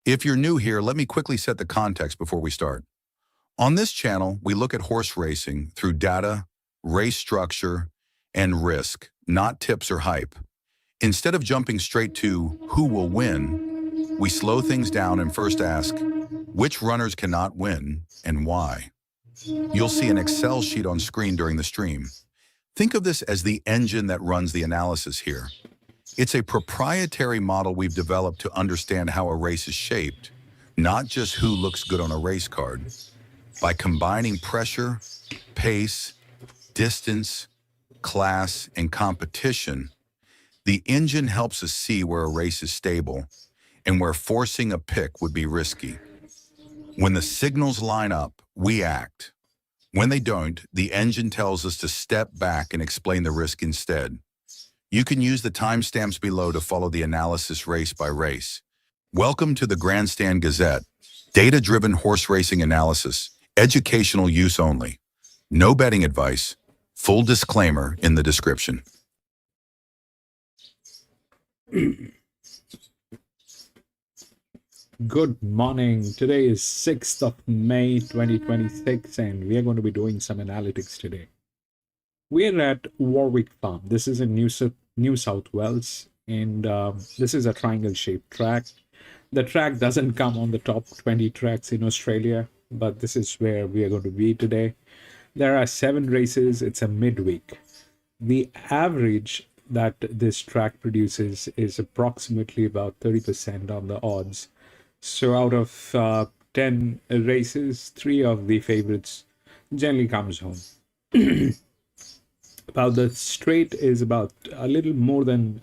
If you're new here, let me quickly set the context before we start. On this channel, we look at horse racing through data, race structure, and risk, not tips or hype. Instead of jumping straight to who will win, we slow things down and first ask, which runners cannot win and why? You'll see an Excel sheet on screen during the stream. Think of this as the engine that runs the analysis here. It's a proprietary model we've developed to understand how a race is shaped, not just who looks good on a race card. By combining pressure, pace, distance, class, and competition, the engine helps us see where a race is stable and where forcing a pick would be risky. When the signals line up, we act. When they don't, the engine tells us to step back and explain the risk instead. You can use the timestamps below to follow the analysis race by race. Welcome to the Grandstand Gazette, data-driven horse racing analysis, educational use only. No betting advice. Full disclaimer in the description. Good morning. Today is 6th of May 2026 and we are going to be doing some analytics today. We're at Warwick Farm. This is in New South Wales and this is a triangle shaped track. The track doesn't come on the top 20 tracks in Australia, but this is where we are going to be today. There are 7 races. It's a midweek. The average that this track produces is approximately about 30% on the odds. So out of 10 races, 3 of the favorites generally comes home. About the straight is about a little more than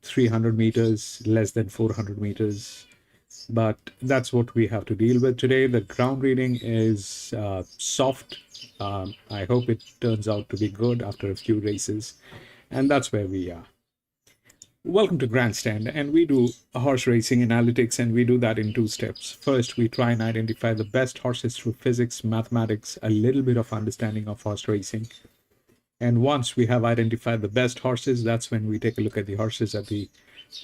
300 meters, less than 400 meters. But that's what we have to deal with today. The ground reading is soft. I hope it turns out to be good after a few races. And that's where we are. Welcome to Grandstand, and we do horse racing analytics, and we do that in 2 steps. First, we try and identify the best horses through physics, mathematics, a little bit of understanding of horse racing. And once we have identified the best horses, that's when we take a look at the horses at the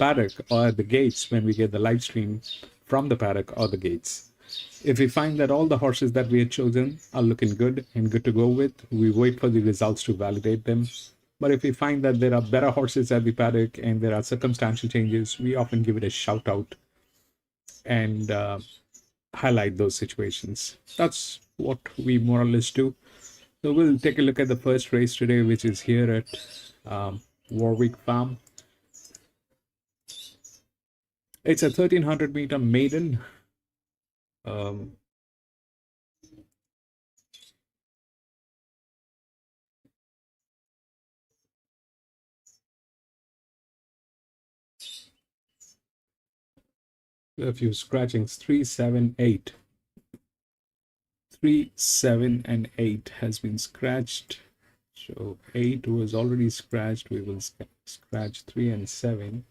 paddock or at the gates when we get the live stream from the paddock or the gates. If we find that all the horses that we had chosen are looking good and good to go with, we wait for the results to validate them. But if we find that there are better horses at the paddock and there are circumstantial changes, we often give it a shout out and highlight those situations. That's what we more or less do. So we'll take a look at the first race today, which is here at Warwick Farm. It's a 1300 meter maiden. A few scratchings, 3, 7, 8. 3, 7, and 8 has been scratched. So 8 was already scratched. We will scratch 3 and 7.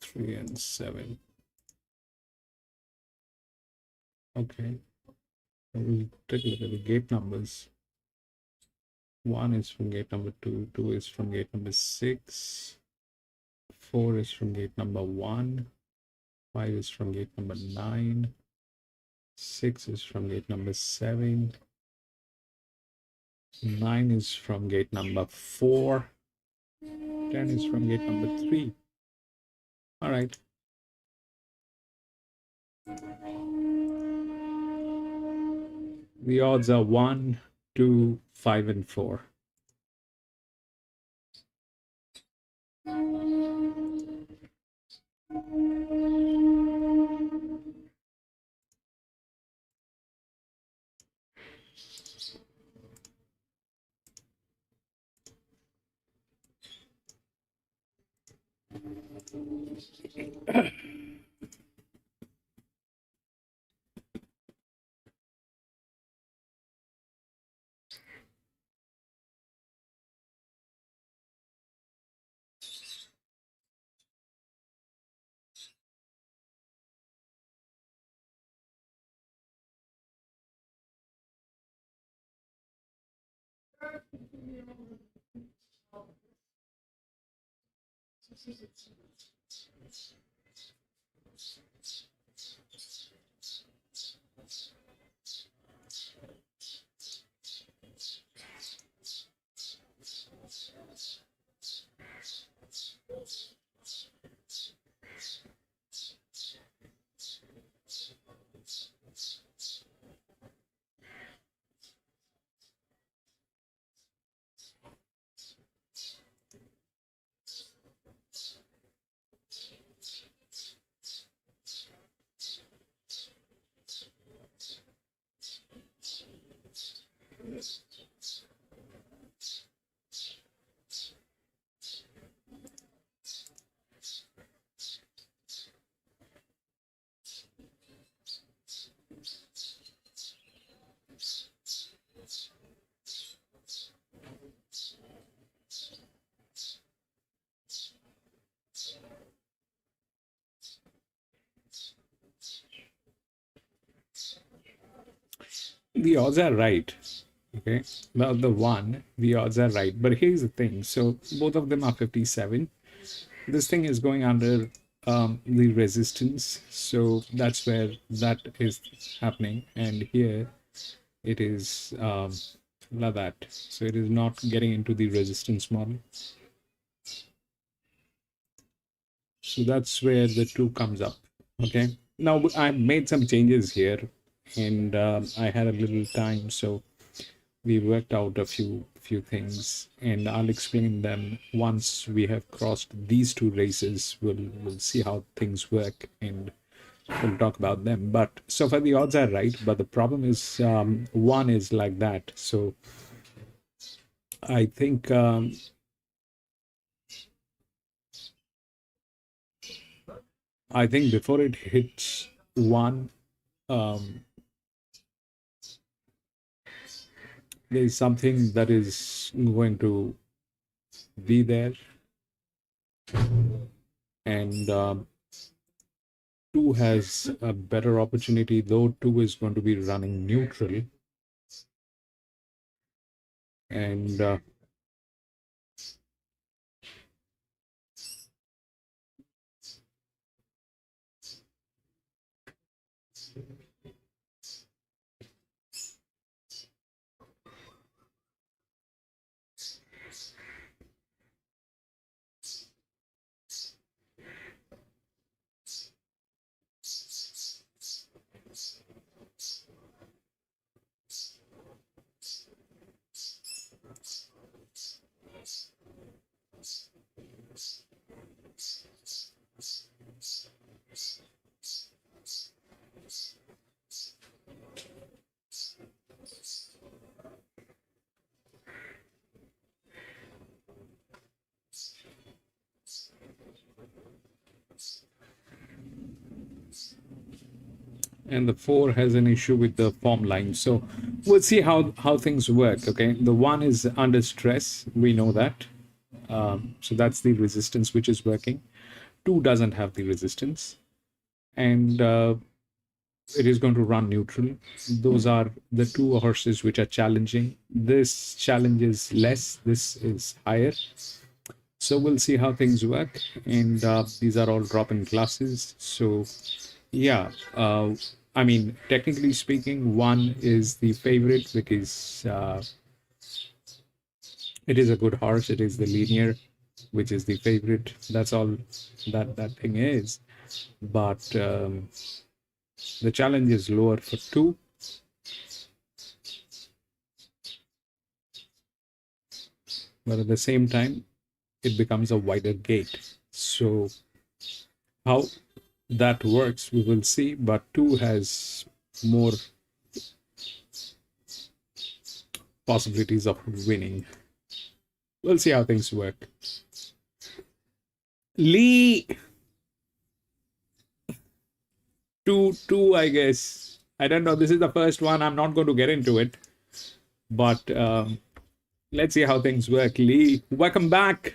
Three and 7. Okay. We'll take a look at the gate numbers. 1 is from gate number 2, 2 is from gate number 6, 4 is from gate number 1, 5 is from gate number 9, 6 is from gate number 7, 9 is from gate number 4, 10 is from gate number 3. All right. The odds are 1, 2, 5, and 4. The odds are right. Okay. Well, the odds are right. But here's the thing. So both of them are 57. This thing is going under the resistance. So that's where that is happening. And here it is like that. So it is not getting into the resistance model. So that's where the 2 comes up. Okay. Now I made some changes here and I had a little time. So we worked out a few things and I'll explain them once we have crossed these 2 races. We'll see how things work and we'll talk about them. But so far the odds are right, but the problem is 1 is like that. So I think before it hits 1, there is something that is going to be there, and 2 has a better opportunity, though 2 is going to be running neutral, and the 4 has an issue with the form line. So we'll see how things work. Okay, the 1 is under stress, we know that. So that's the resistance which is working. 2 doesn't have the resistance, and it is going to run neutral. Those are the 2 horses which are challenging. This challenge is less, this is higher. So we'll see how things work, and these are all drop-in classes. So yeah, I mean, technically speaking, 1 is the favorite because it is a good horse. It is the linear, which is the favorite. That's all that thing is. But the challenge is lower for 2. But at the same time, it becomes a wider gate. So how that works, we will see. But 2 has more possibilities of winning. We'll see how things work. Lee! 2, I guess. I don't know. This is the first one. I'm not going to get into it. But let's see how things work. Lee, welcome back.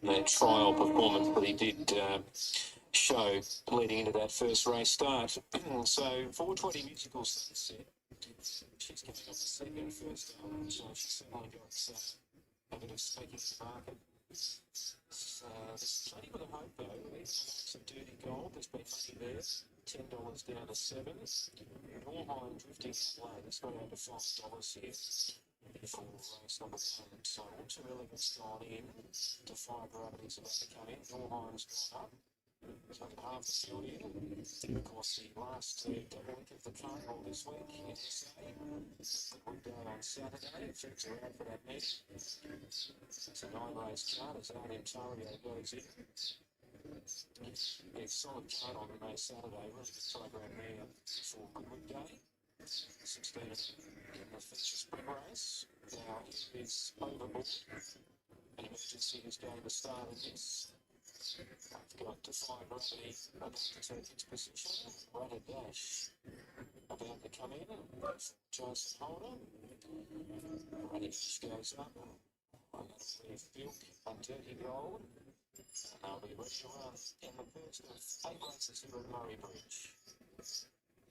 That trial performance that he did show leading into that first race start. So 420 Musical Sunset, she's coming off the second first start, so she's certainly got a bit of speaking in the market. There's plenty with a hope though, even some dirty gold, there's been money there, $10 down to 7. Norheim drifting away, that's got out to $5 here for race number 1. So all too elegant's gone in, Defy Gravity's about to come in, Norheim's gone up. So half the field in. Of course, the last double week of the carnival this week in SA. The window on Saturday. Things are out for that match. It's a 9-race card as Ontario goes in. Yeah, solid card on the Saturday. Really good program there for Goodwood Day. 16 in the feature sprint race. Now it is overboard. An emergency is going to start in this. I've got Defy Gravity about to take its position. Rudder Dash about to come in. Jason Holder. Rudder Dash goes up. I'm going to leave Bilk and Dirty Gold. And I'll be ready to run in the first of 8 races here at Murray Bridge.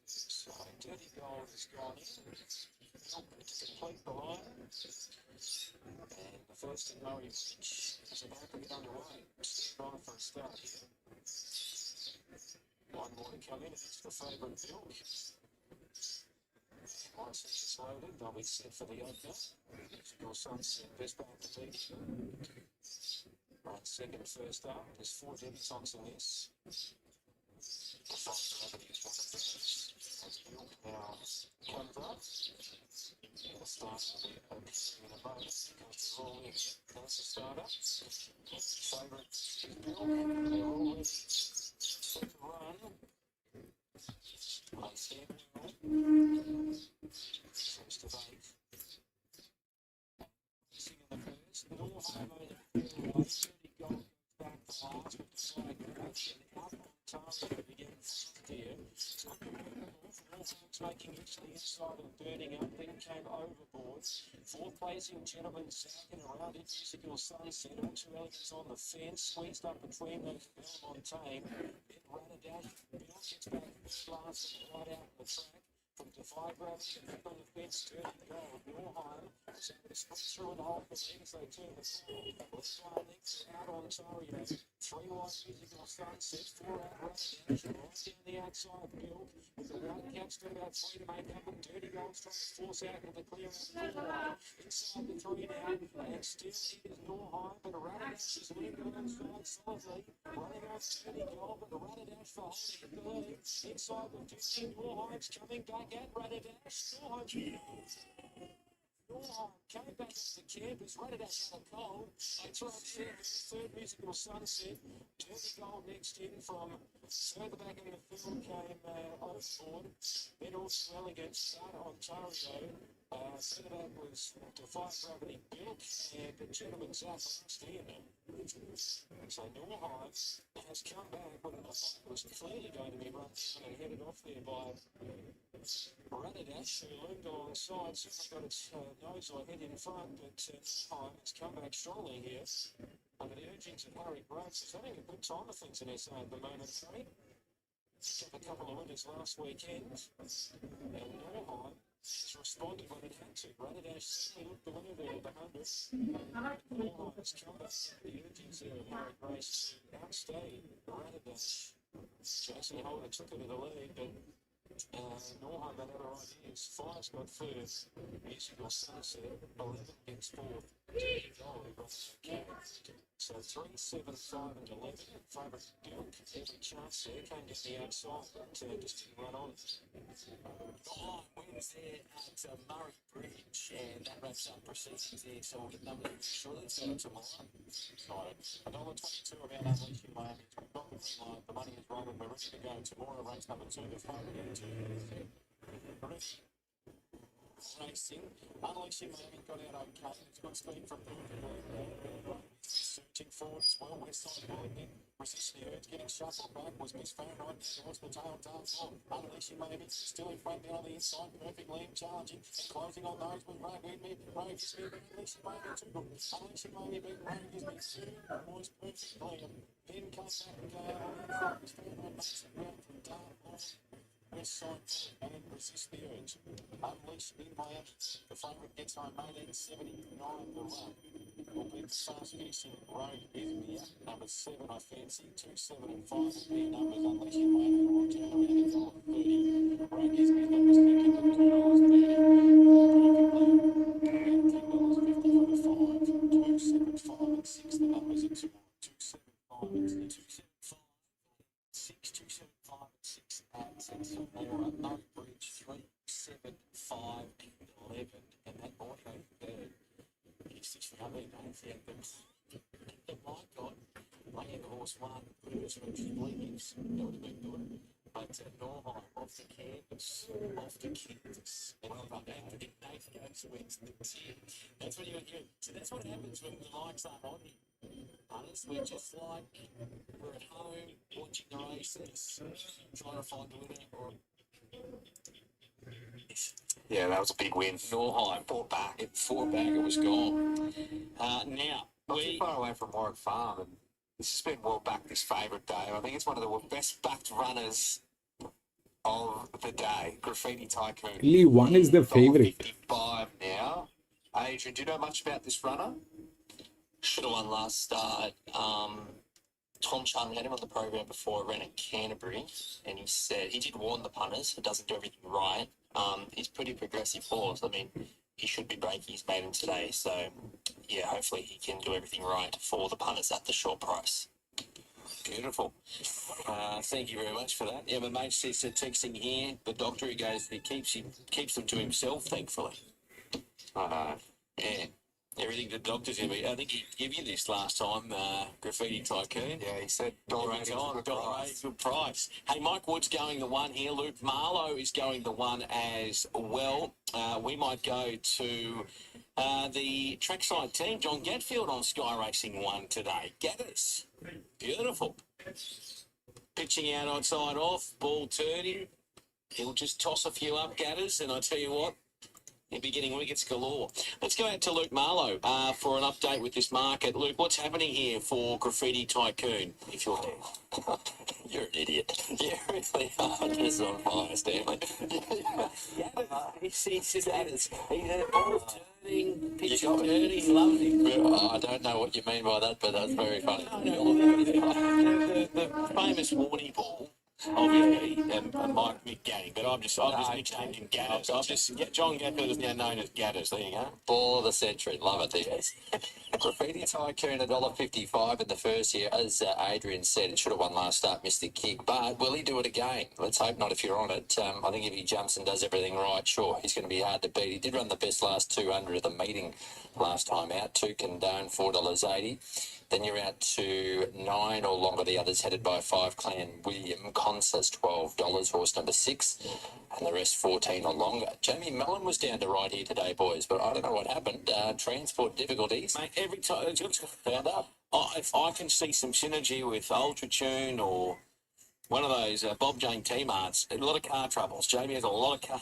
So Dirty Gold has gone in. Bilk to complete the line. And the first in Murray Bridge is about to get underway. Stand by for a start here. One more to come in. It's the favourite Bilk. Once it's loaded, they'll be set for the opener. Musical Sunset, best back to beat. Right, second, first up. There's 4 debutants in this. Defy Gravity is one of those. As Bilk now comes up. The start will be appearing in a moment because they're all in. That's the starter. Favourite is Bilk. They're all ready. Set to run. I stand well. Seems to be. Singing the first. But all homeowners feel like 30 gold back the last with the flag grabs. And up on Ontario again here. Making it to the inside and burning up, then came overboard. 4th placing Gentleman Zack and around it Musical Sunset. All 2 elegants on the fence, squeezed up between those Bellemontane. Then Rudder Dash, Bill gets back last and right out on the track. From Defy Gravity and on the fence, Dirty Gold. Norheim is able to split through and hold the lead as they turn the corner. Let's try next out Ontario. 3 wide Musical Sunset, 4 out Rudder Dash, right down the outside Bill. With the white caps got about 3 to make up, and Dirty Gold's trying to force out into the clear of the 4 line. Inside the 3 now, and still is Norheim, but a Rudder Dash is leading alongside solidly. Running on Dirty Gold, but the Rudder Dash for holding the lead. Inside the 15, Norheim's coming back at Rudder Dash. Norheim came back to the campus, Rudder Dash out of cold. That's right, third Musical Sunset. Dirty Gold next in from further back in the field came overboard. Then also elegant start Ontario. Further back was Defy Gravity Bilk and Gentleman Zack last in. So Norheim has come back, but it looks like it was clearly going to be run down and headed off there by Rudder Dash, who loomed alongside, certainly got its nose or head in front, but Norheim has come back strongly here. Under the urgings of Harry Graves, is having a good time of things in SA at the moment, Harry. took a couple of winners last weekend. And Norheim has responded when it had to. Radash certainly looked the winner there at the 100. Norheim has killed us. The urgings there of Warwick race to outstay Radash. Jason Holder took it to the lead, but Norheim had other ideas. Five's got first. Musical Sunset. 11 gets fourth. So 3, 7, 5 and 11. Favourite Duke. Every chance there. Can't get the outside, but just didn't run on. Norheim wins there at Murray Bridge, and that wraps up proceedings there. So we'll get numbers shortly. So tomorrow. $1.22 about Unleashing Miami. We've got the green light. The money is rolling. We're ready to go tomorrow. Race number 2. The favourite into racing. Unleashing Miami got out okay. It's got speed from searching forward as well. West side ball. Resisting the urge, getting shuffled back was Miss Fahrenheit towards the tail dance on. Unleashing Miami still in front down on the inside, perfectly challenging and closing on those with Rogue with me. Rogue is me, Unleashing Miami too. Unleashing Miami beat Rogue is me soon. Was perfectly. Then comes back and Fahrenheit makes it round from dark loss. West side and resist the urge. Unleashed in Miami. The favourite gets home, made 79 the run. Will be the fast finishing Rogue Izmir. Number 7, I fancy. 2, 7 and 5 will be numbers. Unleashing Miami will turn around at $30. Rogue Izmir numbers second at $2.30. $10.50 for the 5. 2, 7, 5 and 6. The numbers are 2, 7, 5 and 2, 7, 5. 6, 2, 7, 5 and 6 at Samora, No Bridge, 3, 7, 5 and 11. And that audio there is just the other names out there. My God, playing the horse one, Bruce from Leagues, that would have been good. But Norheim off the canvas, And Nathan goes wins the 10. That's what so that's what happens when the lights aren't on here. We're just like, we're at home watching the races, trying to find a winner. Yeah, that was a big win. Norheim fought back. It was gone. Now, Not too far away from Warwick Farm, and this has been well backed this favourite day. I think it's one of the best backed runners of the day. Graffiti Tycoon. Lee, one is the favorite. 55 now. Adrian, do you know much about this runner? should have won last start. Tom Chung had him on the program before it ran at Canterbury, and he said he did warn the punters. It doesn't do everything right. He's pretty progressive horse. I mean, he should be breaking his maiden today. So, yeah, hopefully he can do everything right for the punters at the short price. Beautiful. Thank you very much for that. Yeah, my mate says texting here. The doctor, he goes, he keeps them to himself, thankfully. Yeah. Everything the doctor's going to be. I think he gave you this last time, Graffiti Tycoon. Yeah, he said $1.80 good price. Hey, Mike Wood's going the one here. Luke Marlowe is going the one as well. We might go to the trackside team. John Gatfield on Sky Racing 1 today. Gathers. Beautiful. Pitching out on side off, ball turning. He'll just toss a few up, Gathers, and I tell you what, he'll be getting wickets galore. Let's go out to Luke Marlowe for an update with this market. Luke, what's happening here for Graffiti Tycoon, if you're there? You're an idiot. You really are just on fire, Stanley. He's a ball turning, pitching turning, loving. I don't know what you mean by that, but that's very funny. The famous warning ball, obviously, and Mike Mick Gang, but I've just nicknamed him Gadders. John Gatfield is now known as Gadders. There you go. Ball of the century. Love it, yes. Graffiti Tycoon $1.55 in the first year. As Adrian said, it should have won last start, missed the kick. But will he do it again? Let's hope not if you're on it. I think if he jumps and does everything right, sure, he's going to be hard to beat. He did run the best last 200 at the meeting last time out. 2 Condone, $4.80. Then you're out to 9 or longer. The others headed by 5 Clan William. Consas $12, horse number 6. And the rest 14 or longer. Jamie Mellon was down to right here today, boys, but I don't know what happened. Transport difficulties. Mate, every time it's found up. If I can see some synergy with Ultra Tune or one of those Bob Jane T-Marts, a lot of car troubles. Jamie has a lot of car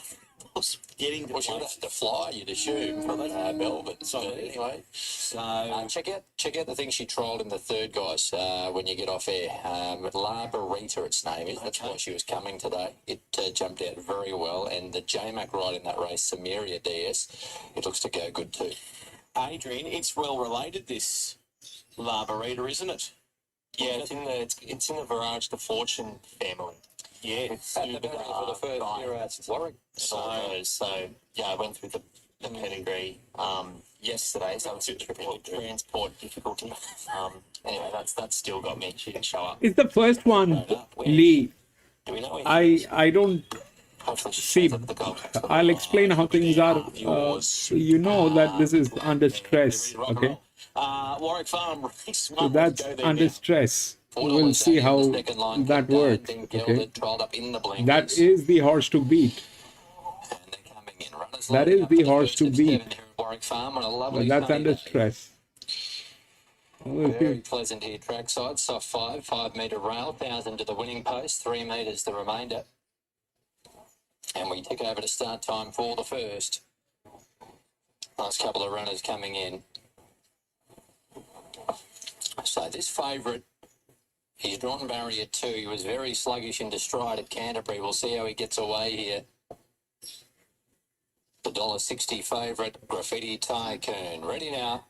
was getting to Well, she would play. have to fly, you'd assume, from Melbourne. So, But anyway, so check out the thing she trialled in the third, guys, when you get off air. La Barita, its name is. That's why she was coming today. It jumped out very well. And the J-Mac ride in that race, Samaria DS, it looks to go good too. Adrian, it's well related, this Labarita, isn't it? Yeah, it's in the Virage de Fortune family. Yeah. It's At the very for the first year at Warwick. So yeah, I went through the pedigree yesterday, so it's transport difficulty. Anyway, that's still got me. She didn't show up. It's the first one, Lee. Do we know? I don't Hopefully she see. shows up at the Gold Coast. I'll explain how things are. You know that this is under stress, okay? Warwick Farm race So one. that's Let's go there under now. stress. We'll see how that works, okay? That is the horse to beat. That is the horse to beat. But that's under stress. We'll Very see. pleasant here, trackside, soft 5 metre rail, 1,000 to the winning post, 3 metres the remainder. And we tick over to start time for the first. Last couple of runners coming in. So this favourite, he's drawn barrier 2. He was very sluggish into stride at Canterbury. We'll see how he gets away here. The $1.60 favourite, Graffiti Tycoon. Ready now.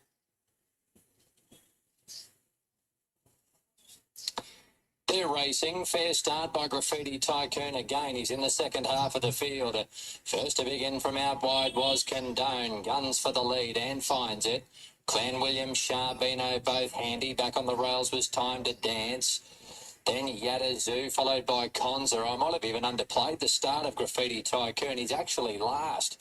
They're racing. Fair start by Graffiti Tycoon again. He's in the second half of the field. First to begin from out wide was Condone. Guns for the lead and finds it. Clan Williams, Charbino, both handy. Back on the rails was Time to Dance. Then Yada Zoo, followed by Conza. I might have even underplayed the start of Graffiti Tycoon. He's actually last.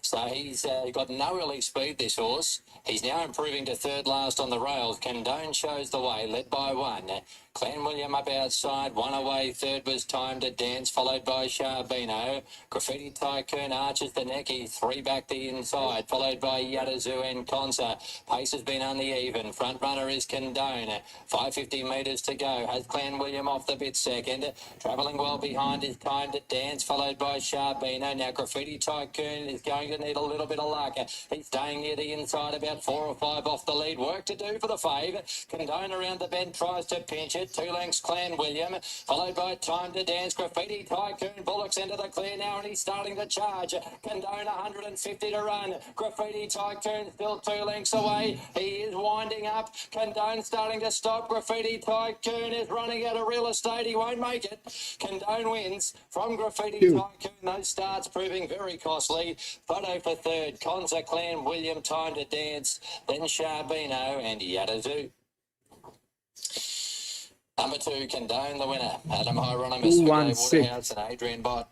So he's got no early speed, this horse. He's now improving to third last on the rails. Condone shows the way, led by 1. Clan William up outside, 1 away. Third was Time to Dance, followed by Charbino. Graffiti Tycoon arches the neck. He's 3 back the inside, followed by Yada Zoo and Conza. Pace has been uneven. Front runner is Condone. 550 metres to go. Has Clan William off the bit second. Travelling well behind is Time to Dance, followed by Charbino. Now Graffiti Tycoon is going to need a little bit of luck. He's staying near the inside, about 4 or 5 off the lead. Work to do for the fave. Condone around the bend tries to pinch it. 2 lengths Clan William, followed by Time to Dance. Graffiti Tycoon. Bullocks into the clear now and he's starting to charge. Condone 150 to run. Graffiti Tycoon still 2 lengths away. He is winding up. Condone starting to stop. Graffiti Tycoon is running out of real estate. He won't make it. Condone wins from Graffiti Tycoon. Those starts proving very costly. Photo for third. Conza, Clan William, Time to Dance. Then Charbino and Yada Zoo. Number 2, Condone, the winner. Adam Hieronymus, 216. Waterhouse and Adrian Bott.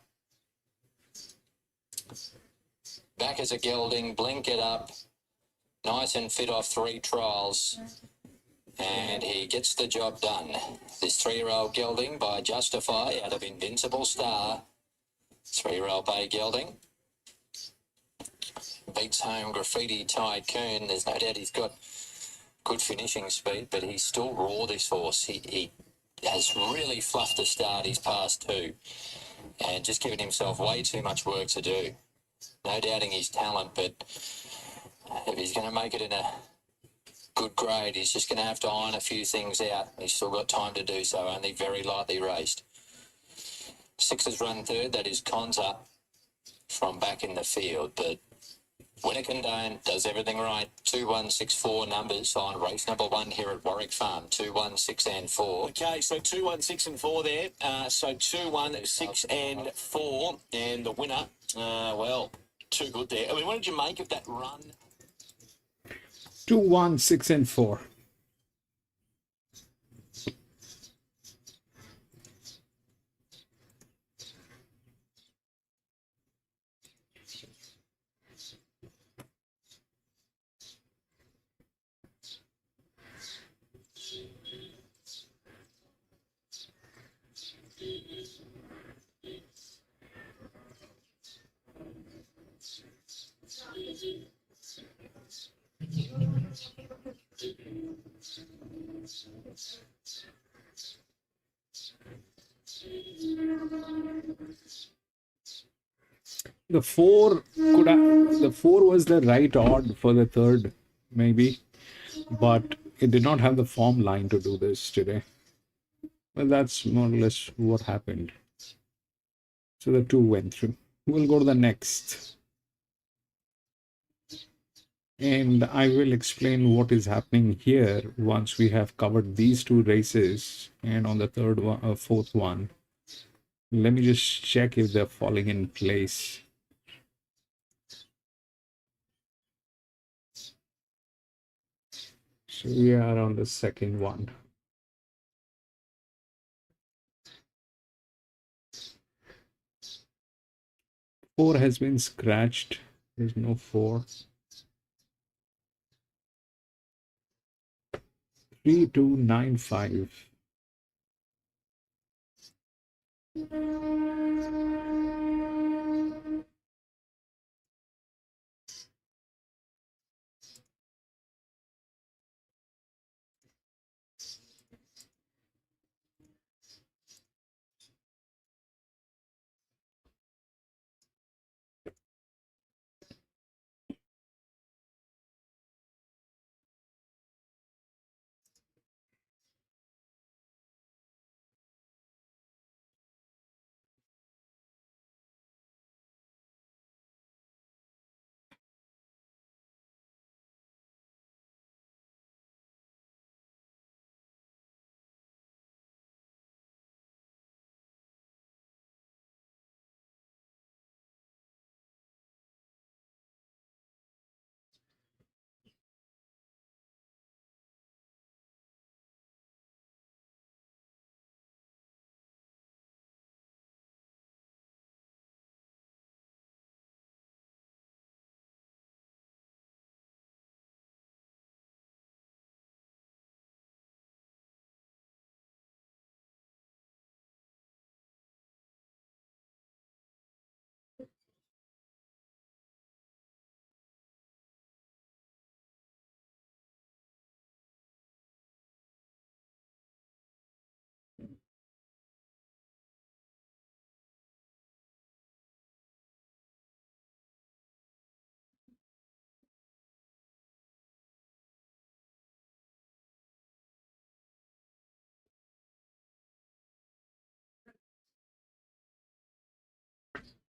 Back as a gelding, blink it up. Nice and fit off 3 trials. And he gets the job done. This 3-year-old gelding by Justify out of Invincible Star. 3-year-old bay gelding. Beats home Graffiti Tycoon. There's no doubt he's got good finishing speed, but he's still raw, this horse. He has really fluffed a start. He's past 2 and just given himself way too much work to do. No doubting his talent, but if he's going to make it in a good grade, he's just going to have to iron a few things out. He's still got time to do so, only very lightly raced. 6 has run third, that is Conza from back in the field, but Winner Condone does everything right. 2, 1, 6, 4 numbers on race number 1 here at Warwick Farm. 2, 1, 6 and 4. Okay, so 2, 1, 6 and 4 there. So 2, 1, 6 and 4. And the winner, well, too good there. I mean, what did you make of that run? 2, 1, 6 and 4. The the 4 was the right odd for the third, maybe, but it did not have the form line to do this today. Well, that's more or less what happened. So the 2 went through. We'll go to the next. And I will explain what is happening here once we have covered these 2 races. And on the third one, fourth one, let me just check if they're falling in place. So we are on the second one. Four has been scratched. There's no 4. 3295.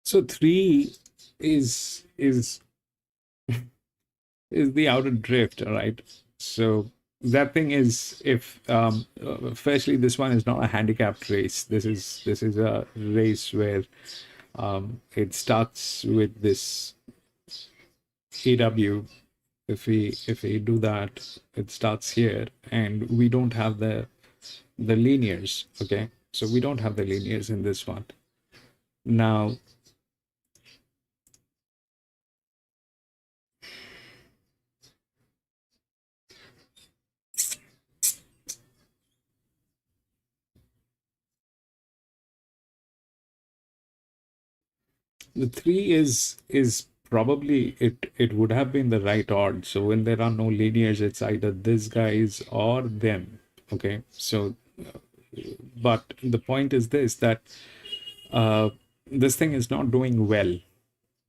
So 3 is the outer drift, all right? So that thing is, if firstly, this one is not a handicapped race. This is a race where it starts with this AW. If we do that, it starts here, and we don't have the linears. Okay, so we don't have the linears in this one. Now, the 3 is probably, it would have been the right odd. So when there are no linears, it's either this guys or them. Okay, so but the point is this, that this thing is not doing well.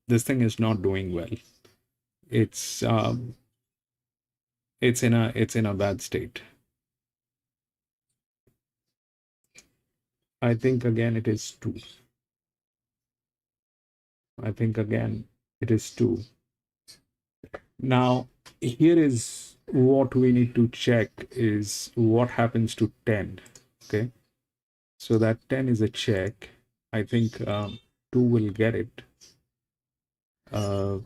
This thing is not doing well. It's in a bad state. I think again it is 2. I think again it is 2. Now, here is what we need to check is what happens to 10. Okay, so that 10 is a check. I think 2 will get it. I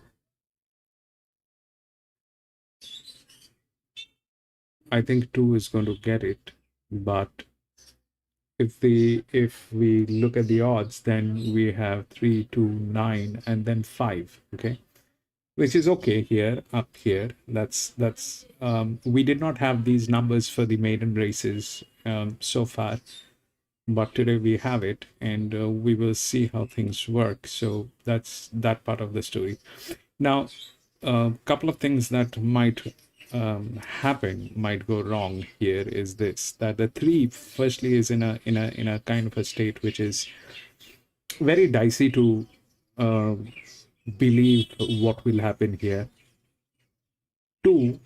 think 2 is going to get it, but if we look at the odds, then we have 3, 2, 9, and then 5. Okay, which is okay here, up here. That's we did not have these numbers for the maiden races so far, but today we have it, and we will see how things work. So that's that part of the story. Now, a couple of things that might happen, might go wrong here is this, that the 3 firstly is in a kind of a state which is very dicey to believe what will happen here. 2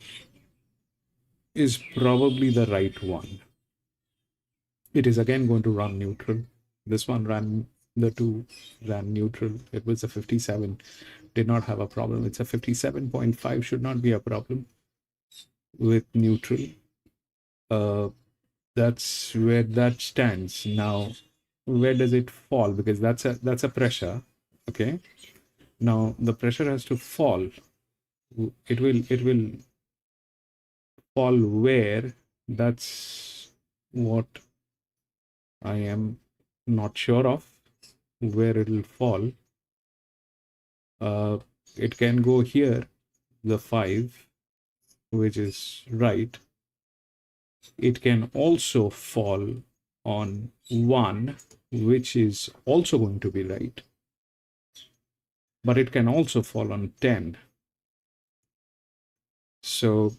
is probably the right one. It is again going to run neutral. This one ran, the 2 ran neutral. It was a 57, did not have a problem. It's a 57.5, should not be a problem with neutral. That's where that stands. Now, where does it fall? Because that's a pressure. Okay. Now the pressure has to fall. It will fall where? That's what I am not sure of, where it will fall. It can go here, the 5, which is right. It can also fall on 1, which is also going to be right. But it can also fall on 10. So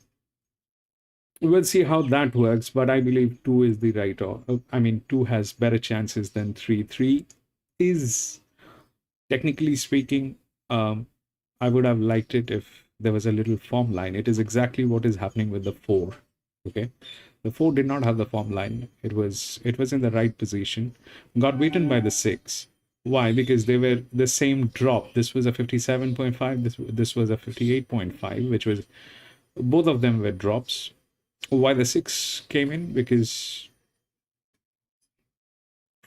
we'll see how that works, but I believe 2 is the right, or I mean 2 has better chances than 3. 3 is, technically speaking, I would have liked it if there was a little form line. It is exactly what is happening with the 4. Okay, the 4 did not have the form line. It was in the right position, got beaten by the 6. Why? Because they were the same drop. This was a 57.5. This was a 58.5, which was, both of them were drops. Why the 6 came in? Because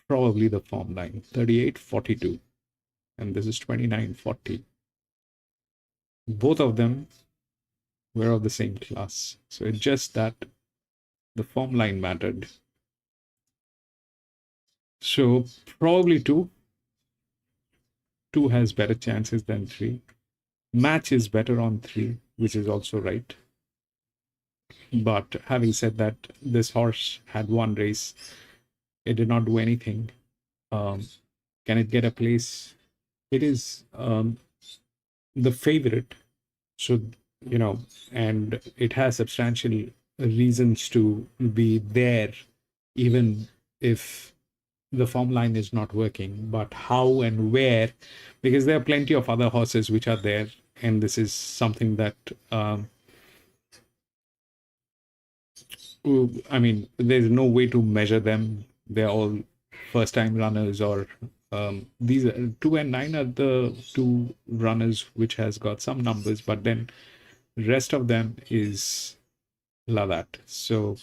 probably the form line 38.42, and this is 29.40. Both of them were of the same class. So it's just that the form line mattered. So probably 2. 2 has better chances than 3. Match is better on 3, which is also right. But having said that, this horse had 1 race. It did not do anything. Can it get a place? It is the favorite. So, and it has substantial reasons to be there, even if the form line is not working. But how and where? Because there are plenty of other horses which are there, and this is something that I mean, there's no way to measure them. They're all first-time runners, or these are 2 and 9 are the 2 runners which has got some numbers, but then rest of them is like that. So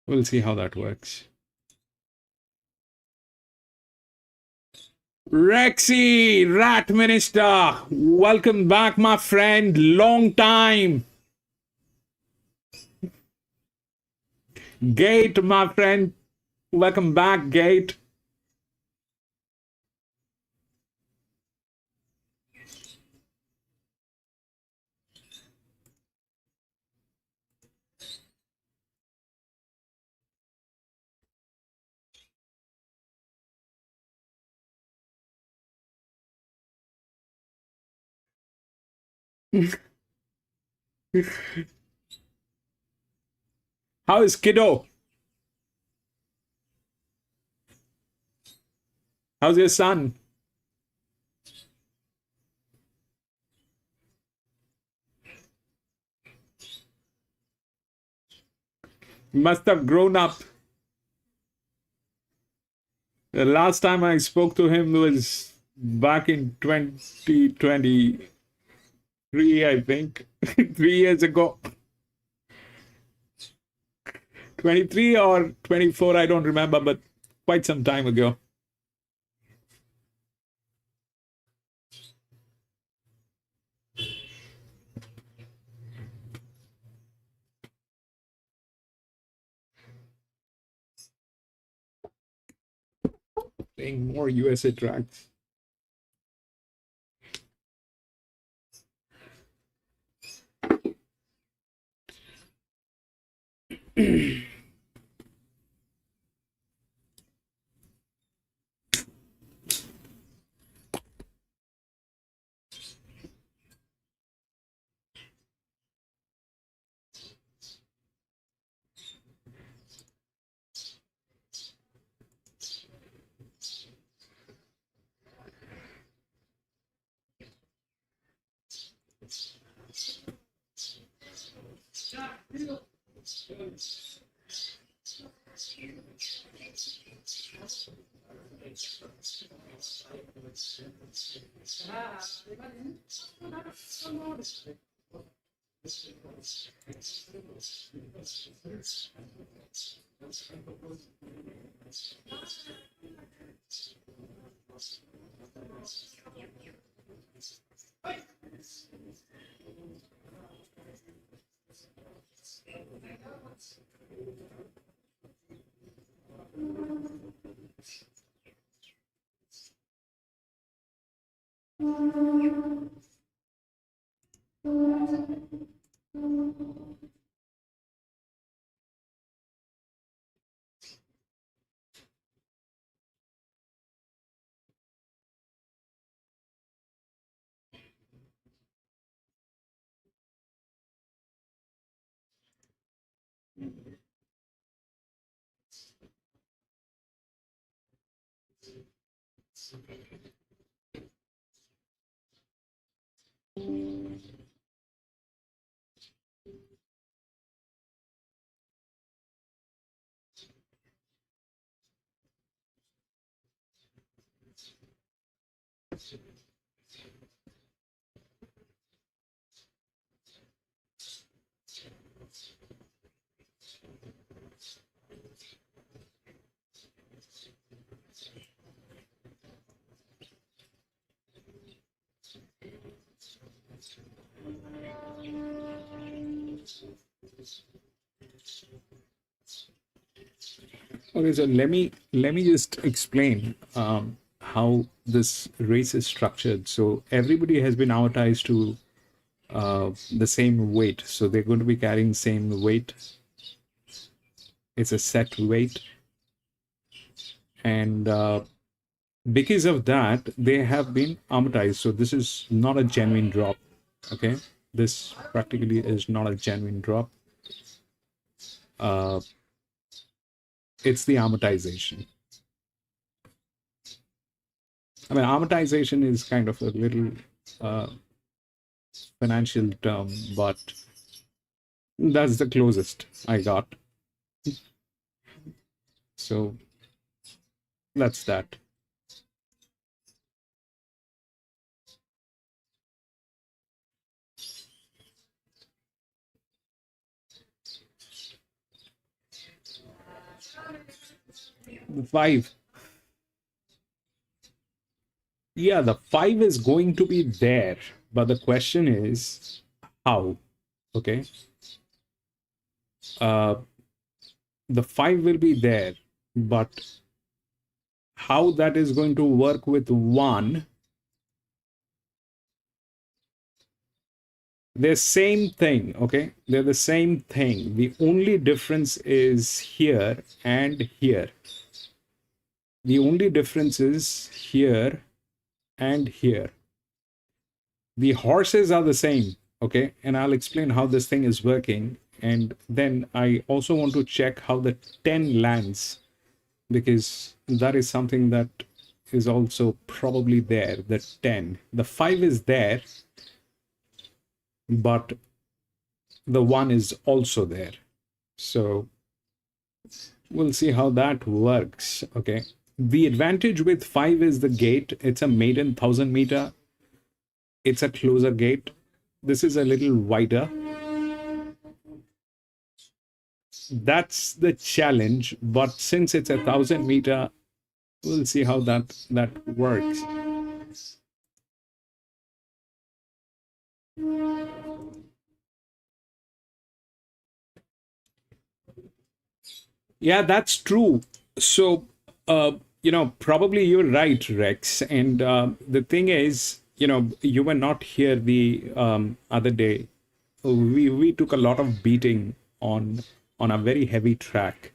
we'll see how that works. Rexy, Rat Minister, welcome back, my friend. Long time. Gate, my friend, welcome back, Gate. How is kiddo? How's your son? He must have grown up. The last time I spoke to him was back in 2023, I think. 3 years ago. 23 or 24, I don't remember, but quite some time ago. Playing more USA tracks. Okay, so let me just explain how this race is structured. So everybody has been amortized to the same weight. So they're going to be carrying same weight. It's a set weight, and because of that, they have been amortized. So this is not a genuine drop. Okay, this practically is not a genuine drop. It's the amortization. I mean, amortization is kind of a little financial term, but that's the closest I got. So that's that. The 5. Yeah, the 5 is going to be there, but the question is how? Okay. The 5 will be there, but how that is going to work with 1, they're same thing, okay? They're the same thing. The only difference is here and here. The only difference is here and here. The horses are the same, okay? And I'll explain how this thing is working. And then I also want to check how the 10 lands, because that is something that is also probably there, the 10. The 5 is there, but the 1 is also there. So we'll see how that works, okay? The advantage with 5 is the gate. It's a maiden 1000 meter. It's a closer gate. This is a little wider. That's the challenge, but since it's 1000 meter, we'll see how that works. Yeah, that's true. So, probably you're right, Rex. And the thing is, you were not here the other day. We took a lot of beating on a very heavy track.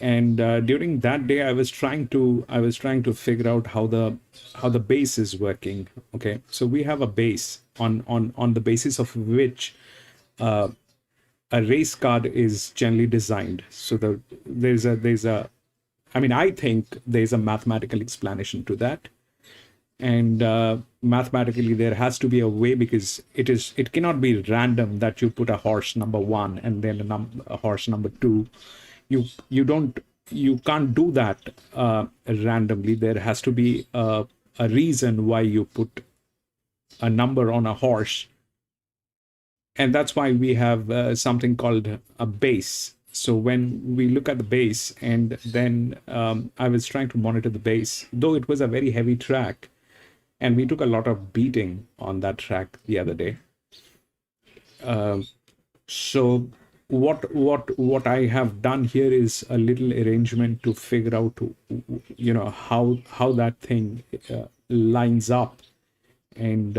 And during that day, I was trying to figure out how the base is working. Okay, so we have a base on the basis of which a race card is generally designed. So I mean, I think there's a mathematical explanation to that. and mathematically there has to be a way, because it cannot be random that you put a horse number 1 and then a horse number 2. You can't do that randomly. There has to be a reason why you put a number on a horse, and that's why we have something called a base. So when we look at the base, and then I was trying to monitor the base, though it was a very heavy track, and we took a lot of beating on that track the other day. So what I have done here is a little arrangement to figure out, how that thing lines up, and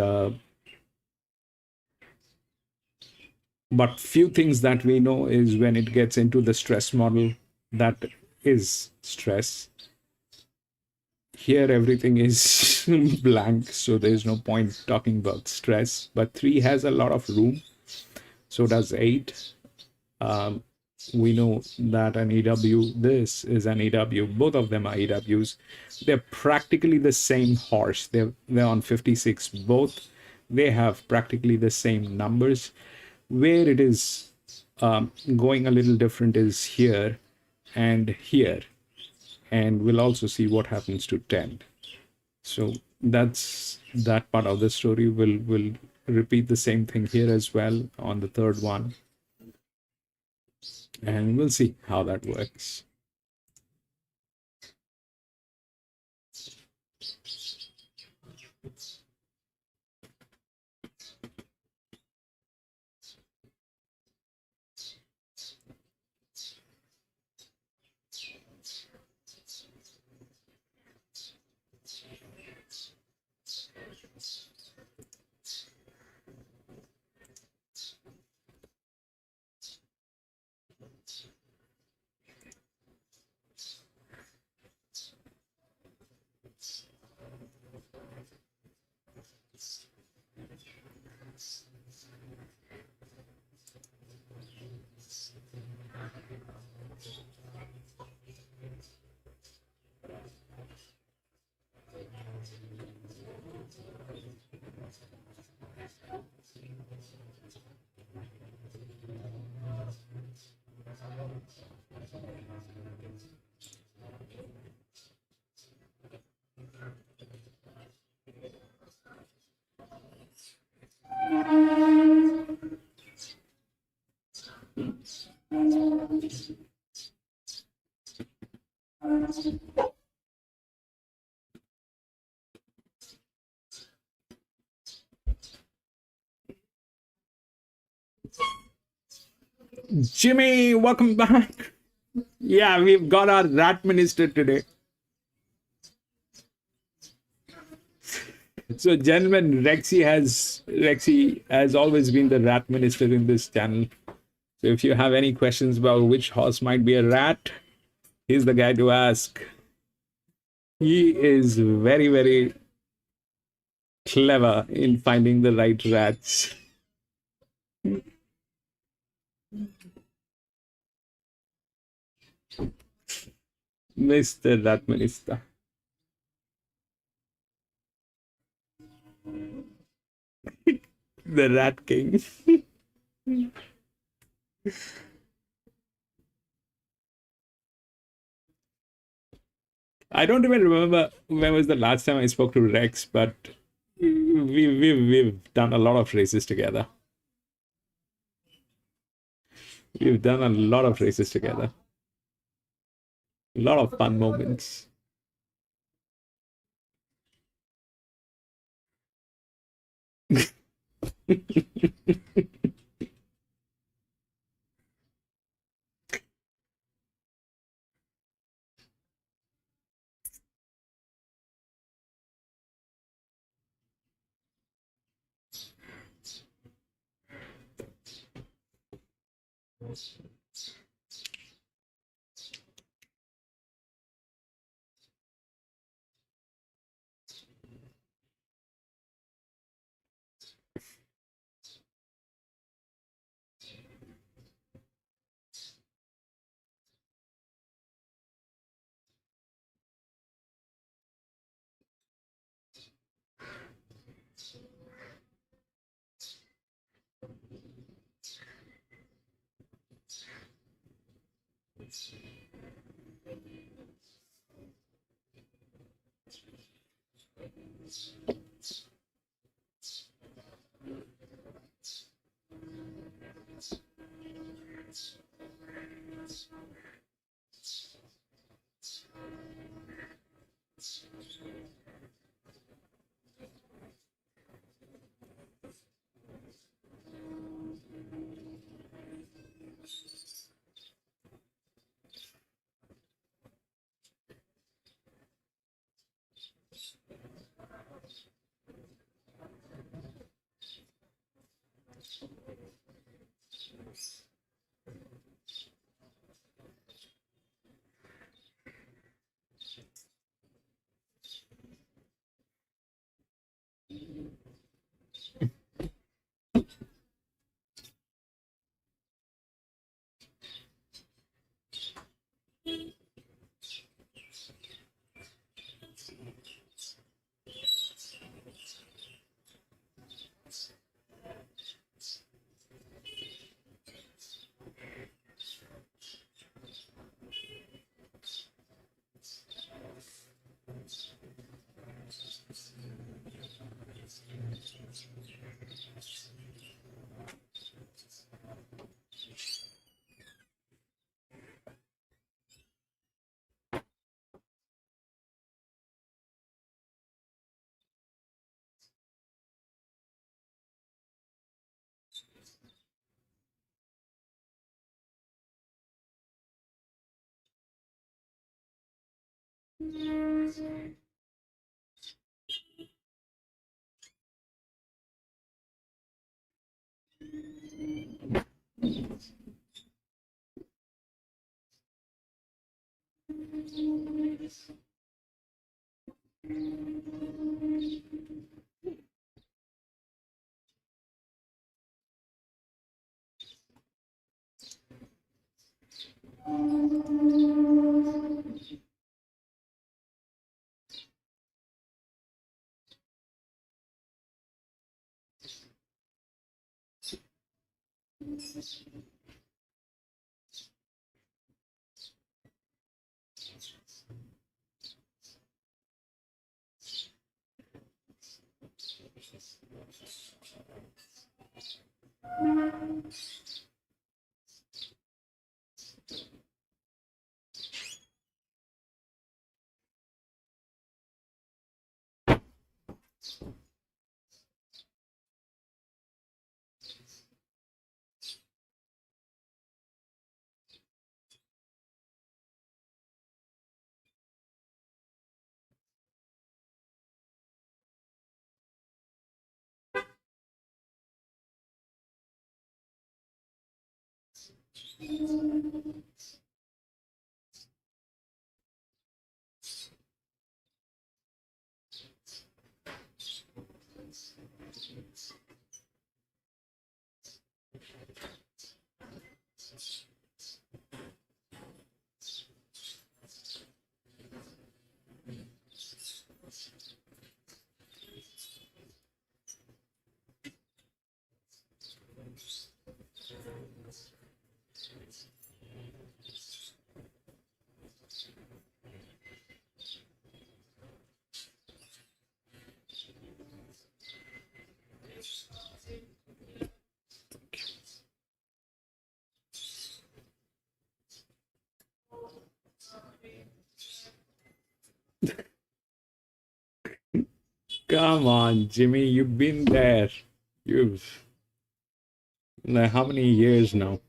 but few things that we know is when it gets into the stress model, that is stress. Here everything is blank, so there's no point talking about stress. But 3 has a lot of room, so does 8. We know that an EW, this is an EW. Both of them are EWs. They're practically the same horse. They're on 56. Both, they have practically the same numbers. Where it is going a little different is here and here. And we'll also see what happens to 10. So that's that part of the story. We'll repeat the same thing here as well on the third one. And we'll see how that works. Jimmy, welcome back. Yeah, we've got our rat minister today. So, gentlemen, Rexy has always been the rat minister in this channel. So, if you have any questions about which horse might be a rat, he's the guy to ask. He is very, very clever in finding the right rats. Mr. Rat Minister. The Rat King. I don't even remember when was the last time I spoke to Rex, but we've done a lot of races together. We've done a lot of races together. A lot of fun moments. Come on, Jimmy, you've been there. You've like how many years now?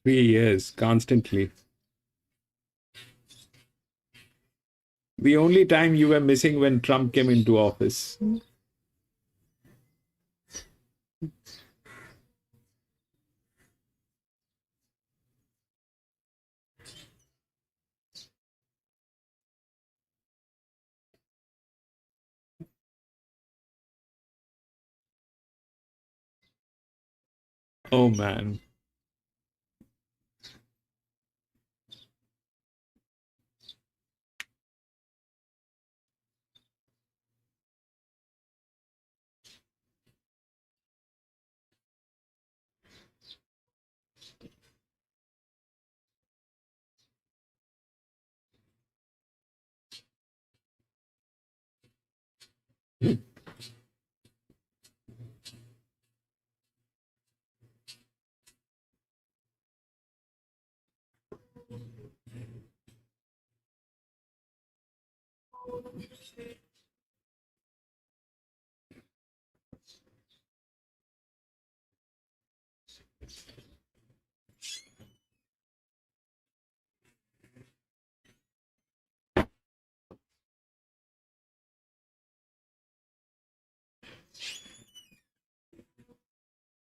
3 years constantly. The only time you were missing when Trump came into office. Oh man.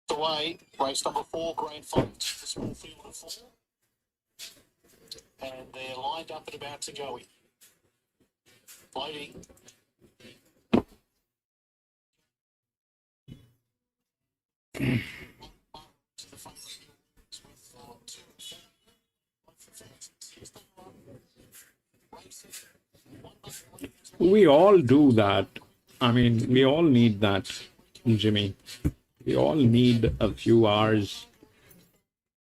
Away, race number 4, Grand Final, the small field of 4. And they're lined up and about to go in. Loading. We all do that. I mean, we all need that, Jimmy. We all need a few hours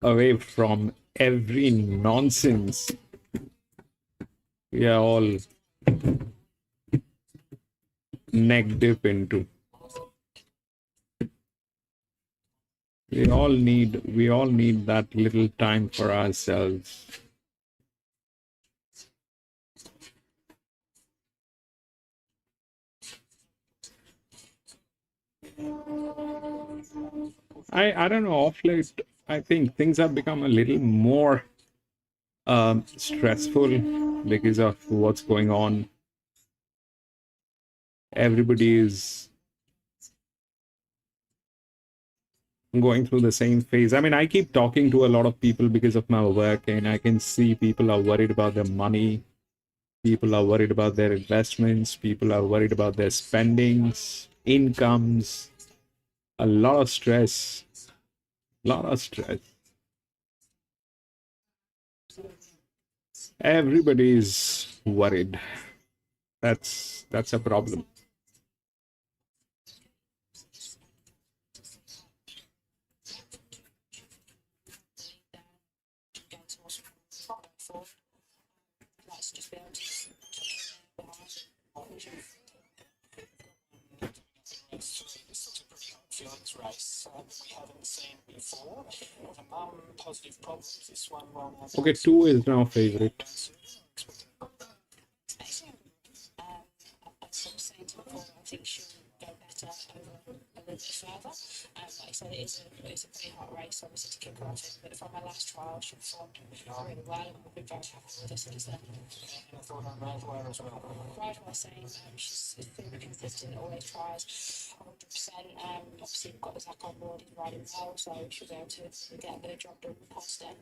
away from every nonsense we are all neck deep into. We all need that little time for ourselves. I don't know, off late, I think things have become a little more stressful because of what's going on. Everybody is going through the same phase. I mean, I keep talking to a lot of people because of my work, and I can see people are worried about their money. People are worried about their investments. People are worried about their spendings, incomes. A lot of stress. Everybody is worried. That's a problem. Feelings race we haven't seen before. The mum, positive problems. This one, Okay, 2 is now favorite. I think she'll go better over a little bit further. Like I said, it's a pretty hot race, obviously, to kick her off in, but from her last trial, she performed really well, and we've been very happy with her since then. And I thought on Roadway as well. Roadway saying she's super consistent, always tries 100%. Obviously, we've got Zach on board, he's riding well, so she'll be able to get a bit of job done past it.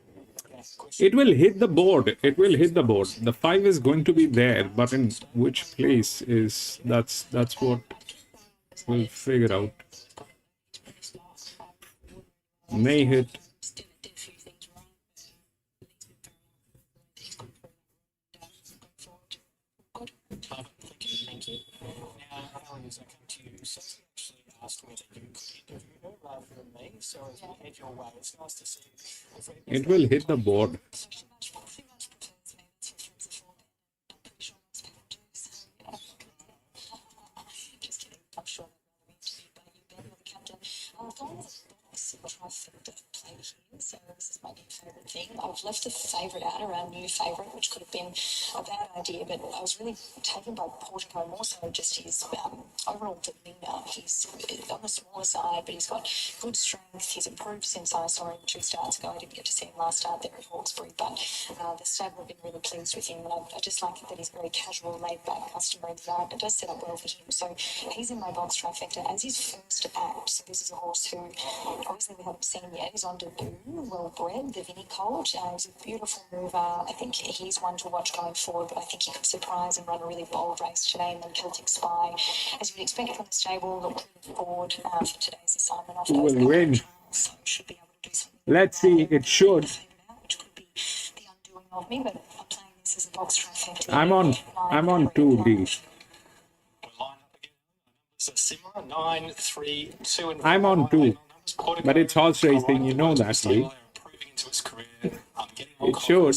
It will hit the board. It will hit the board. The 5 is going to be there, but in which place is that's what we'll figure out. May hit. Thank you. Now, Alan, as I come to you, so you actually asked whether you could interview her rather than me, so as we head your way, it's nice to see you. It will hit the board. Just kidding, I'm sure they'll be by you, Ben, the captain. I'm going with a trifecta play here, so this is my new favourite thing. I've left the favourite out around new favourite, which could have been a bad idea, but I was really taken by Portico, more so just his overall demeanour. He's on the smaller side, but he's got good strength. He's improved since I saw him 2 starts ago. I didn't get to see him last start there at Hawkesbury, but the stable have been really pleased with him, and I just like it that he's very casual, laid-back, customer desired. It does set up well for him, so he's in my box trifecta as his first act. So this is a horse who obviously we haven't seen yet. He's on debut, well bred, the Vinny Colt. He's a beautiful mover. I think he's one to watch going forward, but I think he could surprise and run a really bold race today. And then Celtic Spy, as you'd expect from the stable, looking forward for today's assignment. Who will win? So should be able to do something. Let's see. It should. Which could be the undoing of me, but I'm playing this as a box trifecta. I'm on 2D. So similar, 9, 3, 2, and 4. I'm on 2. But it's horse racing, you know that, Lee. It should.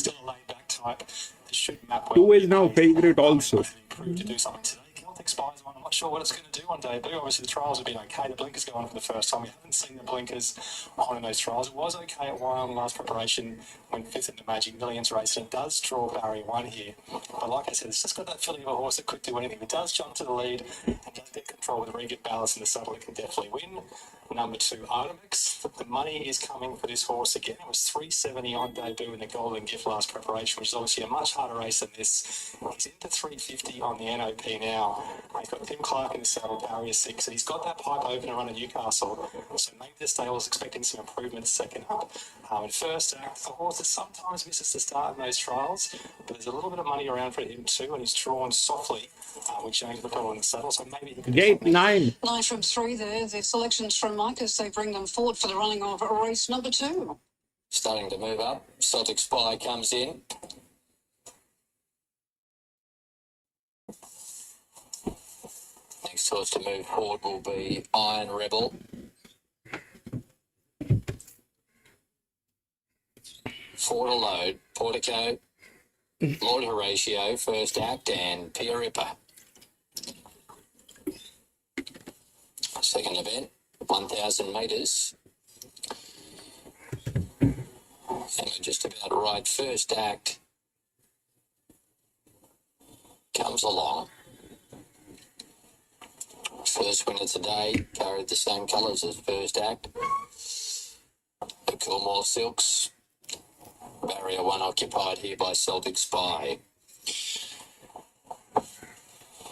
2 is now favorite also. To do something today. Celtic Spy is one I'm not sure what it's going to do on debut. Obviously, the trials have been okay. The blinkers go on for the first time. We haven't seen the blinkers on in those trials. It was okay at Wyong last preparation, went fifth in the Magic Millions race, and it does draw barrier 1 here. But like I said, it's just got that feeling of a horse that could do anything. If it does jump to the lead and does get control with Regan Ballas in the saddle, it can definitely win. Number 2, Artemis. The money is coming for this horse again. It was $370 on debut in the Golden Gift last preparation, which is obviously a much harder race than this. He's into $350 on the NOP now. He's got Tim Clark in the saddle, barrier 6, and he's got that pipe open to run at Newcastle. So maybe the stable's expecting some improvements second up. In first act, the horse that sometimes misses the start in those trials, but there's a little bit of money around for him too, and he's drawn softly with James McDonald in the saddle, so maybe he could... Gate 9. 9 from 3 there. The selections from Mike as they bring them forward for the running of race number 2. Starting to move up. Celtic Spy comes in. Next horse to move forward will be Iron Rebel. Four to load. Portico, Lord Horatio, first act, and Pia Ripper. Second event, 1,000 metres. And we're just about right. First act comes along. First winner today carried the same colours as first act. The Coolmore Silks. Barrier 1 occupied here by Celtic Spy.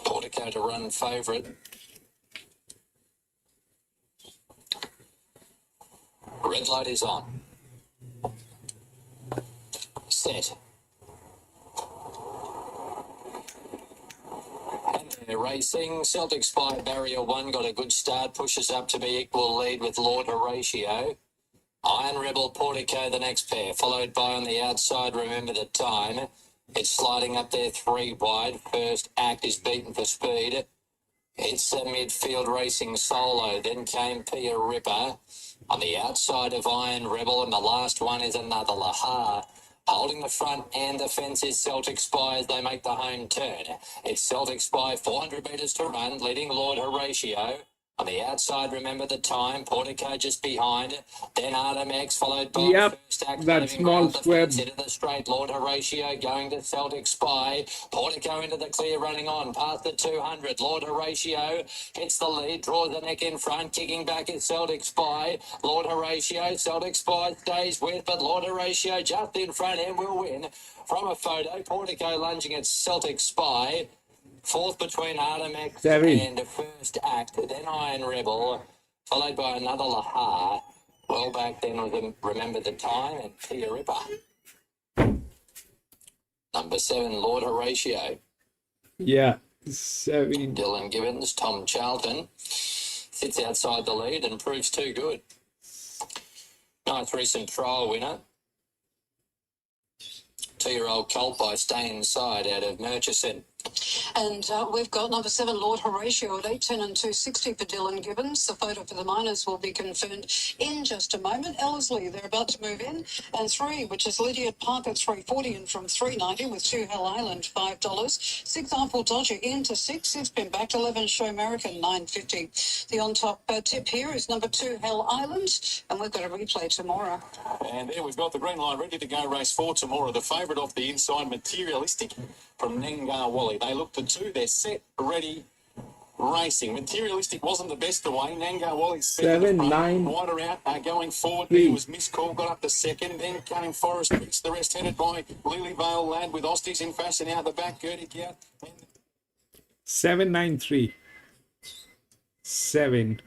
Portico to run favourite. Red light is on. Set. And they're racing. Celtic Spy, barrier 1, got a good start. Pushes up to be equal lead with Lord Horatio. Iron Rebel, Portico, the next pair. Followed by on the outside, Remember the Time. It's sliding up there 3 wide. First act is beaten for speed. It's a midfield racing solo. Then came Pia Ripper. On the outside of Iron Rebel, and the last one is Another Lahar. Holding the front and the fence is Celtic Spy as they make the home turn. It's Celtic Spy, 400 metres to run, leading Lord Horatio. On the outside, Remember the Time. Portico just behind. Then Artem X, followed by first act. That small square. Into the straight, Lord Horatio going to Celtic Spy. Portico into the clear, running on past the 200. Lord Horatio hits the lead, draws the neck in front. Kicking back is Celtic Spy. Lord Horatio, Celtic Spy stays with, but Lord Horatio just in front and will win. From a photo, Portico lunging at Celtic Spy. Fourth between Artemis and first act, then Iron Rebel, followed by Another Lahar. Well back then was Remember the Time and Pia Ripper. Number 7, Lord Horatio. Yeah, 7. Dylan Gibbons, Tom Charlton sits outside the lead and proves too good. Nice recent trial winner. 2-year-old colt by Stay Inside out of Murchison. And we've got number 7, Lord Horatio at 8.10 and 2.60 for Dylan Gibbons. The photo for the minors will be confirmed in just a moment. Ellerslie, they're about to move in. And 3, which is Lydia Park at 3.40 and from 3.90 with 2 Hell Island, $5. 6 Ample Dodger into 6. It's been back to 11 Show American, $9.50. The on-top tip here is number 2 Hell Island. And we've got a replay tomorrow. And there we've got the green line ready to go, race 4 tomorrow. The favourite off the inside, Materialistic from Nengar Wally. They look to 2. They're set, ready, racing. Materialistic wasn't the best away. Nengar Wally's 7, 9. Wider out, going forward. 3. There was Miscall, got up to second. Then came Forest Bricks. The rest headed by Lily Vale Lad with Osties in fashion out the back. Gertie out. 7, 9, 3. 7.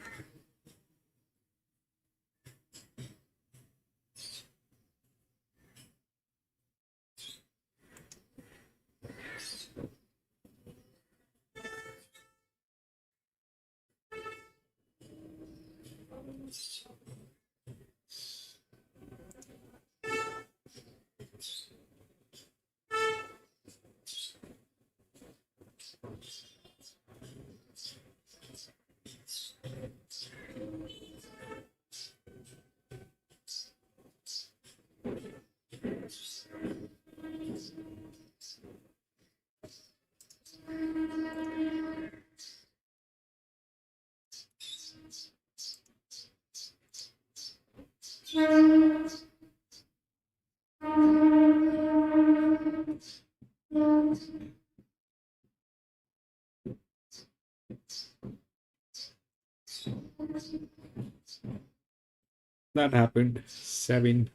That happened. 7.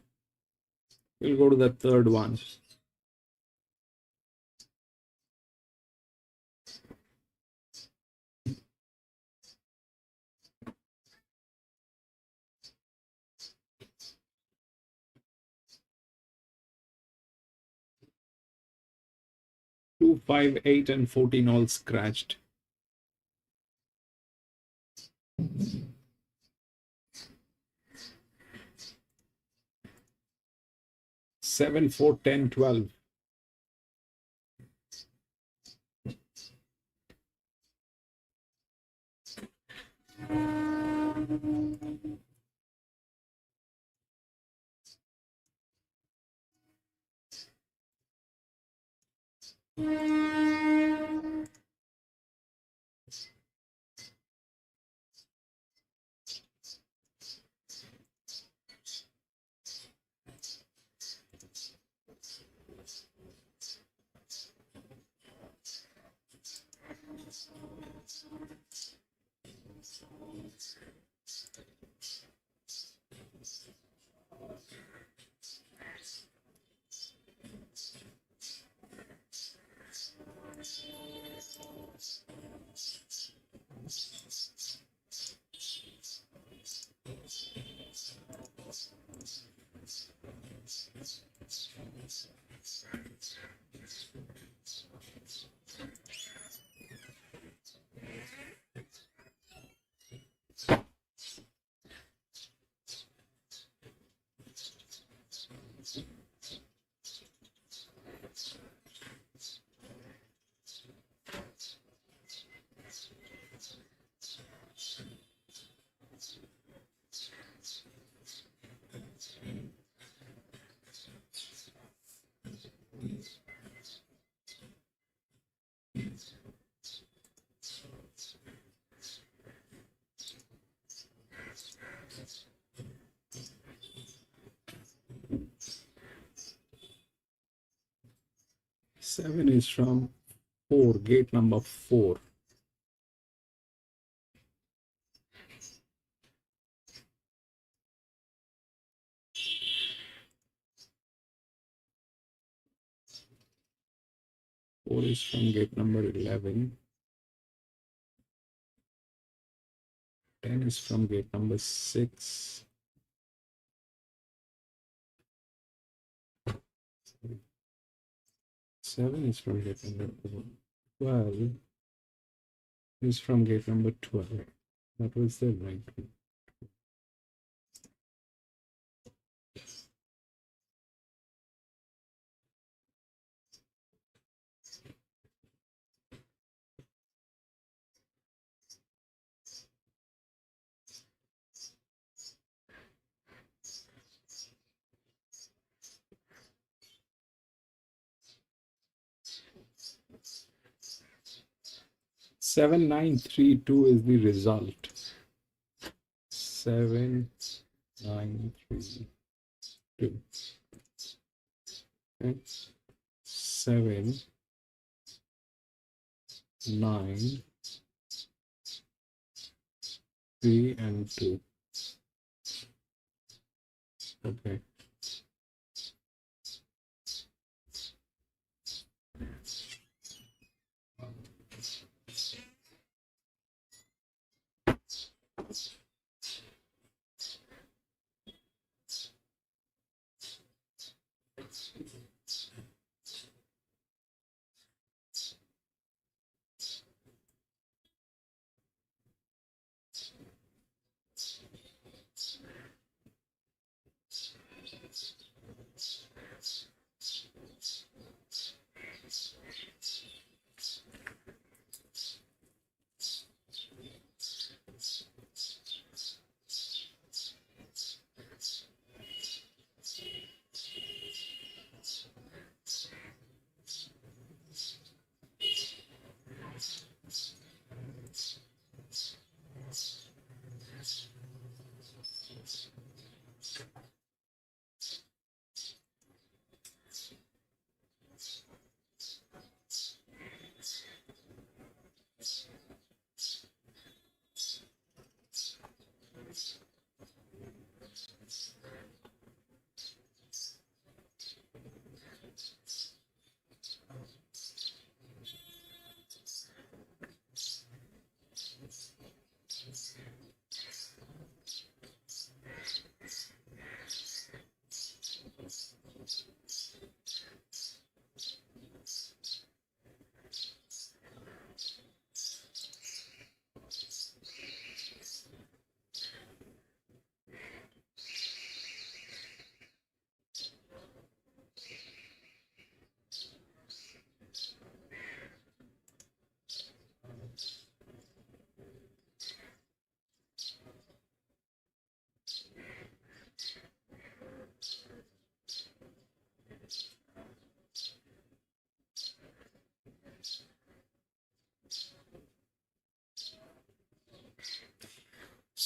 We'll go to the third one. Two, 5, 8, and 14 all scratched. Seven, 4, 10, 12. Seven is from 4, gate number 4. Four is from gate number 11. 10 is from gate number 6. 7 is from gate number 12. Is from gate number 12. That was the right one. 7932 is the result. 7932. Okay. 7, 9, 3, and 2. Okay.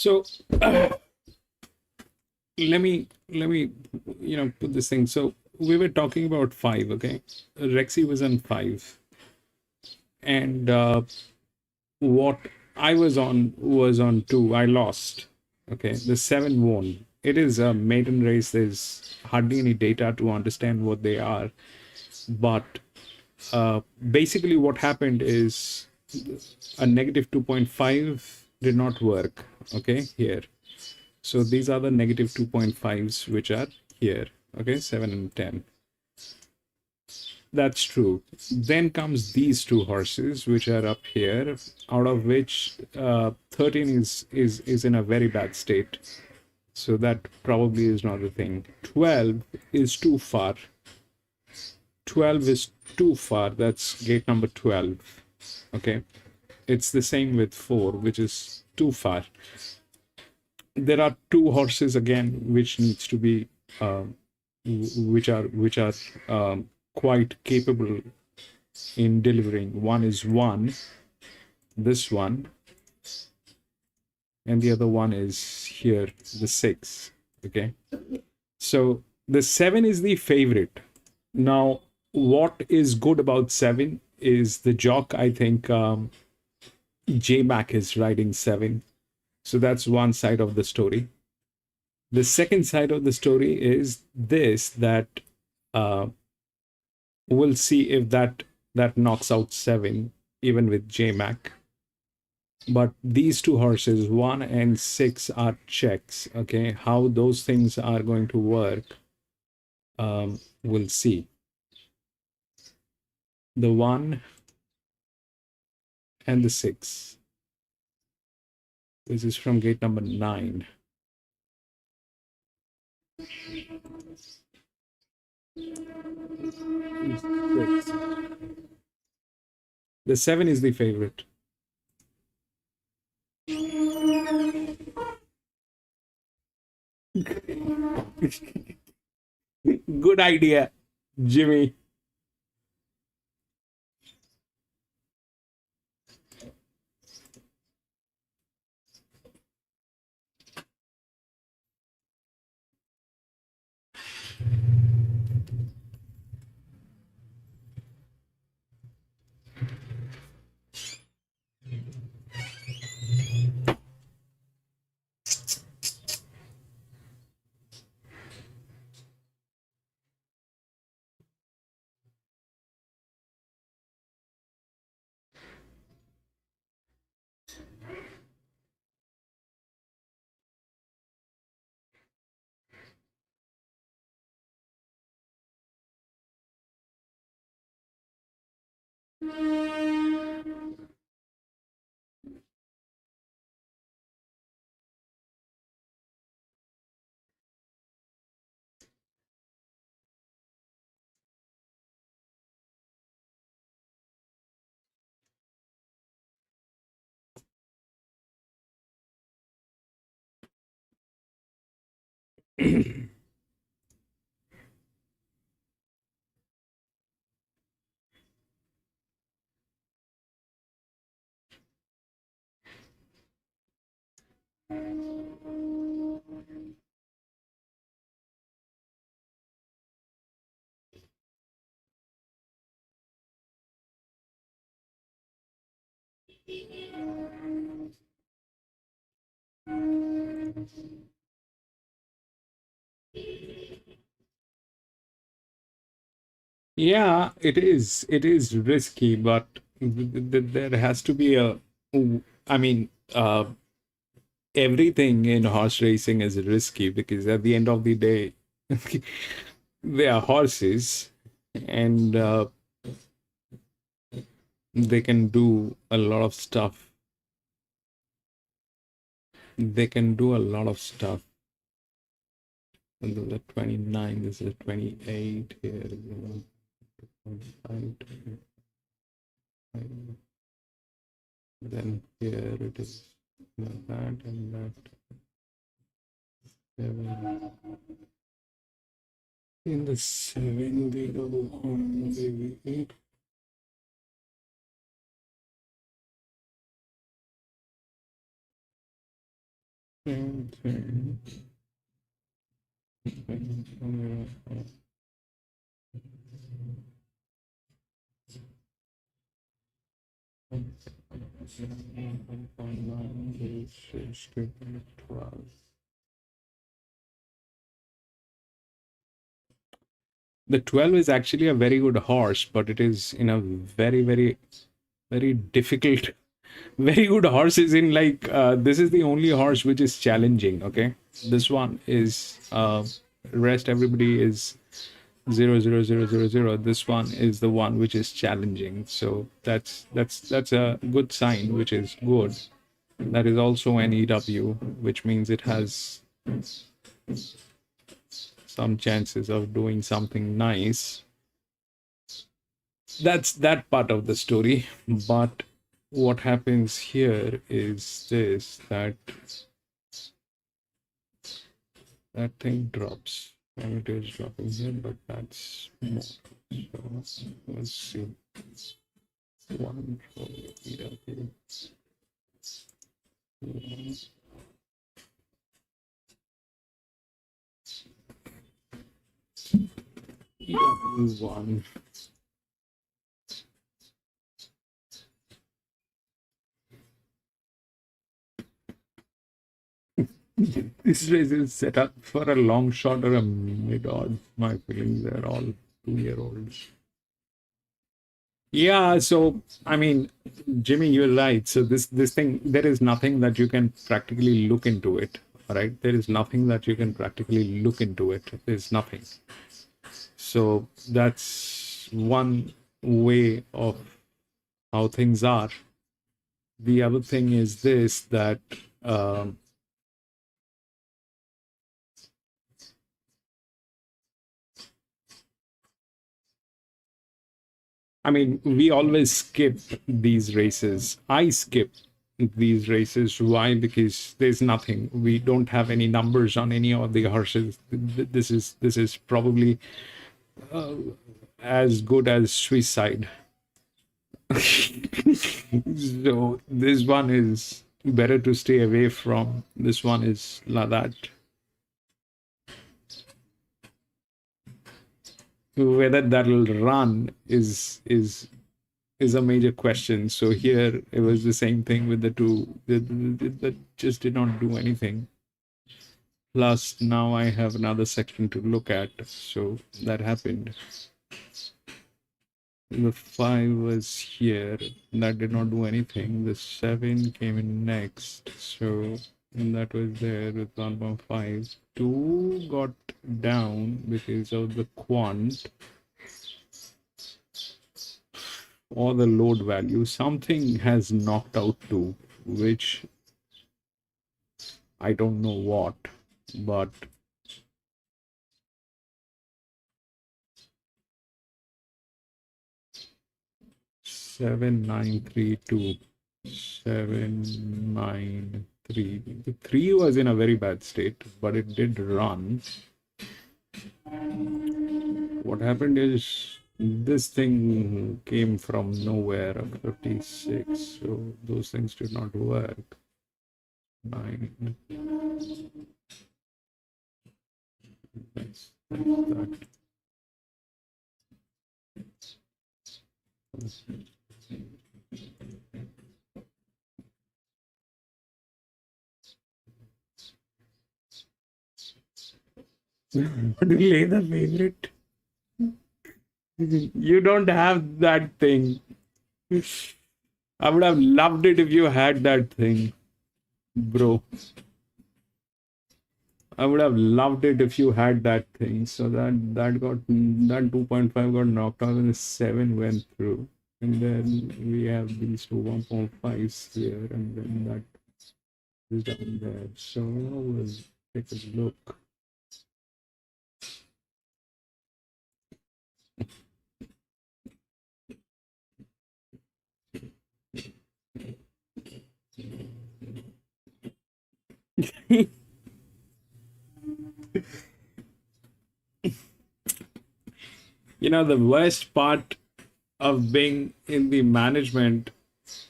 So let me put this thing. So we were talking about 5, okay? Rexy was on 5, and what I was on 2. I lost. Okay, the 7 won. It is a maiden race. There's hardly any data to understand what they are, but basically what happened is a negative 2.5 did not work. Okay, here. So these are the negative 2.5s which are here. Okay, 7 and 10. That's true. Then comes these 2 horses which are up here, out of which 13 is in a very bad state. So that probably is not the thing. 12 is too far. 12 is too far. That's gate number 12. Okay. It's the same with 4, which is too far. There are 2 horses again which needs to be which are quite capable in delivering. One is 1, this one, and the other one is here, the 6. Okay, so the 7 is the favorite. Now what is good about 7 is the jock. I think J-Mac is riding 7. So that's one side of the story. The second side of the story is this, that we'll see if that knocks out 7 even with J-Mac. But these 2 horses, 1 and 6, are checks. Okay, how those things are going to work, we'll see. The 1 and the 6. This is from gate number 9. The 7 is the favorite. Good idea, Jimmy. Yeah, it is. It is risky, but there has to be a. I mean, everything in horse racing is risky because at the end of the day, they are horses, and they can do a lot of stuff. They can do a lot of stuff. And those are 29. This is 28 here. 25, 25. Then here it is that and that. 7. In the 7 they go on the 8. Same thing. The 12 is actually a very good horse, but it is in a very difficult. Very good horse is in like this is the only horse which is challenging. Okay, this one is rest everybody is 0 0 0 0 0. This one is the one which is challenging. So that's a good sign, which is good. That is also an EW, which means it has some chances of doing something nice. That's that part of the story. But what happens here is this, that thing drops. And it is dropping here, but that's more. So let's see. One for EW. EW1. This race is set up for a long shot or a mid odd. My feelings, they're all 2-year-olds. Yeah, so I mean, Jimmy, you're right. So this thing, there is nothing that you can practically look into it. All right, there is nothing that you can practically look into it. There's nothing. So that's one way of how things are. The other thing is this, that I mean, we always skip these races. I skip these races. Why? Because there's nothing. We don't have any numbers on any of the horses. This is probably as good as suicide. So this one is better to stay away from. This one is like that. Whether that'll run is a major question. So here it was the same thing with the two that just did not do anything. Plus now I have another section to look at, so that happened. The 5 was here, that did not do anything. The 7 came in next, so that was there with 1.5. 2 got down because of the quant or the load value. Something has knocked out 2, which I don't know what, but seven, 9, 3, 2. 7, 9, 3. The 3 was in a very bad state, but it did run. What happened is this thing came from nowhere, 56, so those things did not work. 9. That's that. Delay the favorite. You don't have that thing. I would have loved it if you had that thing, bro. I would have loved it if you had that thing. So that 2.5 got knocked out and the 7 went through. And then we have these two 1.5s here, and then that is down there. So we'll take a look. You know, the worst part of being in the management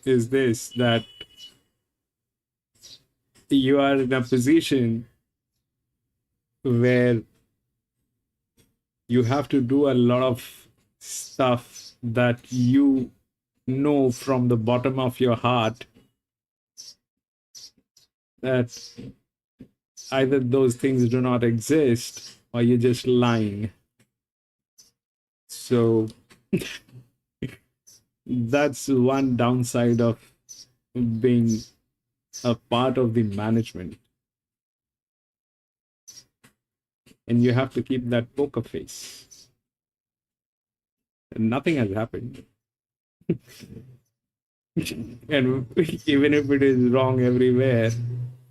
is this, that you are in a position where you have to do a lot of stuff that you know from the bottom of your heart that either those things do not exist or you're just lying. So that's one downside of being a part of the management. And you have to keep that poker face. And nothing has happened. And even if it is wrong everywhere,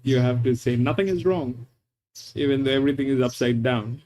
you have to say nothing is wrong, even though everything is upside down.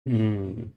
Hmm.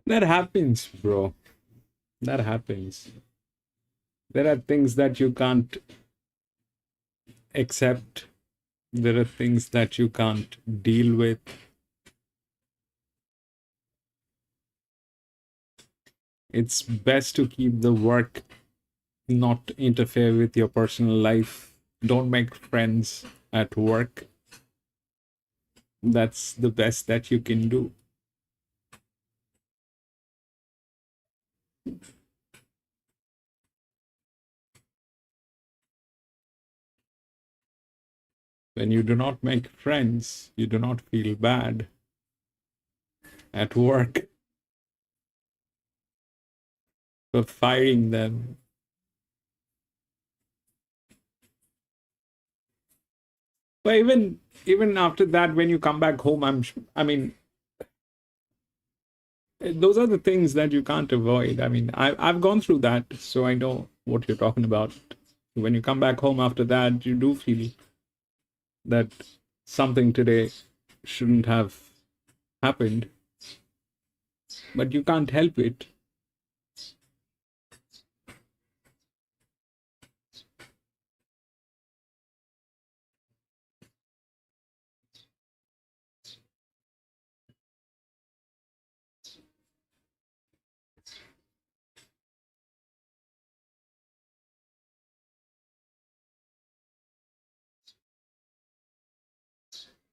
That happens, bro. That happens. There are things that you can't accept. There are things that you can't deal with. It's best to keep the work, not interfere with your personal life. Don't make friends at work. That's the best that you can do. When you do not make friends, you do not feel bad at work. for firing them. But even after that, when you come back home, I mean, those are the things that you can't avoid. I mean, I've gone through that, so I know what you're talking about. When you come back home after that, you do feel that something today shouldn't have happened, but you can't help it.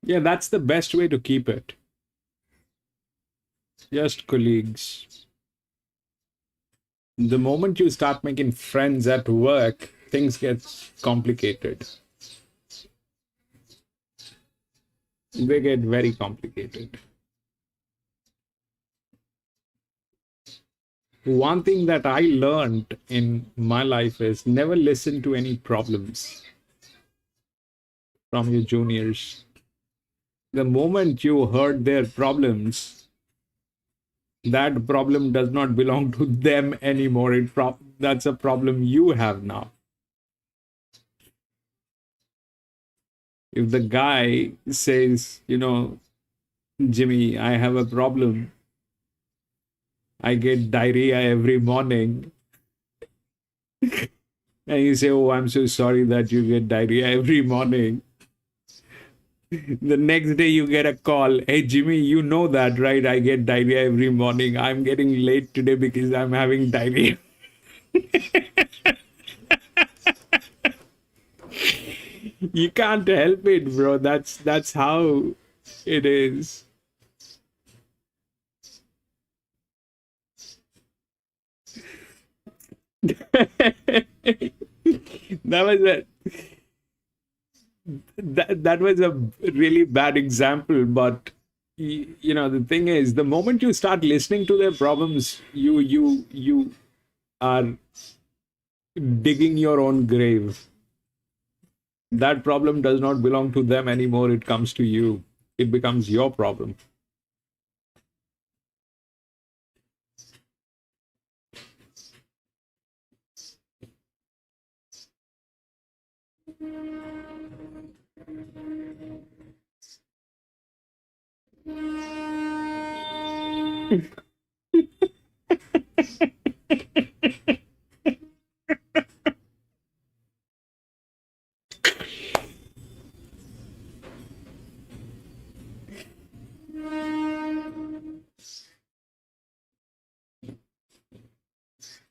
Yeah, that's the best way to keep it. Just colleagues. The moment you start making friends at work, things get complicated. They get very complicated. One thing that I learned in my life is never listen to any problems from your juniors. The moment you heard their problems, that problem does not belong to them anymore. That's a problem you have now. If the guy says, Jimmy, I have a problem. I get diarrhea every morning. And you say, oh, I'm so sorry that you get diarrhea every morning. The next day you get a call. Hey, Jimmy, you know that, right? I get diarrhea every morning. I'm getting late today because I'm having diarrhea. You can't help it, bro. That's how it is. That was a really bad example, but the thing is, the moment you start listening to their problems, you are digging your own grave. That problem does not belong to them anymore. It comes to you. It becomes your problem.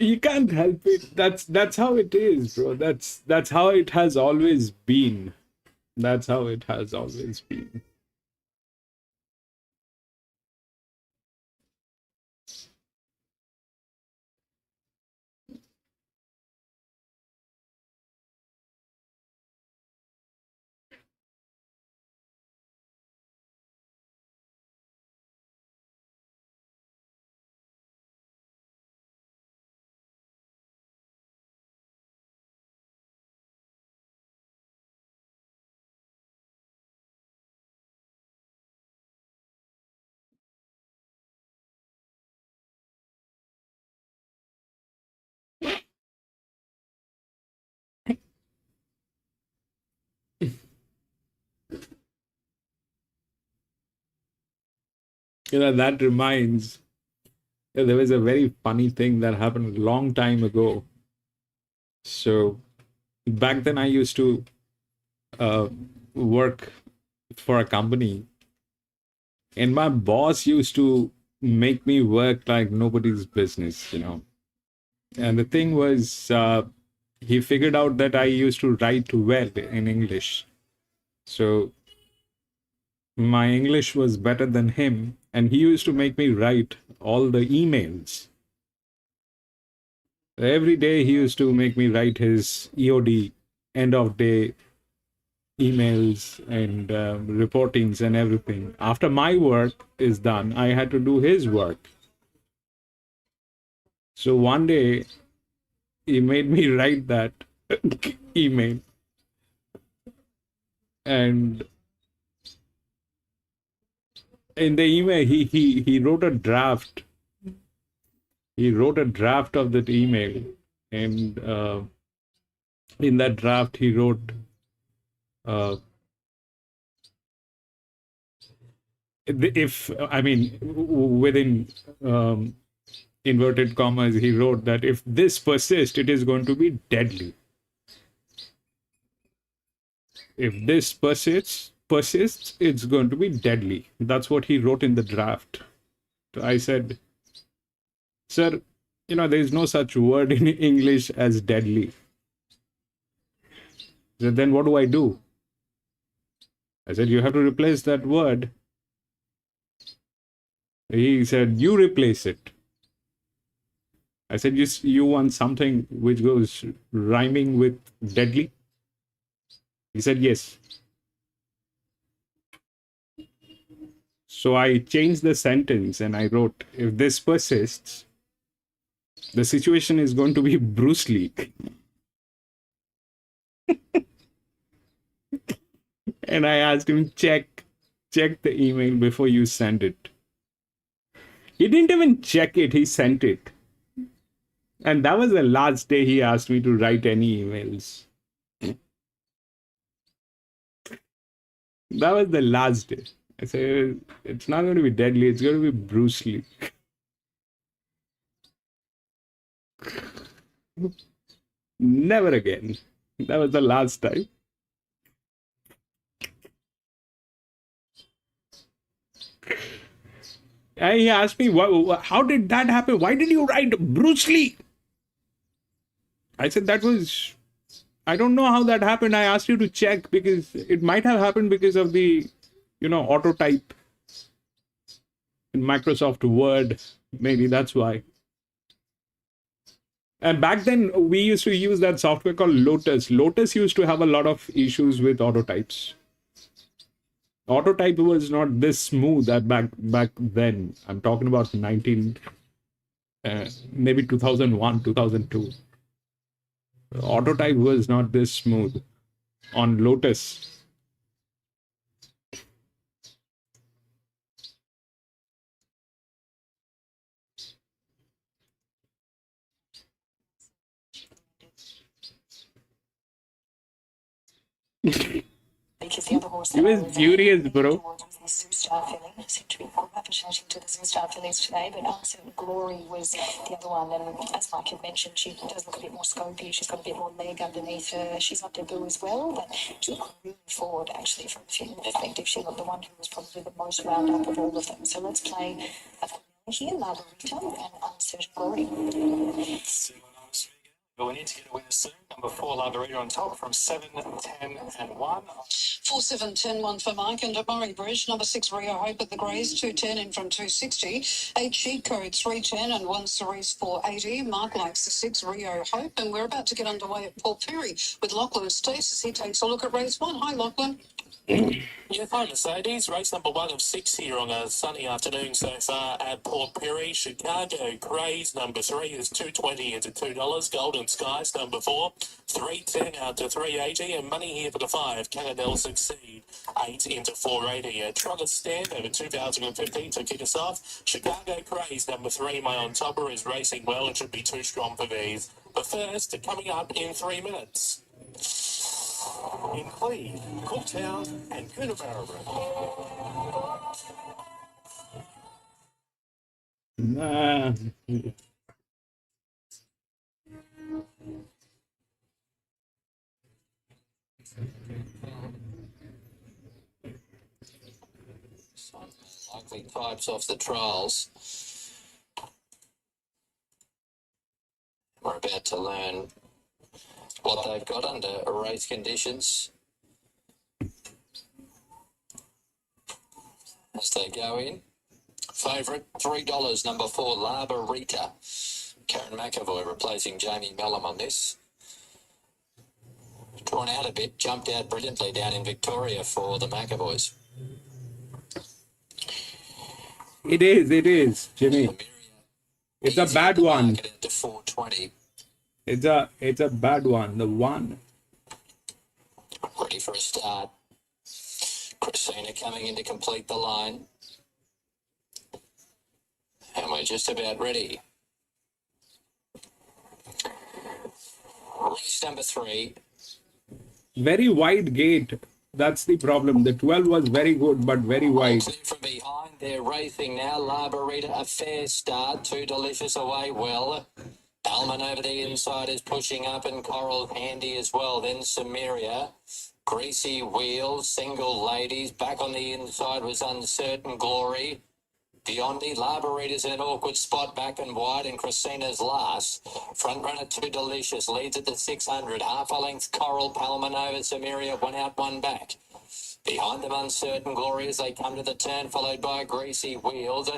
You can't help it. That's how it is, bro. That's how it has always been. That's how it has always been. That reminds, there was a very funny thing that happened a long time ago. So back then I used to work for a company, and my boss used to make me work like nobody's business, And the thing was, he figured out that I used to write well in English. So my English was better than him, and he used to make me write all the emails. Every day he used to make me write his EOD, end of day emails and reportings and everything. After my work is done, I had to do his work. So one day he made me write that email, and in the email he wrote a draft. He wrote a draft of that email, and in that draft he wrote if I mean within inverted commas, he wrote that if this persists, it is going to be deadly. If this persists, it's going to be deadly. That's what he wrote in the draft. So I said, sir, there is no such word in English as deadly. So then what do I do? I said, you have to replace that word. He said, you replace it. I said, you want something which goes rhyming with deadly? He said, yes. So I changed the sentence and I wrote, if this persists, the situation is going to be Bruce Lee. And I asked him, check the email before you send it. He didn't even check it, he sent it. And that was the last day he asked me to write any emails. That was the last day. I said, it's not going to be deadly, it's going to be Bruce Lee. Never again. That was the last time. And he asked me, how did that happen? Why did you write Bruce Lee? I said, I don't know how that happened. I asked you to check because it might have happened because of the, auto type in Microsoft Word. Maybe that's why. And back then, we used to use that software called Lotus. Lotus used to have a lot of issues with auto types. Autotype was not this smooth back then. I'm talking about maybe 2001, 2002. Autotype was not this smooth on Lotus. Because the other horse He was furious, bro. the Zoo Star filly seemed to be more representing to the Zoo Star fillies today, but Uncertain Glory was the other one. And as Mike had mentioned, she does look a bit more scopy. She's got a bit more leg underneath her. She's not debut as well, but she looked really forward actually from a fitting perspective. She looked the one who was probably the most wound up of all of them. So let's play a here, Margarita and Uncertain Glory. But we need to get a winner soon. Number 4, Lavarita on top from 7, 10 and 1. 4, 7, 10, 1 for Mike. And at Murray Bridge, number 6, Rio Hope at the Greys, 210 in from 260. 8, Cheat Code, 310 and 1, Cerise, 480. Mark likes the 6, Rio Hope. And we're about to get underway at Port Perry with Lachlan Stace as he takes a look at race 1. Hi, Lachlan. Yeah, hi Mercedes. Race number 1 of 6 here on a sunny afternoon so far at Port Perry. Chicago Craze number 3 is $2.20 into $2. Golden Skies number 4, $3.10 out to $3.80. And money here for the 5. Canadell Succeed 8 into $4.80. Trogger Stand over 2015 to kick us off. Chicago Craze number 3, my on topper, is racing well. It should be too strong for these. The first coming up in 3 minutes. In Cleve, Cooktown and Coonabarra. Nah. Likely types off the trials. We're about to learn what they've got under race conditions as they go in. Favourite, $3, number 4, Labarita. Karen McAvoy replacing Jamie Mellum on this. Drawn out a bit, jumped out brilliantly down in Victoria for the McAvoys. It is, Jimmy. It's a Easy bad to one. market it to 420. It's a bad one. The one. Ready for a start. Christina coming in to complete the line. And we're just about ready. Race number 3. Very wide gate. That's the problem. The 12 was very good, but very wide. Clear from behind. They're racing now. Labarita, a fair start. Two Delicious away well. Alman over the inside is pushing up, and Coral handy as well. Then Samaria. Greasy Wheels, Single Ladies. Back on the inside was Uncertain Glory. Beyondy, Labarita's in an awkward spot, back and wide, and Christina's last. Front runner, Two Delicious, leads at the 600. Half a length, Coral, Palmanova, Samaria, one out, one back. Behind them, Uncertain Glory as they come to the turn, followed by Greasy Wheels.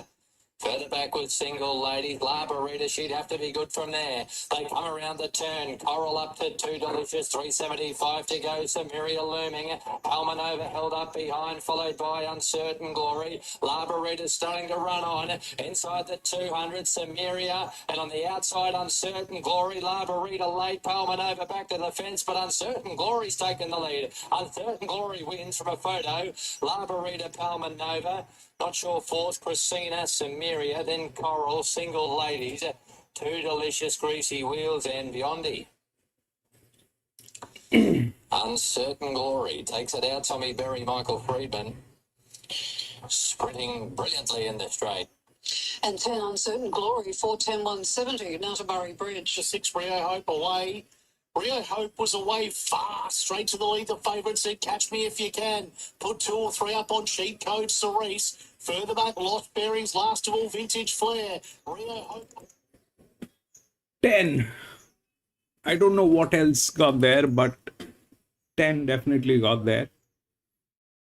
Further back with Single Lady, Labarita, she'd have to be good from there. They come around the turn, Coral up to Two Delicious, 375 to go, Samaria looming. Palmanova held up behind, followed by Uncertain Glory. Labarita starting to run on, inside the 200, Samaria, and on the outside, Uncertain Glory. Labarita late, Palmanova back to the fence, but Uncertain Glory's taken the lead. Uncertain Glory wins from a photo. Labarita, Palmanova. Not sure fourth, Christina, Samaria, then Coral, Single Ladies, Two Delicious, Greasy Wheels, and Beyondy. Uncertain Glory takes it out. Tommy Berry, Michael Friedman, sprinting brilliantly in the straight. And 10 Uncertain Glory, 410 170, now to Murray Bridge. The 6 Rio Hope away. Rio Hope was away fast, straight to the lead. The favourite said, catch me if you can. Put 2 or 3 up on cheat code Cerise. Further back, Lost Bearings, last of all, Vintage Flair. Rio Hope. 10. I don't know what else got there, but 10 definitely got there.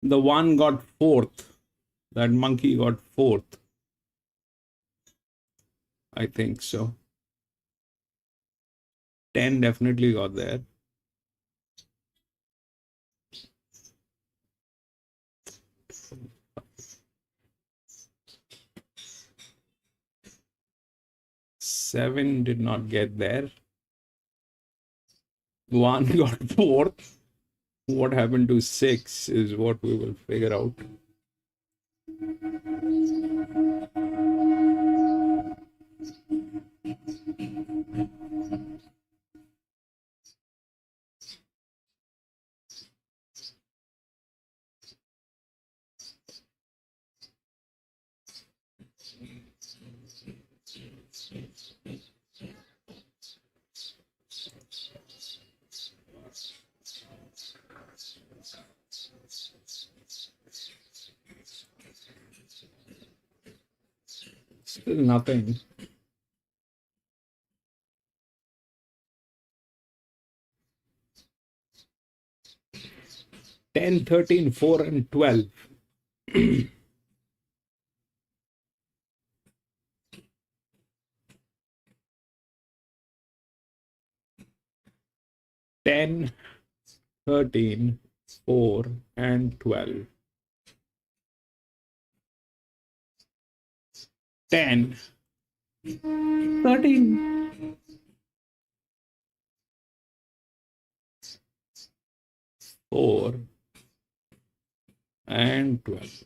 The one got 4th. That monkey got 4th. I think so. 10 definitely got there. Seven did not get there. 1 got 4th. What happened to 6 is what we will figure out. Still nothing. Ten, 13, 4, and 12. 10, 13, 4, and 12. 10, 13, 4, and 12.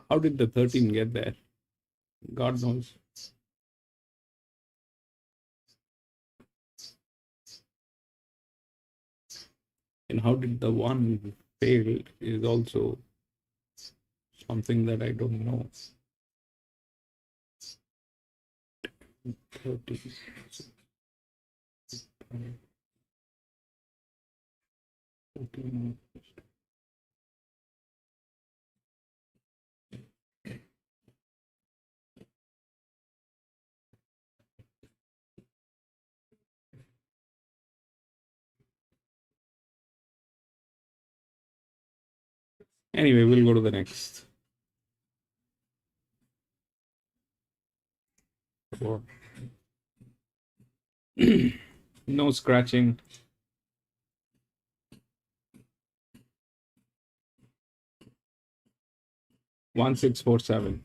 How did the 13 get there? God knows. And how did the 1 fail is also something that I don't know. 30. Anyway, we'll go to the next. 4. No scratching. One 6 4 7.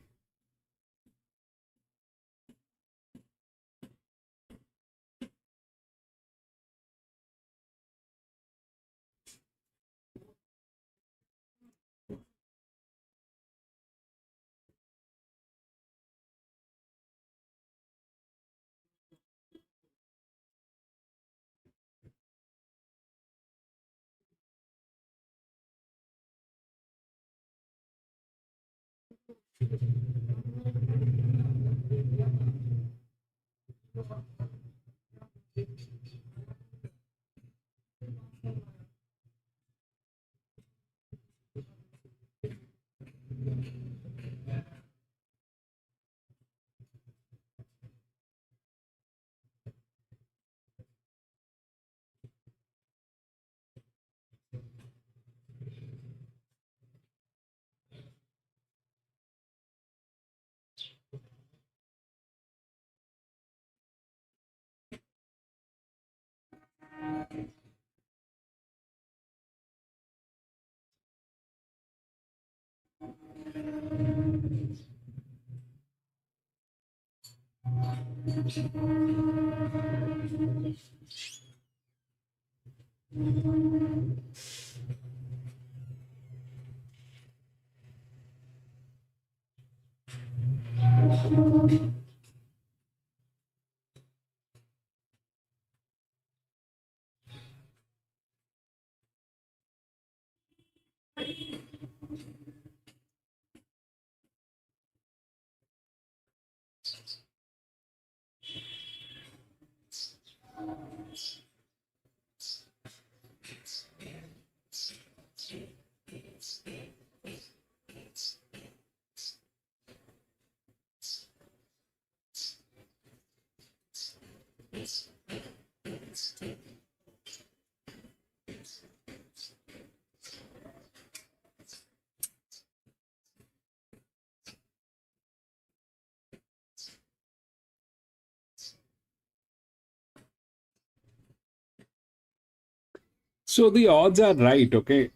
So the odds are right, okay?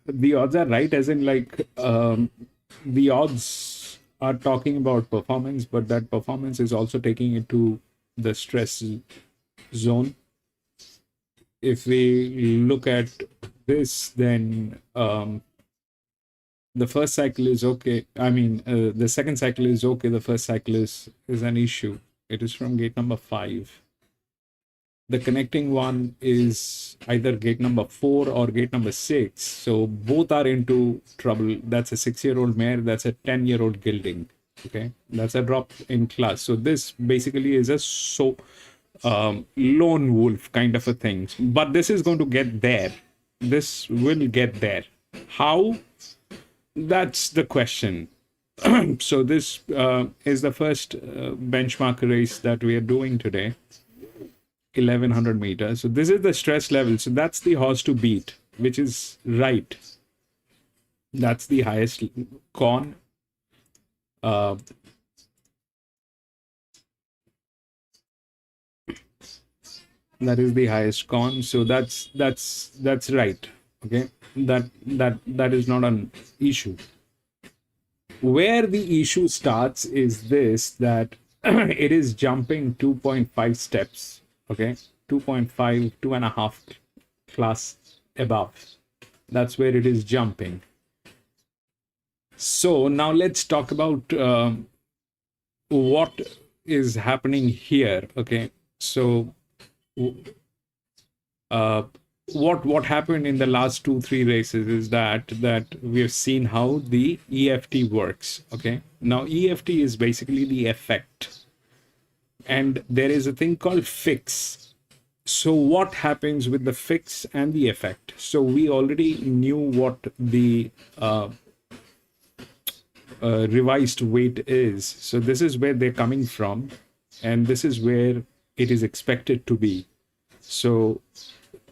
The odds are right, as in, like, the odds are talking about performance, but that performance is also taking it to the stress zone. If we look at this, then the first cycle is okay. I mean, the second cycle is okay. The first cycle is an issue. It is from gate number 5. The connecting one is either gate number 4 or gate number 6. So both are into trouble. That's a 6-year-old mare. That's a 10-year-old gelding. Okay, that's a drop in class. So this basically is a lone wolf kind of a thing. But this is going to get there. This will get there. How? That's the question. So this is the first benchmark race that we are doing today. 1100 meters. So this is the stress level. So that's the horse to beat, which is right. That's the highest con. That is the highest con. So that's right. Okay. That is not an issue. Where the issue starts is this, that it is jumping 2.5 steps. Okay, 2.5, 2.5 class above. That's where it is jumping. So now let's talk about what is happening here. Okay, so what happened in the last 2-3 races is that we have seen how the EFT works. Okay, now EFT is basically the effect. And there is a thing called fix. So what happens with the fix and the effect? So we already knew what the revised weight is. So this is where they're coming from, and this is where it is expected to be. So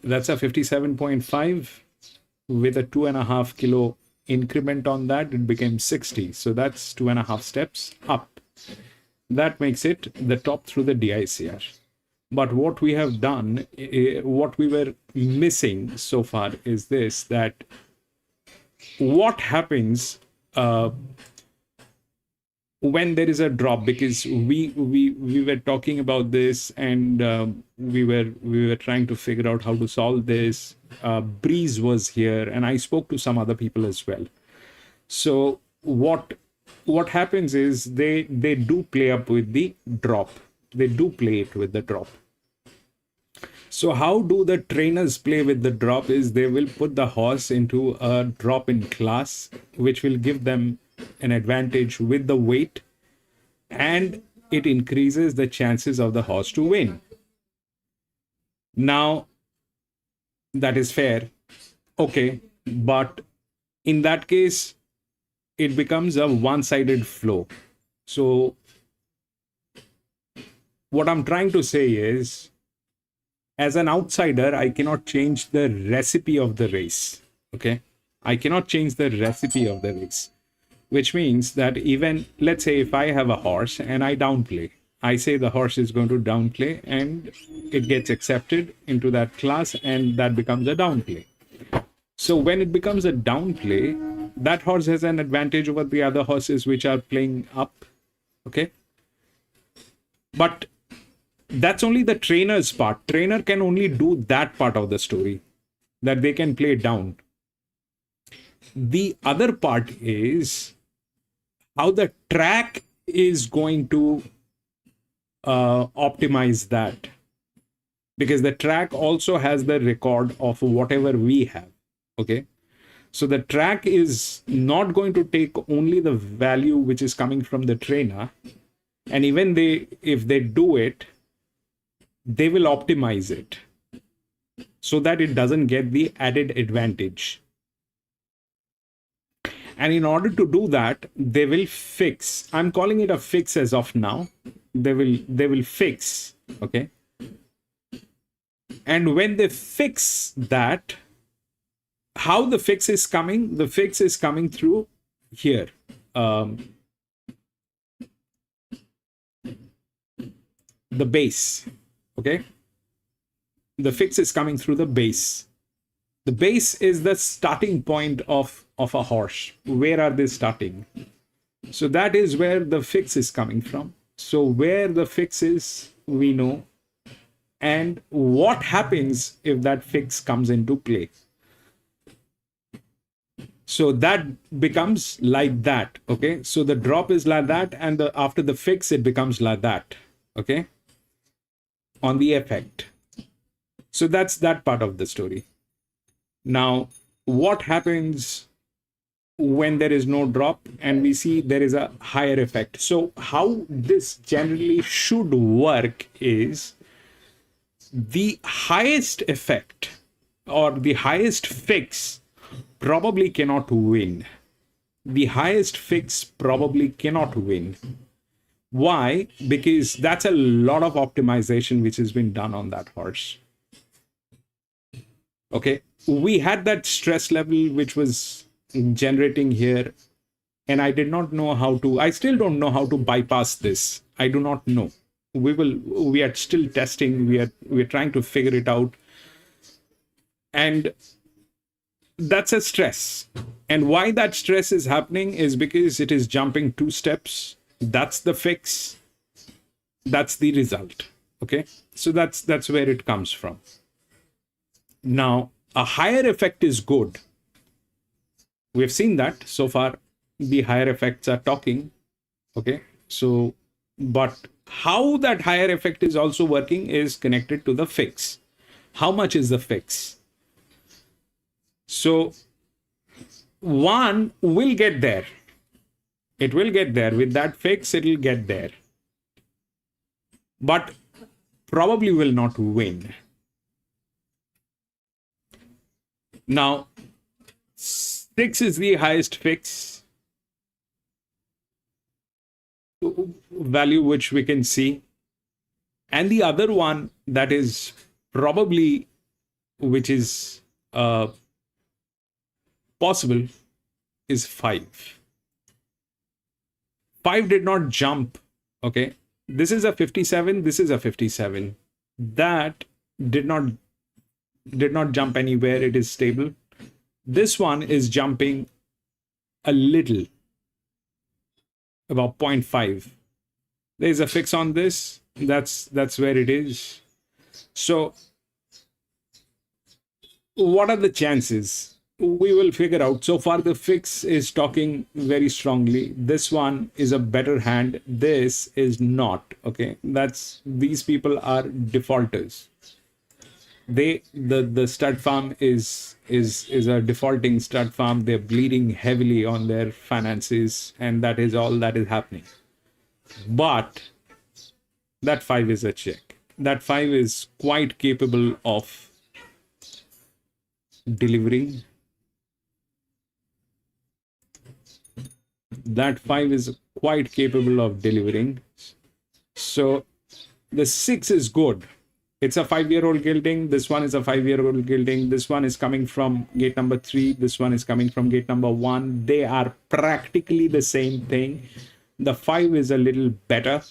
that's a 57.5 with a 2.5 kilo increment on that. It became 60. So that's 2.5 steps up. That makes it the top through the DICR. But what we have done, what we were missing so far is this, that what happens when there is a drop, because we were talking about this, and we were trying to figure out how to solve this. Breeze was here, and I spoke to some other people as well. So what happens is they do play up with the drop. They do play it with the drop. So how do the trainers play with the drop is they will put the horse into a drop in class, which will give them an advantage with the weight, and it increases the chances of the horse to win. Now, that is fair. Okay, but in that case, it becomes a one-sided flow. So what I'm trying to say is, as an outsider, I cannot change the recipe of the race. Okay, I cannot change the recipe of the race, which means that even, let's say, if I have a horse and I downplay, I say the horse is going to downplay, and it gets accepted into that class, and that becomes a downplay. So when it becomes a downplay, that horse has an advantage over the other horses which are playing up. Okay, but that's only the trainer's part. Trainer can only do that part of the story, that they can play down. The other part is how the track is going to optimize that, because the track also has the record of whatever we have. Okay, so the track is not going to take only the value which is coming from the trainer, and even if they do it, they will optimize it so that it doesn't get the added advantage. And in order to do that, they will fix. I'm calling it a fix as of now. They will fix. Okay. And when they fix that, how the fix is coming? The fix is coming through here. The base. Okay. The fix is coming through the base. The base is the starting point of a horse. Where are they starting? So that is where the fix is coming from. So where the fix is, we know. And what happens if that fix comes into play? So that becomes like that. Okay. So the drop is like that, and after the fix, it becomes like that. Okay. On the effect. So that's that part of the story. Now, what happens when there is no drop and we see there is a higher effect? So how this generally should work is the highest effect or the highest fix probably cannot win. The highest fix probably cannot win. Why? Because that's a lot of optimization which has been done on that horse. Okay, we had that stress level which was generating here, and I did not know how to, I still don't know how to bypass this. I do not know. We are still testing, we're trying to figure it out. And that's a stress. And why that stress is happening is because it is jumping 2 steps. That's the fix. That's the result. Okay, so that's where it comes from. Now, a higher effect is good. We've seen that so far. The higher effects are talking. Okay, so, but how that higher effect is also working is connected to the fix. How much is the fix? So, one will get there. It will get there. With that fix, it will get there. But probably will not win. Now, 6 is the highest fix value which we can see. And the other one that is probably, which is possible, is 5. 5 did not jump. Okay, this is a 57, this is a 57. That did not jump anywhere. It is stable. This one is jumping a little, about 0.5. There's a fix on this. That's where it is. So what are the chances? We will figure out. So far the fix is talking very strongly. This one is a better hand. This is not. Okay, these people are defaulters. the stud farm is a defaulting stud farm. They're bleeding heavily on their finances, and that is all that is happening. But that 5 is a check. That 5 is quite capable of delivering. That 5 is quite capable of delivering. So the 6 is good. It's a 5-year-old gilding. This one is a 5-year-old gilding. This one is coming from gate number 3. This one is coming from gate number 1. They are practically the same thing. The 5 is a little better.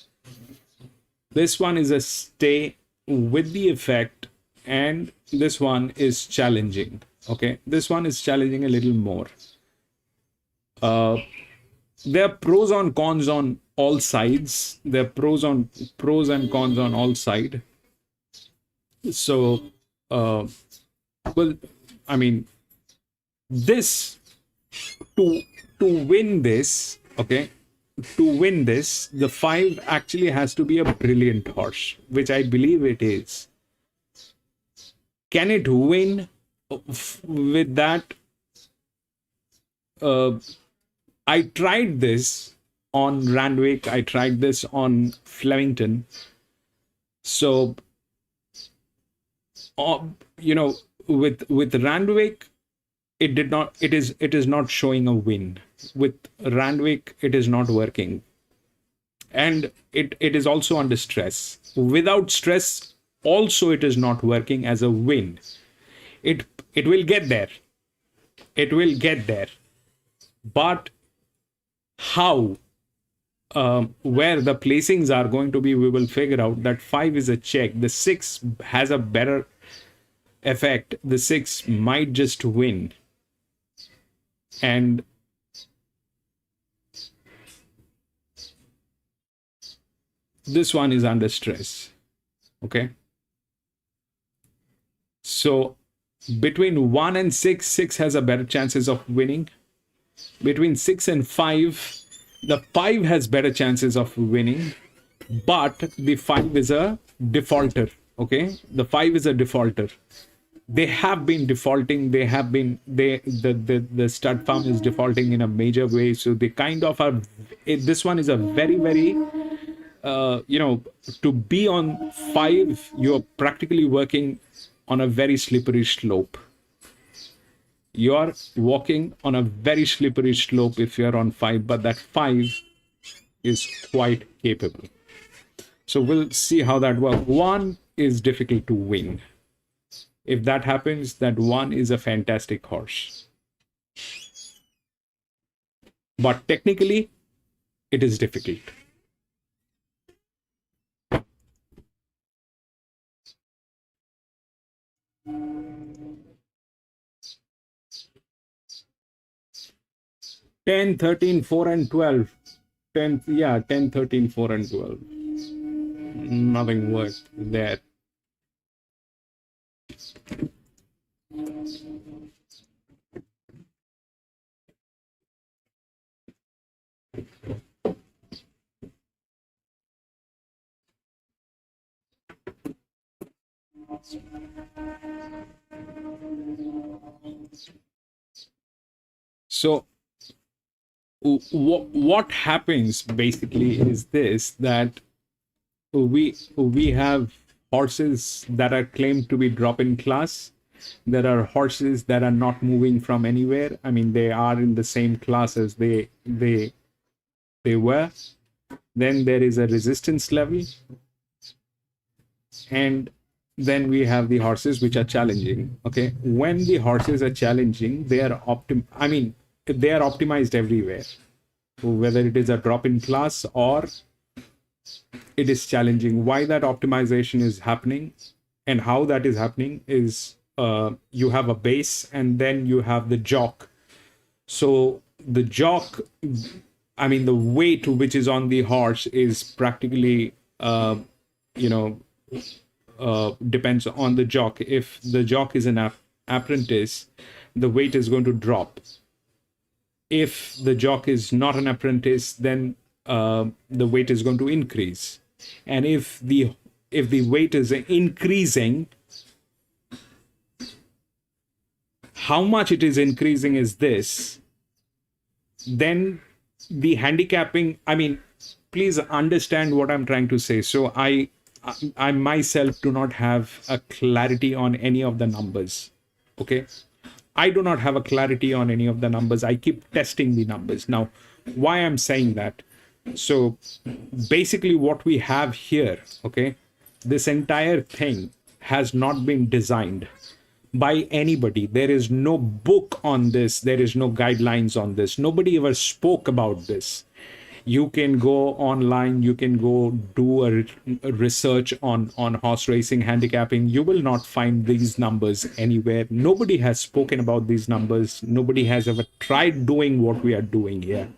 This one is a stay with the effect, and this one is challenging. Okay, this one is challenging a little more. There are pros and cons on all sides. There are pros and cons on all sides. So, well, I mean, this to win this, okay, to win this, the 5 actually has to be a brilliant horse, which I believe it is. Can it win with that? I tried this on Randwick. I tried this on Flemington. So, you know, with Randwick, it is not showing a win. With Randwick, it is not working, and it is also under stress. Without stress, also it is not working as a win. It will get there. It will get there, but how? Where the placings are going to be, we will figure out. That 5 is a check. The 6 has a better effect. The 6 might just win. And this one is under stress. Okay. So between 1 and 6, 6 has a better chances of winning. Between 6 and 5, the 5 has better chances of winning, but the 5 is a defaulter. Okay, the 5 is a defaulter. They have been defaulting. They have been the stud farm is defaulting in a major way. So they kind of are. This one is a very you know, to be on 5, you're practically working on a very slippery slope. You're walking on a very slippery slope if you're on 5, but that 5 is quite capable. So we'll see how that works. 1 is difficult to win. If that happens, that 1 is a fantastic horse. But technically, it is difficult. Ten, 13, 4 and 12. 10, yeah, 10, 13, 4 and 12. Nothing worked there. So what happens basically is this, that we have horses that are claimed to be drop-in class. There are horses that are not moving from anywhere. I mean, they are in the same class as they were. Then there is a resistance level, and then we have the horses which are challenging. Okay, when the horses are challenging, they are they are optimized everywhere, whether it is a drop-in class or it is challenging. Why that optimization is happening and how that is happening is you have a base and then you have the jock. So the jock, I mean, the weight which is on the horse is practically, depends on the jock. If the jock is an apprentice, the weight is going to drop. If the jock is not an apprentice, then the weight is going to increase. And if the weight is increasing, how much it is increasing is this, then the handicapping, I mean, please understand what I'm trying to say. So I myself do not have a clarity on any of the numbers. Okay. I do not have a clarity on any of the numbers. I keep testing the numbers. Now, why I'm saying that? So basically what we have here, okay, this entire thing has not been designed by anybody. There is no book on this. There is no guidelines on this. Nobody ever spoke about this. You can go online, you can go do a research on horse racing handicapping. You will not find these numbers anywhere. Nobody has spoken about these numbers. Nobody has ever tried doing what we are doing here,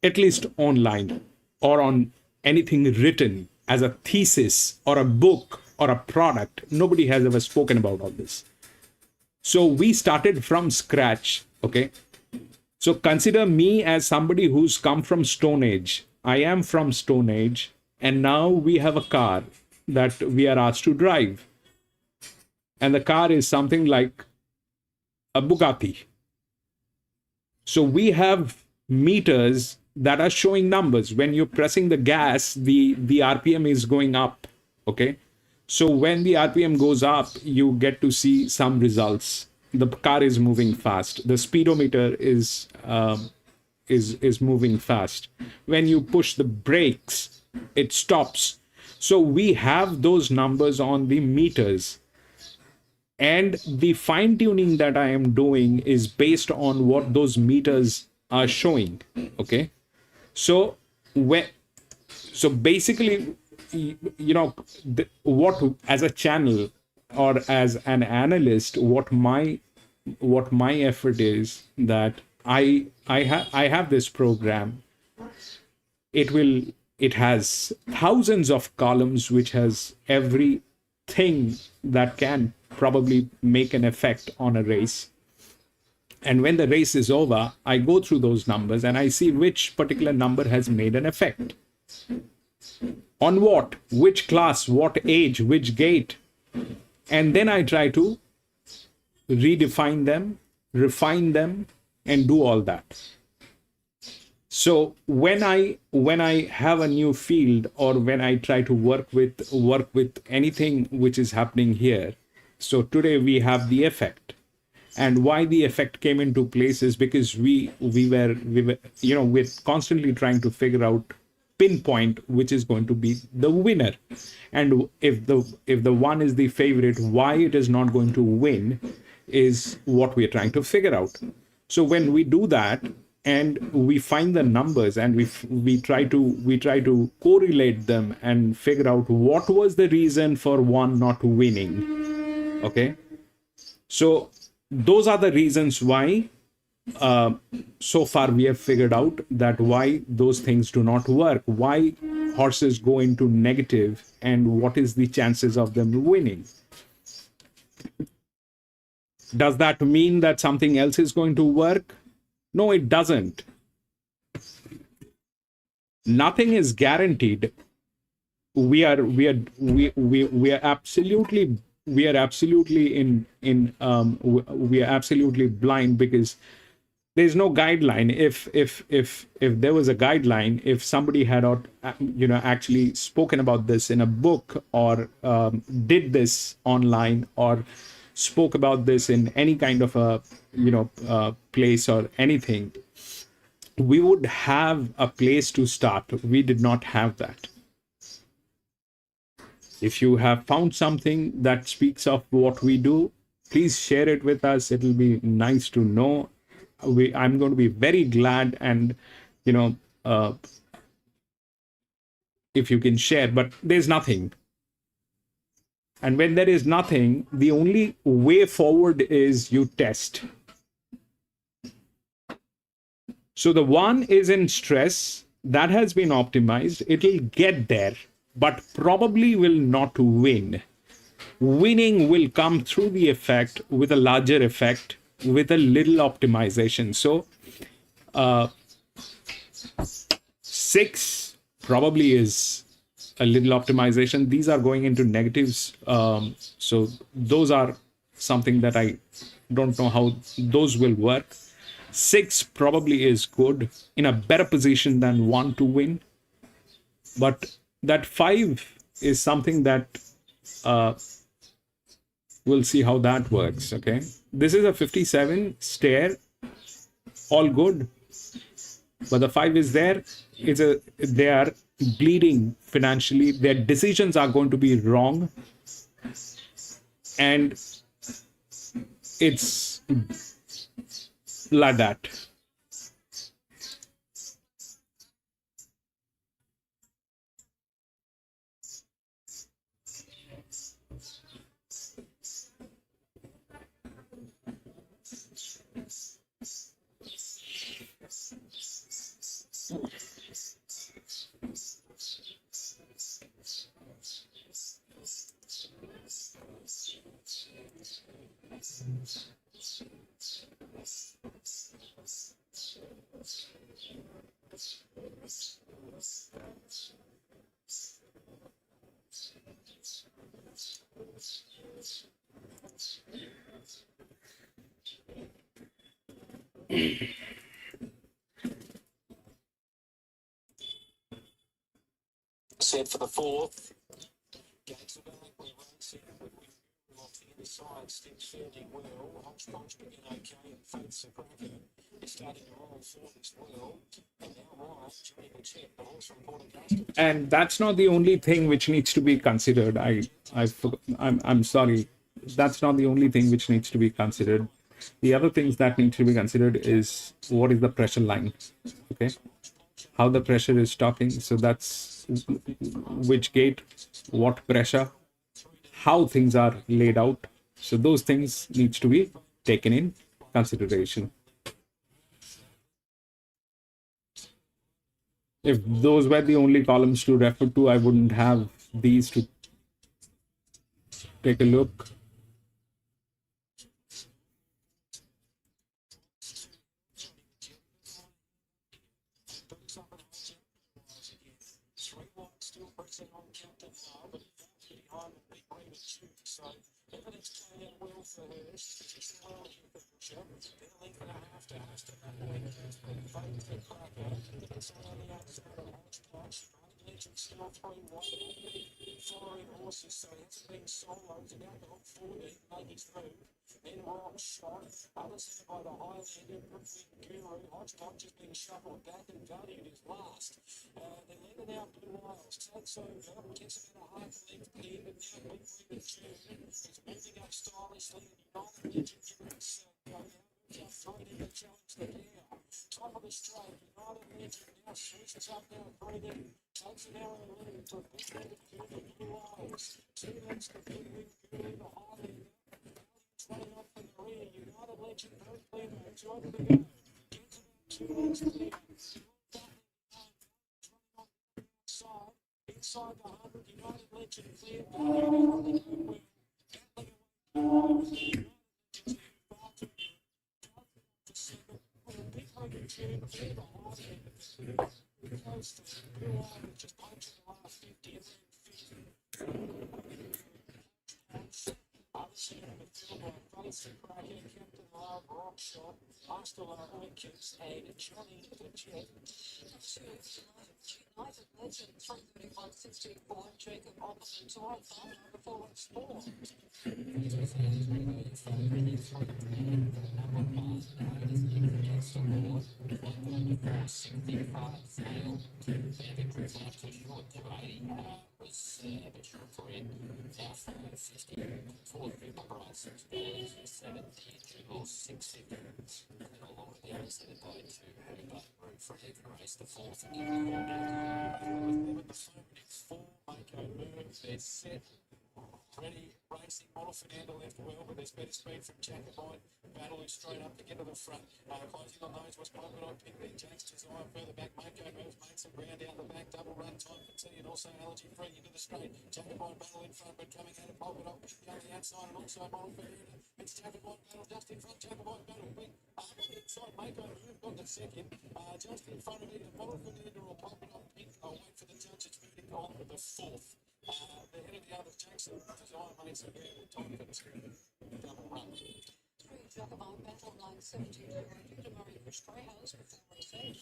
at least online or on anything written as a thesis or a book or a product. Nobody has ever spoken about all this. So we started from scratch, okay? So consider me as somebody who's come from Stone Age. I am from Stone Age, and now we have a car that we are asked to drive. And the car is something like a Bugatti. So we have meters that are showing numbers. When you're pressing the gas, the RPM is going up, okay? So when the RPM goes up, you get to see some results. The car is moving fast. The speedometer is moving fast. When you push the brakes, it stops. So we have those numbers on the meters. And the fine tuning that I am doing is based on what those meters are showing. Okay. So basically, you know, what as a channel or as an analyst, what my effort is that I have this program. It has thousands of columns, which has everything that can probably make an effect on a race. And when the race is over, I go through those numbers and I see which particular number has made an effect. On what, which class, what age, which gate. And then I try to redefine them, refine them, and do all that. So when I have a new field, or when I try to work with anything which is happening here. So today we have the effect. And why the effect came into place is because we were, you know, we're constantly trying to figure out, pinpoint which is going to be the winner. And if the one is the favorite, why it is not going to win is what we are trying to figure out. So when we do that and we find the numbers and we try to correlate them and figure out what was the reason for one not winning. Okay, so those are the reasons why so far we have figured out that why those things do not work, why horses go into negative, and what is the chances of them winning. Does that mean that something else is going to work? No, it doesn't. Nothing is guaranteed. We are absolutely blind, because there's no guideline. If there was a guideline, if somebody had actually spoken about this in a book, or did this online, or spoke about this in any kind of a place or anything, we would have a place to start. We did not have that. If you have found something that speaks of what we do, please share it with us. It'll be nice to know. I'm going to be very glad, and if you can share, but there's nothing. And when there is nothing, the only way forward is you test. So the one is in stress, that has been optimized. It'll get there, but probably will not win. Winning will come through the effect, with a larger effect, with a little optimization. So 6 probably is a little optimization. These are going into negatives. So those are something that I Don't know how those will work. 6 probably is good, in a better position than 1 to win. But that 5 is something that we'll see how that works. Okay, this is a 57 stair, all good, but the 5 is there. They are bleeding financially. Their decisions are going to be wrong, and it's like that. Set for the fourth. Gates are back. We racing. We're off the inside. Sticks fairly well. Hodgepodge begin okay and Faith's a cracker. Is starting to roll forward as well. And now right, Johnny will check the horse from Port Augusta. And that's not the only thing which needs to be considered. I'm sorry. That's not the only thing which needs to be considered. The other things that need to be considered is what is the pressure line. Okay, how the pressure is talking. So that's which gate, what pressure, how things are laid out. So those things needs to be taken in consideration. If those were the only columns to refer to, I wouldn't have these to take a look. Still pressing on Captain now, but behind the big green shoot. So everything's playing out well for her. She's well in the pressure. Then a length and a half to Aston that way. Faith the cracker. It's on the outside of Hodgepodge. Legend still 3-1. Following horses, so he hasn't been solo. He's about to hook forward and make his move. Then Rock shot. Others by the Highlander. Guru. Hodgepodge has been shuffled back and valued his last. They're letting out Blue Isles. Takes over. Gets about a half length clear, but now Big River June is moving up stylishly. United Legend gets going out. Three to challenge the pair. Top of the straight. United Legend now switches up now. Breathing. Takes an hour and a lead to Big River June. Blue Isles. 2 lengths to Big River June. The Highlander. 20 off in the rear. United Legend very clear. Join the go. Gets about 2 lengths clear. Side. Inside the 100, United Legend clear. Just punching the last 50 and then 50. Others here in the field by Faith the Cracker, Captain Love, Rock Shot, Master Love, Wickets, and Johnny the Jet. United Legend 331.64, Jacob Opperman to right five, number 4 on Sport. Was a bit short for him. Now 50, 4 dribble price, 70, dribble 650. Along with the other 7 by 2, but room for an even race, the fourth in the corner. The favourite is 4, Mako Move, they're set. Ready, racing, Model Fernando left well, but there's better speed from Jacobite. Battle is straight up to get to the front. Closing on those was Polka Dot Pink, then Jake's Desire further back. Mako Moves made some ground down the back. Double run time continued, also allergy free into the straight. Jacobite Battle in front, but coming out of Polka Dot Pink going the outside, and also Model Fernando. It's Jacobite Battle just in front. Jacobite Battle big. Inside Mako Move got the second. Just in front of either Model Fernando or Polka Dot Pink. I'll wait for the judge. It's moving on to the fourth. The head of the other Jackson Desire made some ground. Time for the double run. Jacobite battle line 17 to Murray Bush Greyhounds before race 8.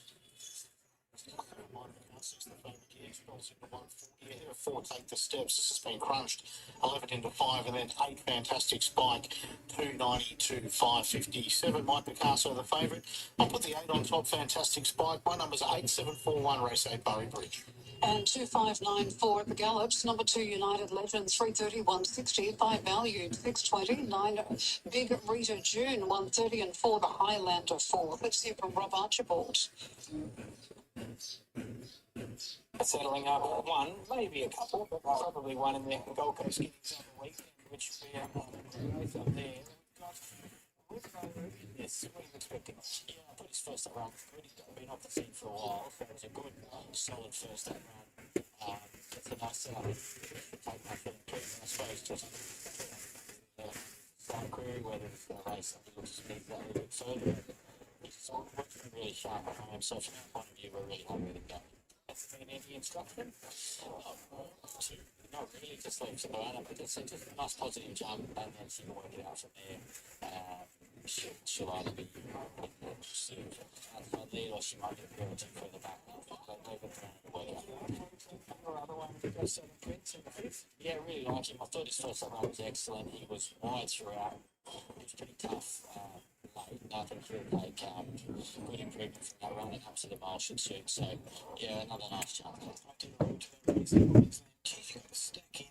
There are 4 take the steps. This has been crunched. 11 into 5 and then 8 fantastic spike. 290 to 557. Mike Picasso the favourite. I'll put the 8 on top. Fantastic spike. My number's 8741 race 8 Murray Bridge. And 2594 at the Gallops. Number 2 United Legend 330 160. 5 Value 620. 9 Big Rita June 130 and 4 the Highlander 4. Let's hear from Rob Archibald. Settling up one, maybe a couple, but probably one in the Gold Coast Guineas on the weekend, which would be both up there. Yes, what are you expecting? Yeah, I thought his first up run was good. He's been off the scene for a while, so it was a good, solid first up run. It's a nice take my feeling, I suppose, just some query whether it's going to race and he looks to speed that a little bit further. He's working really sharp at home, so from that point of view, we're really happy with him going. Has there been any instruction? Not really, just leaves the runner, but it's just a nice positive jump, and then she can work it out from there. She'll either be sort of outside lead or she might be a bit further back. Yeah, really like him. I thought his first run was excellent. He was wide throughout. It was pretty tough. Late. I think he'll take good improvement from that run that comes to the mile should suit. So, yeah, another nice jump. Geez, you've got to stack in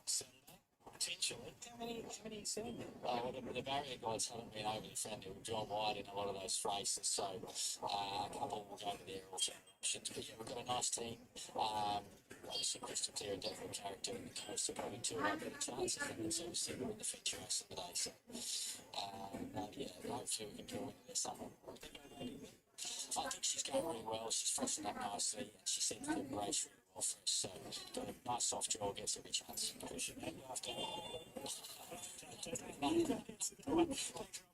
Saturday, potentially. How many sitting there? Well, the barrier guys haven't been overly friendly with John White in a lot of those races, so a couple will go over there, also options. But yeah, we've got a nice team. Obviously, Crystal Clear, a definite character in the coast, are probably 2 better chances than it's obviously in the feature race of the day. So, yeah, hopefully we can get a win there somewhere. I think she's going really well. She's freshened up nicely, and she seems to embrace really well for us. So, got a nice soft jaw, gets every chance. Pushing it after.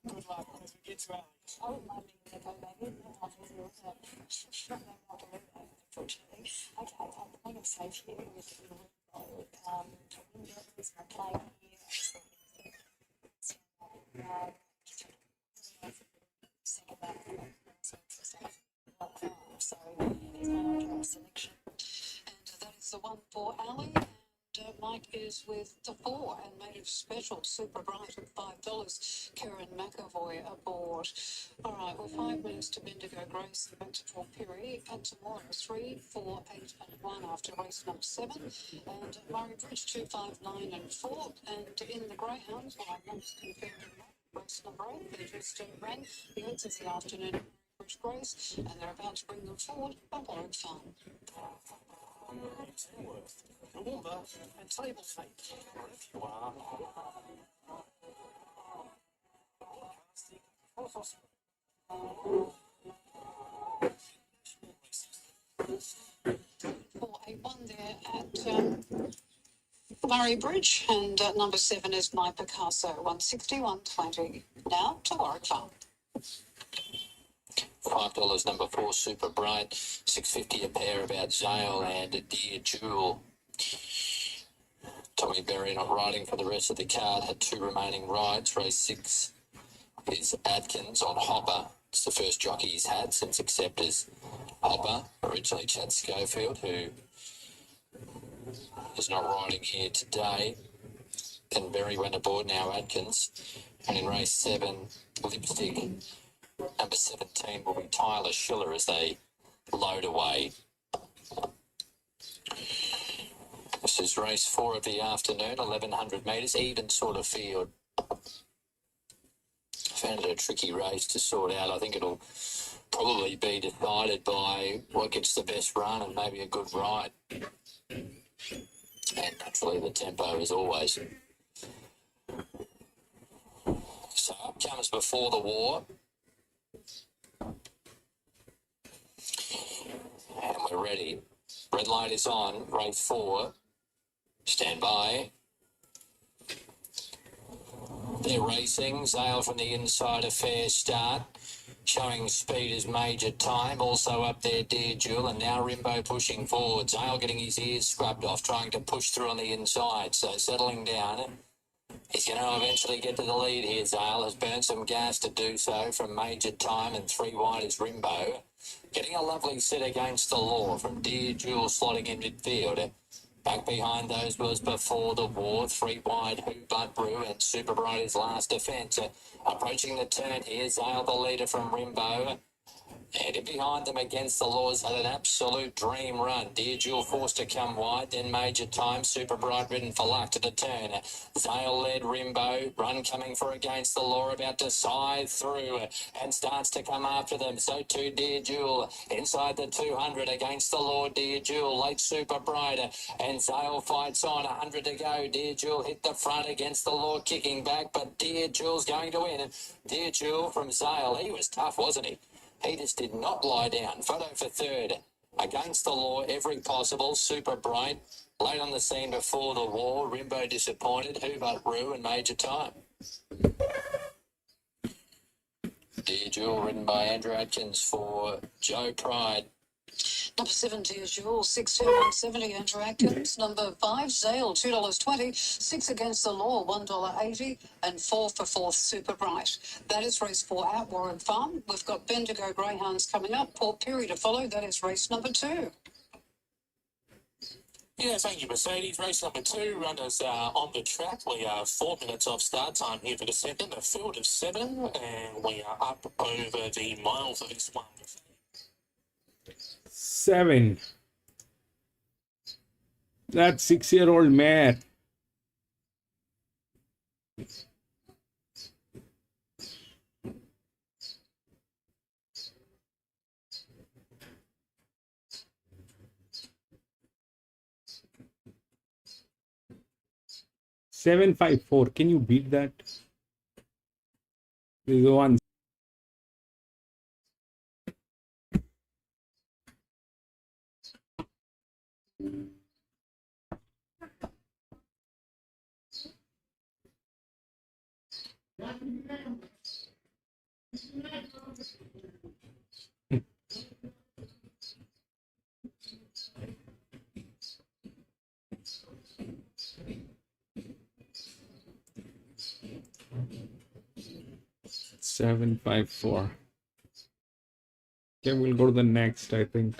Good luck as we get to Alex. I wouldn't mind being there, maybe. Unfortunately. Okay, I'm playing it safe here with is my play here. So he's my natural selection. And that is the one for Ali. And Mike is with the 4 and made a special super bright at $5. Karen McAvoy aboard. All right, well, 5 minutes to Bendigo Grace and back to Torpiri. And tomorrow 3, 4, 8 and 1 after race number 7. And Murray Bridge 2, 5, 9 and 4. And in the Greyhounds, well, I once confirmed race number 8. They just ran the 8th of the afternoon at Bridge Grace, and they're about to bring them forward by Warwick Farm. Lumber and table feet, if you are. For a 1 there at Murray Bridge, and number 7 is My Picasso, 160, 120. Now to Warwick Farm. $5 number 4 Super Bright, $6.50 a pair about Zale and Dear Jewel. Tommy Berry not riding for the rest of the card, had 2 remaining rides. Race 6 is Adkins on Hopper. It's the first jockey he's had since Acceptors. Hopper, originally Chad Schofield, who is not riding here today. And Berry went aboard, now Adkins. And in race 7, Lipstick, number 17 will be Tyler Schiller as they load away. This is race 4 of the afternoon, 1,100 metres, even sort of field. Found it a tricky race to sort out. I think it'll probably be decided by what gets the best run and maybe a good ride. And naturally the tempo as always. So up comes Before the War. And we're ready. Red light is on, race 4. Stand by. They're racing. Zale from the inside, a fair start. Showing speed as major time. Also up there, Dear Jewel. And now Rimbo pushing forward. Zale getting his ears scrubbed off, trying to push through on the inside. So settling down. He's going to eventually get to the lead here. Zale has burnt some gas to do so from Major Time, and 3 wide is Rimbo. Getting a lovely sit against the law from Dear Jewel slotting in midfield. Back behind those was Before the War, 3 wide, Who But Brew, and Super Bright his last defence. Approaching the turn here, Zale the leader from Rimbo. And in behind them against the laws had an absolute dream run. Dear Jewel forced to come wide, then Major Time, Super Bright ridden for luck to the turn. Zale led Rimbo, run coming for against the law, about to scythe through and starts to come after them. So too Dear Jewel, inside the 200 against the law, Dear Jewel, late Super Bright, and Zale fights on, 100 to go. Dear Jewel hit the front against the law, kicking back, but Dear Jewel's going to win. Dear Jewel from Zale, he was tough, wasn't he? He just did not lie down. Photo for third. Against the law, every possible. Super Bright. Late on the scene Before the War. Rimbo disappointed. Who But Rue and Major Time. Dear Jewel, ridden by Andrew Atkins for Joe Pride. Number 7, Dear Jewel, 62170, Andrew Atkins. Number 5, Zale, $2.20. 6 Against the Law, $1.80. And 4 for 4th, Super Bright. That is race 4 at Warwick Farm. We've got Bendigo Greyhounds coming up. Port Pirie to follow. That is race number 2. Yeah, thank you, Mercedes. Race number 2, runners on the track. We are 4 minutes off start time here for the second, a field of 7, and we are up over the mile for this one. 7. That 6-year-old mare. $754. Can you beat that? This is the one. $754. Okay, we'll go to the next, I think.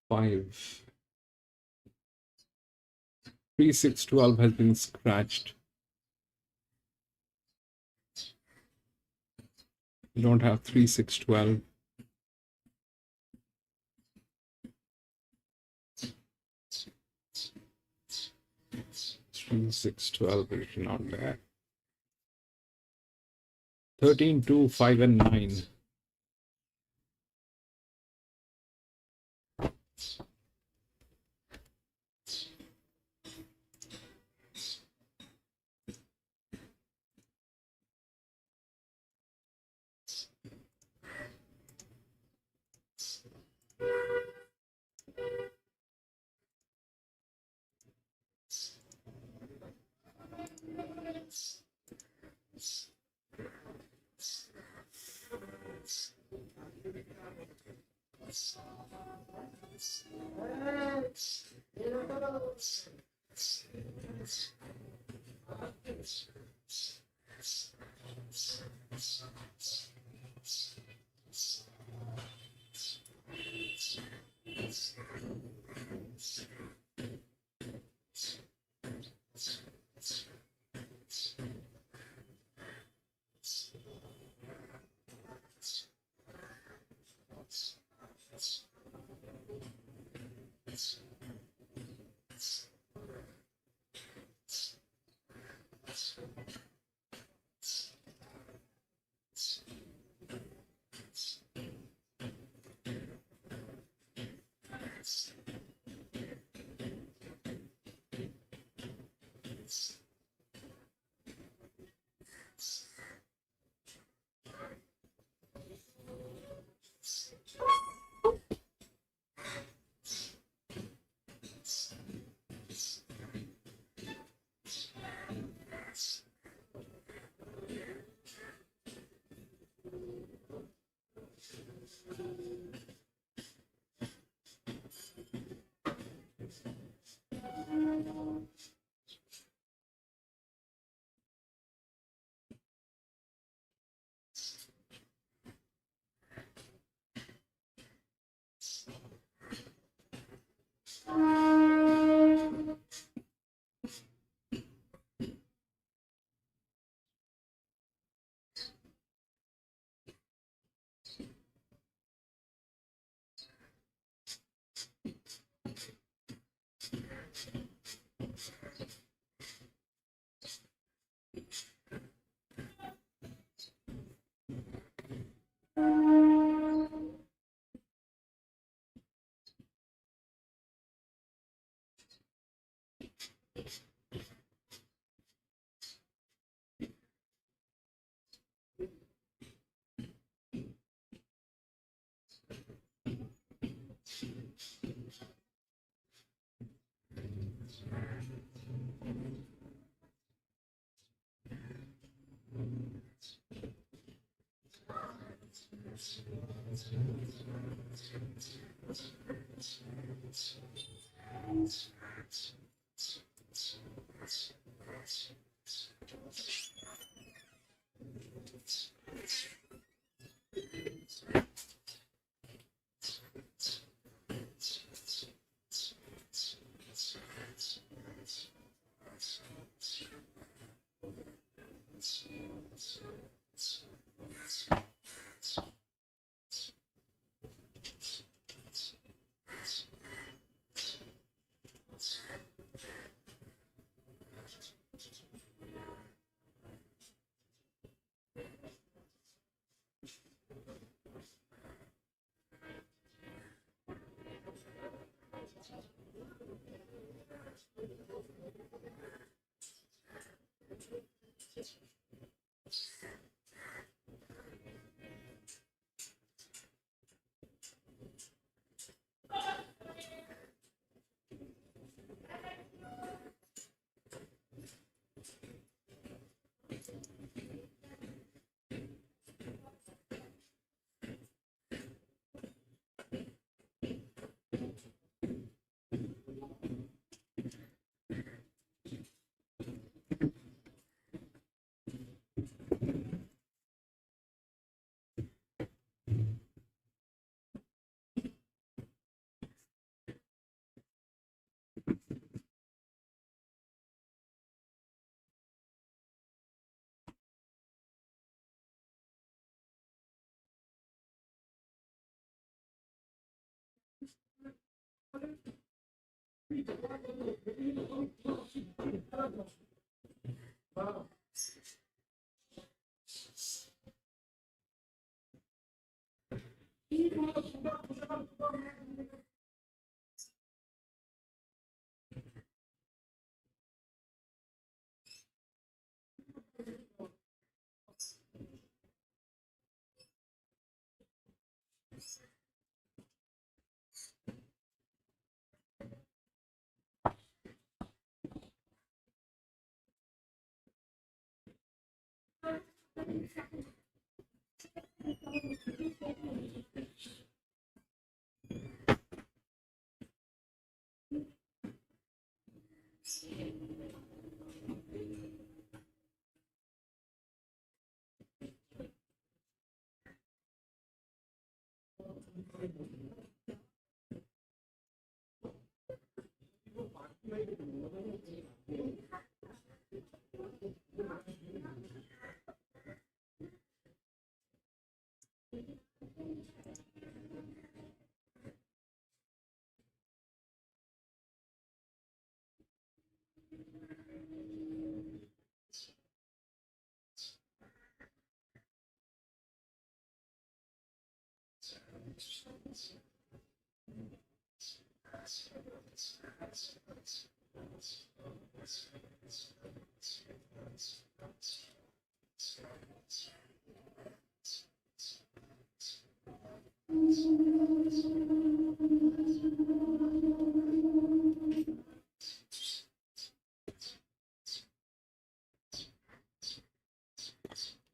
Five. 3612 has been scratched. We don't have 3612. Three, 6, 12 is not there. 13, 2, 5, and 9.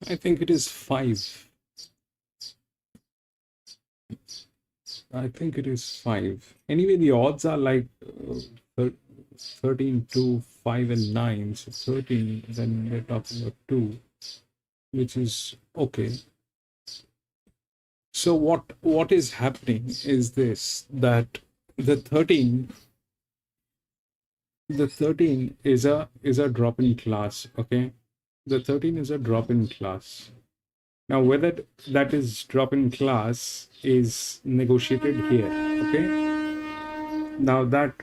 I think it is 5. I think it is 5. Anyway, the odds are like 13, 2, 5, and 9. So 13, then we're talking about 2, which is okay. So what is happening is this, that the 13 the 13 is a drop-in class. Okay, the 13 is a drop-in class. Now whether that is drop-in class is negotiated here. Okay, now that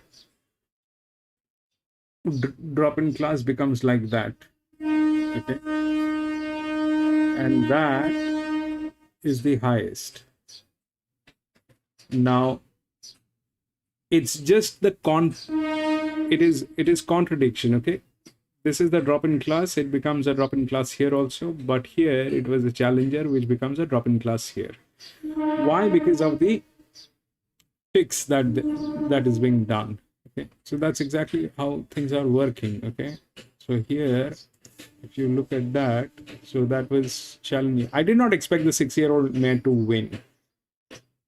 drop-in class becomes like that. Okay, and that is the highest. Now it's just the it is contradiction. Okay, this is the drop-in class, it becomes a drop-in class here also, but here it was a challenger which becomes a drop-in class here. Why? Because of the fix that is being done. Okay, so that's exactly how things are working. Okay, so here if you look at that, so that was challenging. I did not expect the 6-year-old mare to win.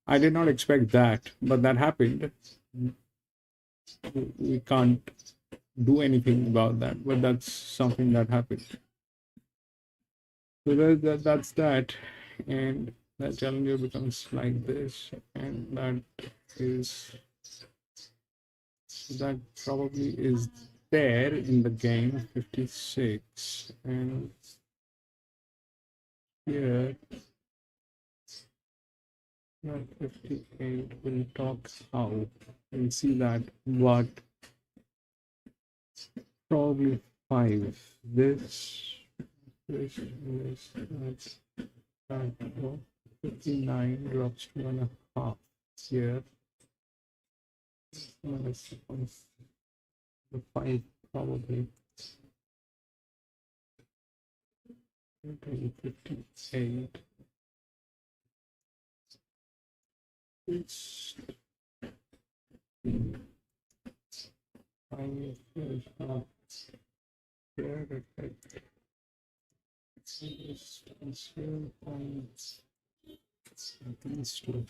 I did not expect that, but that happened. We can't do anything about that, but that's something that happened. So that's that, and that challenger becomes like this, and that probably is there in the game 56, and here 58 will talk how we'll see that, but probably 5 this that 59 drops to 1.5 here. The 5 probably 58. It's 5 is not there. These two.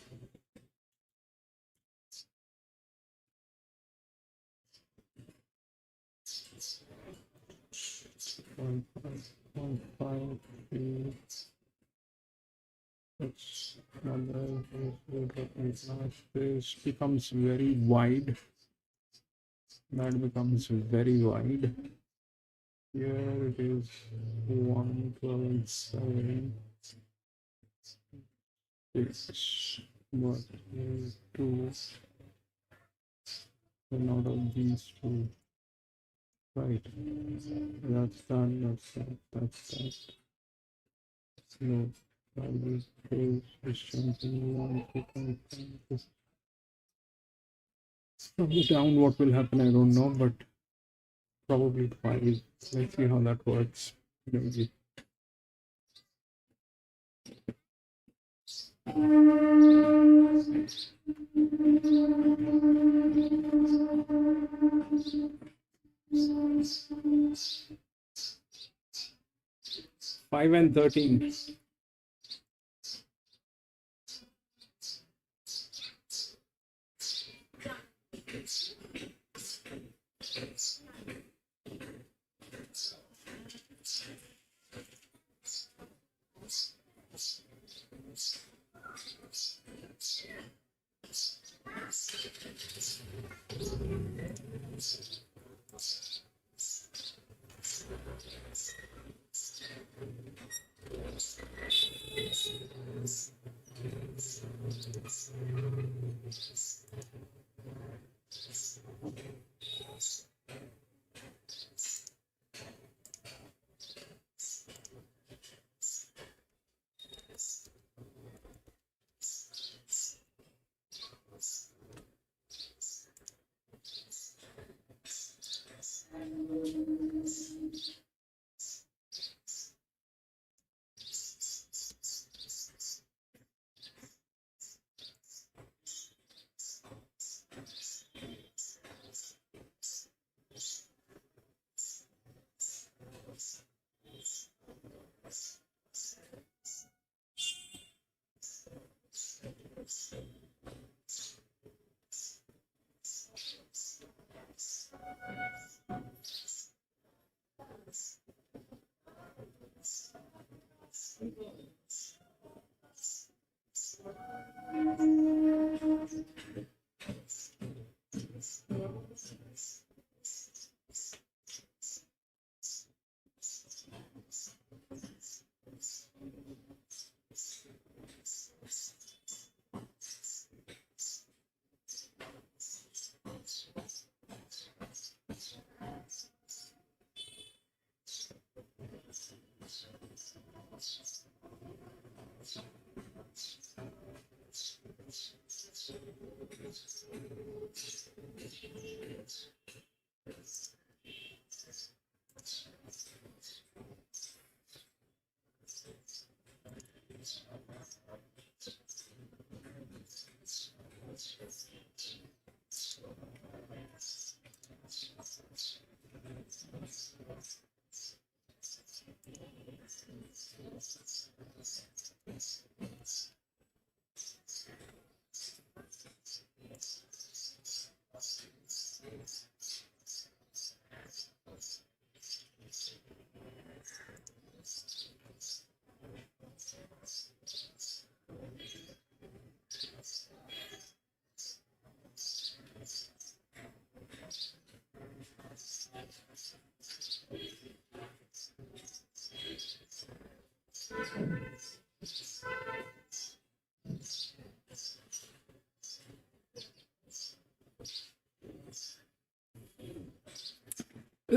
This becomes very wide. That becomes very wide. Here it is 1, 12, 7, 6, 1, 2, and out of these two. Right, that's done, that's that. No, probably close distance in 1, 2, 5. From the down, what will happen, I don't know, but probably 5. Let's see how that works. Maybe. Five and 13.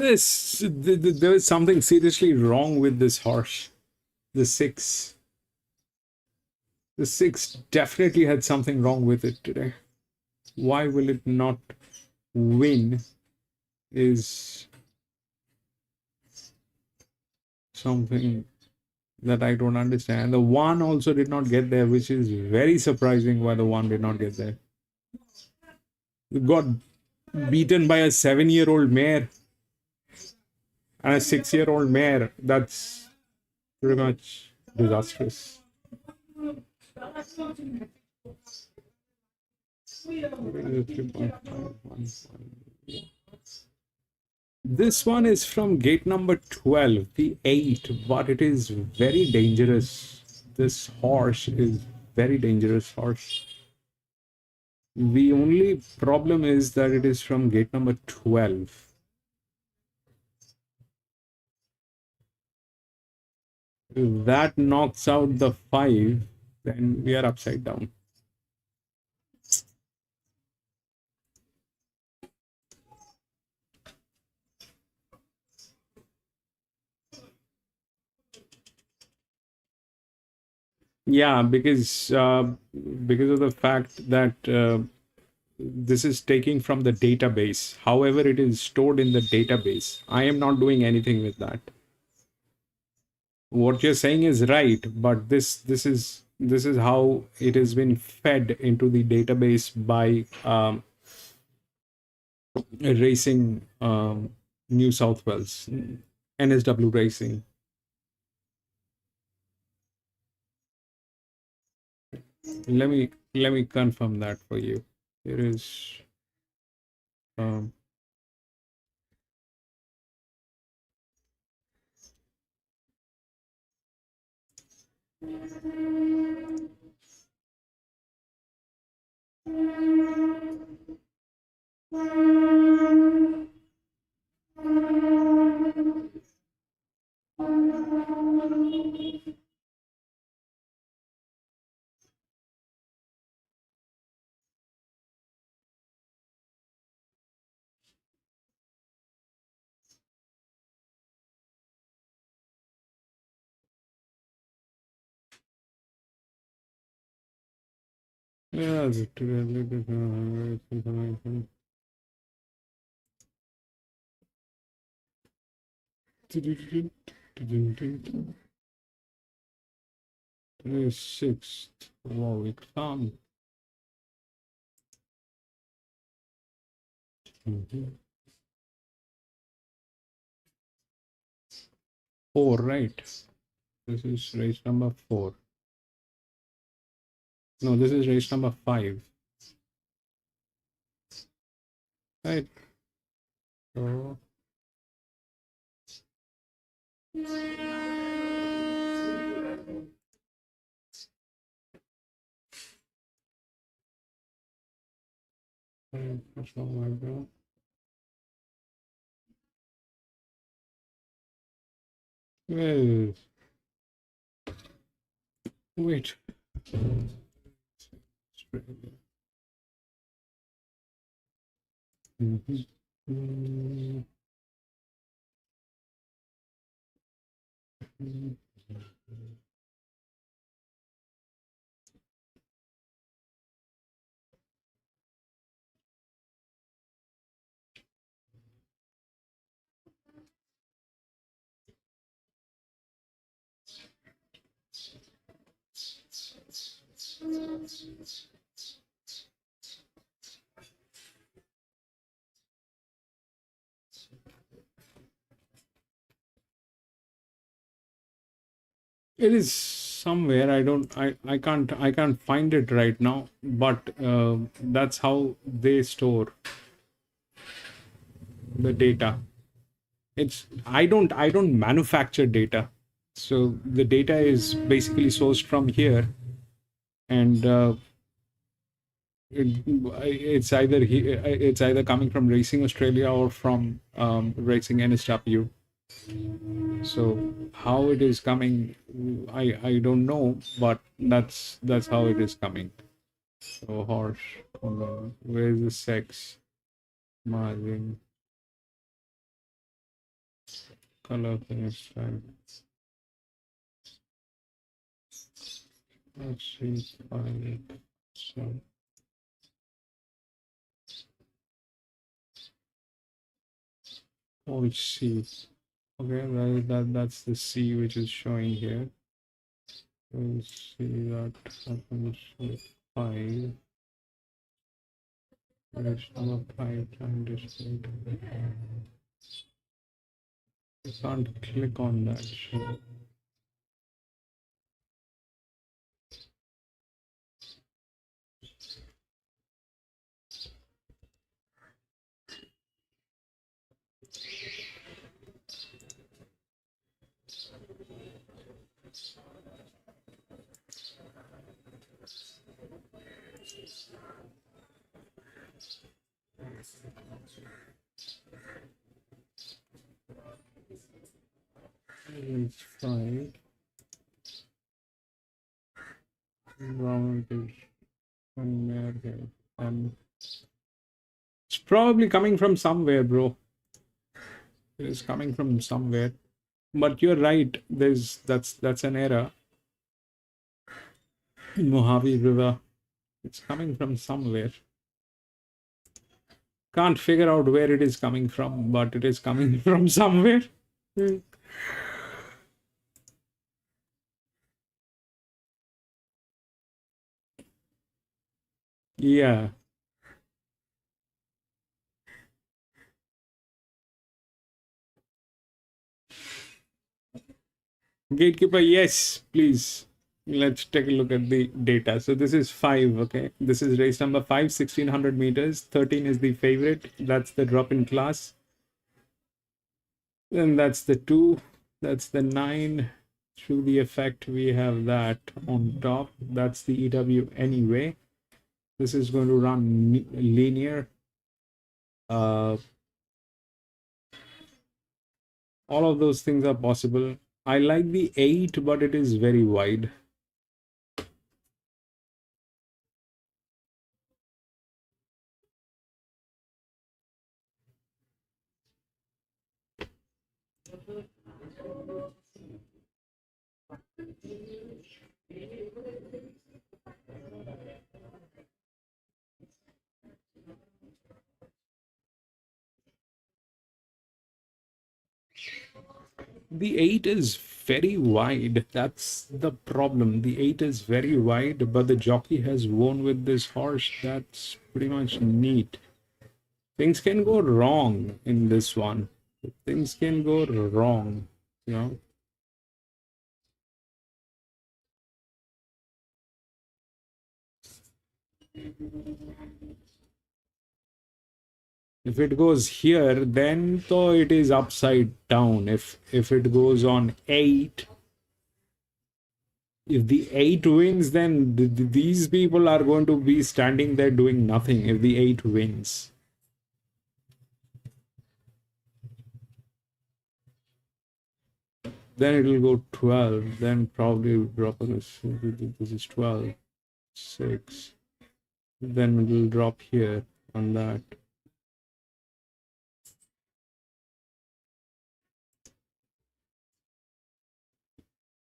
There is something seriously wrong with this horse. The 6. The 6 definitely had something wrong with it today. Why will it not win is something that I don't understand. The 1 also did not get there, which is very surprising why the 1 did not get there. It got beaten by a 7-year-old mare and a 6-year-old mare. That's pretty much disastrous. This one is from gate number 12, the 8, but it is very dangerous. This horse is very dangerous horse. The only problem is that it is from gate number 12. If that knocks out the 5, then we are upside down. Yeah, because of the fact that this is taking from the database. However, it is stored in the database. I am not doing anything with that. What you're saying is right, but this is how it has been fed into the database by Racing New South Wales, NSW Racing. Let me confirm that for you. Here is yeah, information. 26th, Warwick Farm. Four, right? This is race number 4. No, this is race number 5. Right. So what's wrong with that? Wait. It is somewhere. I can't find it right now, but that's how they store the data. It's I don't manufacture data, so the data is basically sourced from here, and it's either coming from Racing Australia or from Racing NSW. So how it is coming, I don't know, but that's how it is coming. So horse, where's the sex margin? color finish time. Let's see. So all C. Okay, that's the C which is showing here. We'll see that happens with 5. There's number 5 time display. I can't click on that. So it's 5. Brown is somewhere here. It's probably coming from somewhere, bro. It is coming from somewhere. But you're right. That's an error. Mojave River. It's coming from somewhere. Can't figure out where it is coming from, but it is coming from somewhere. Yeah. Gatekeeper, yes, please. Let's take a look at the data. So this is 5, okay? This is race number 5, 1600 meters. 13 is the favorite. That's the drop in class. Then that's the 2. That's the 9. Through the effect, we have that on top. That's the EW anyway. This is going to run linear. All of those things are possible. I like the 8, but it is very wide. The 8 is very wide. That's the problem. The 8 is very wide, but the jockey has won with this horse. That's pretty much neat. Things can go wrong in this one. Things can go wrong, you know. If it goes here, then though it is upside down. If it goes on 8, if the 8 wins, then these people are going to be standing there doing nothing if the 8 wins. Then it will go 12. Then probably drop this. This is 12. 6. Then it will drop here on that.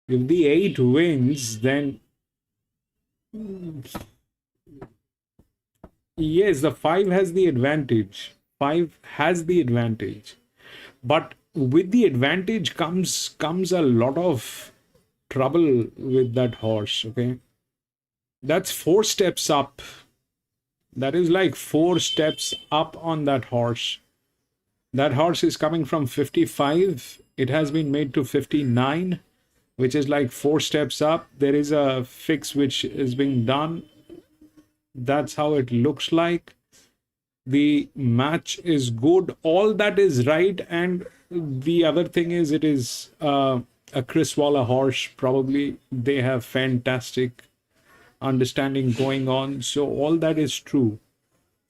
If the 8 wins, then yes, the 5 has the advantage. 5 has the advantage. But with the advantage comes a lot of trouble with that horse, okay? That's 4 steps up. That is like 4 steps up on that horse. That horse is coming from 55. It has been made to 59, which is like 4 steps up. There is a fix which is being done. That's how it looks like. The match is good. All that is right. And the other thing is, it is a Chris Waller horse. Probably they have fantastic understanding going on. So all that is true.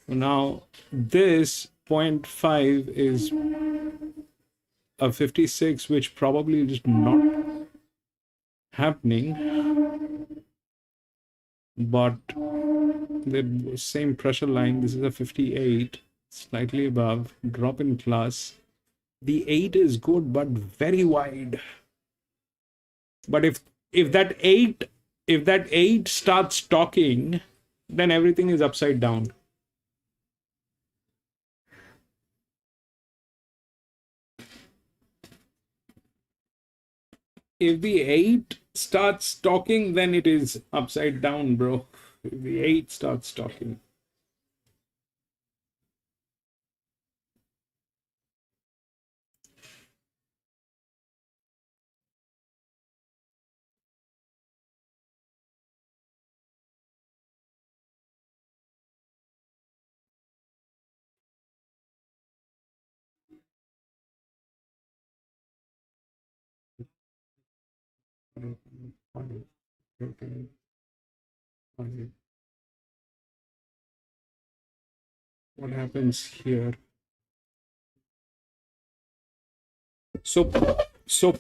Now, this 0.5 is a 56, which probably is not happening. But the same pressure line, this is a 58, slightly above, drop in class. The 8 is good, but very wide. But if that 8 starts talking, then everything is upside down. If the 8 starts talking, then it is upside down, bro. If the 8 starts talking. What happens here? So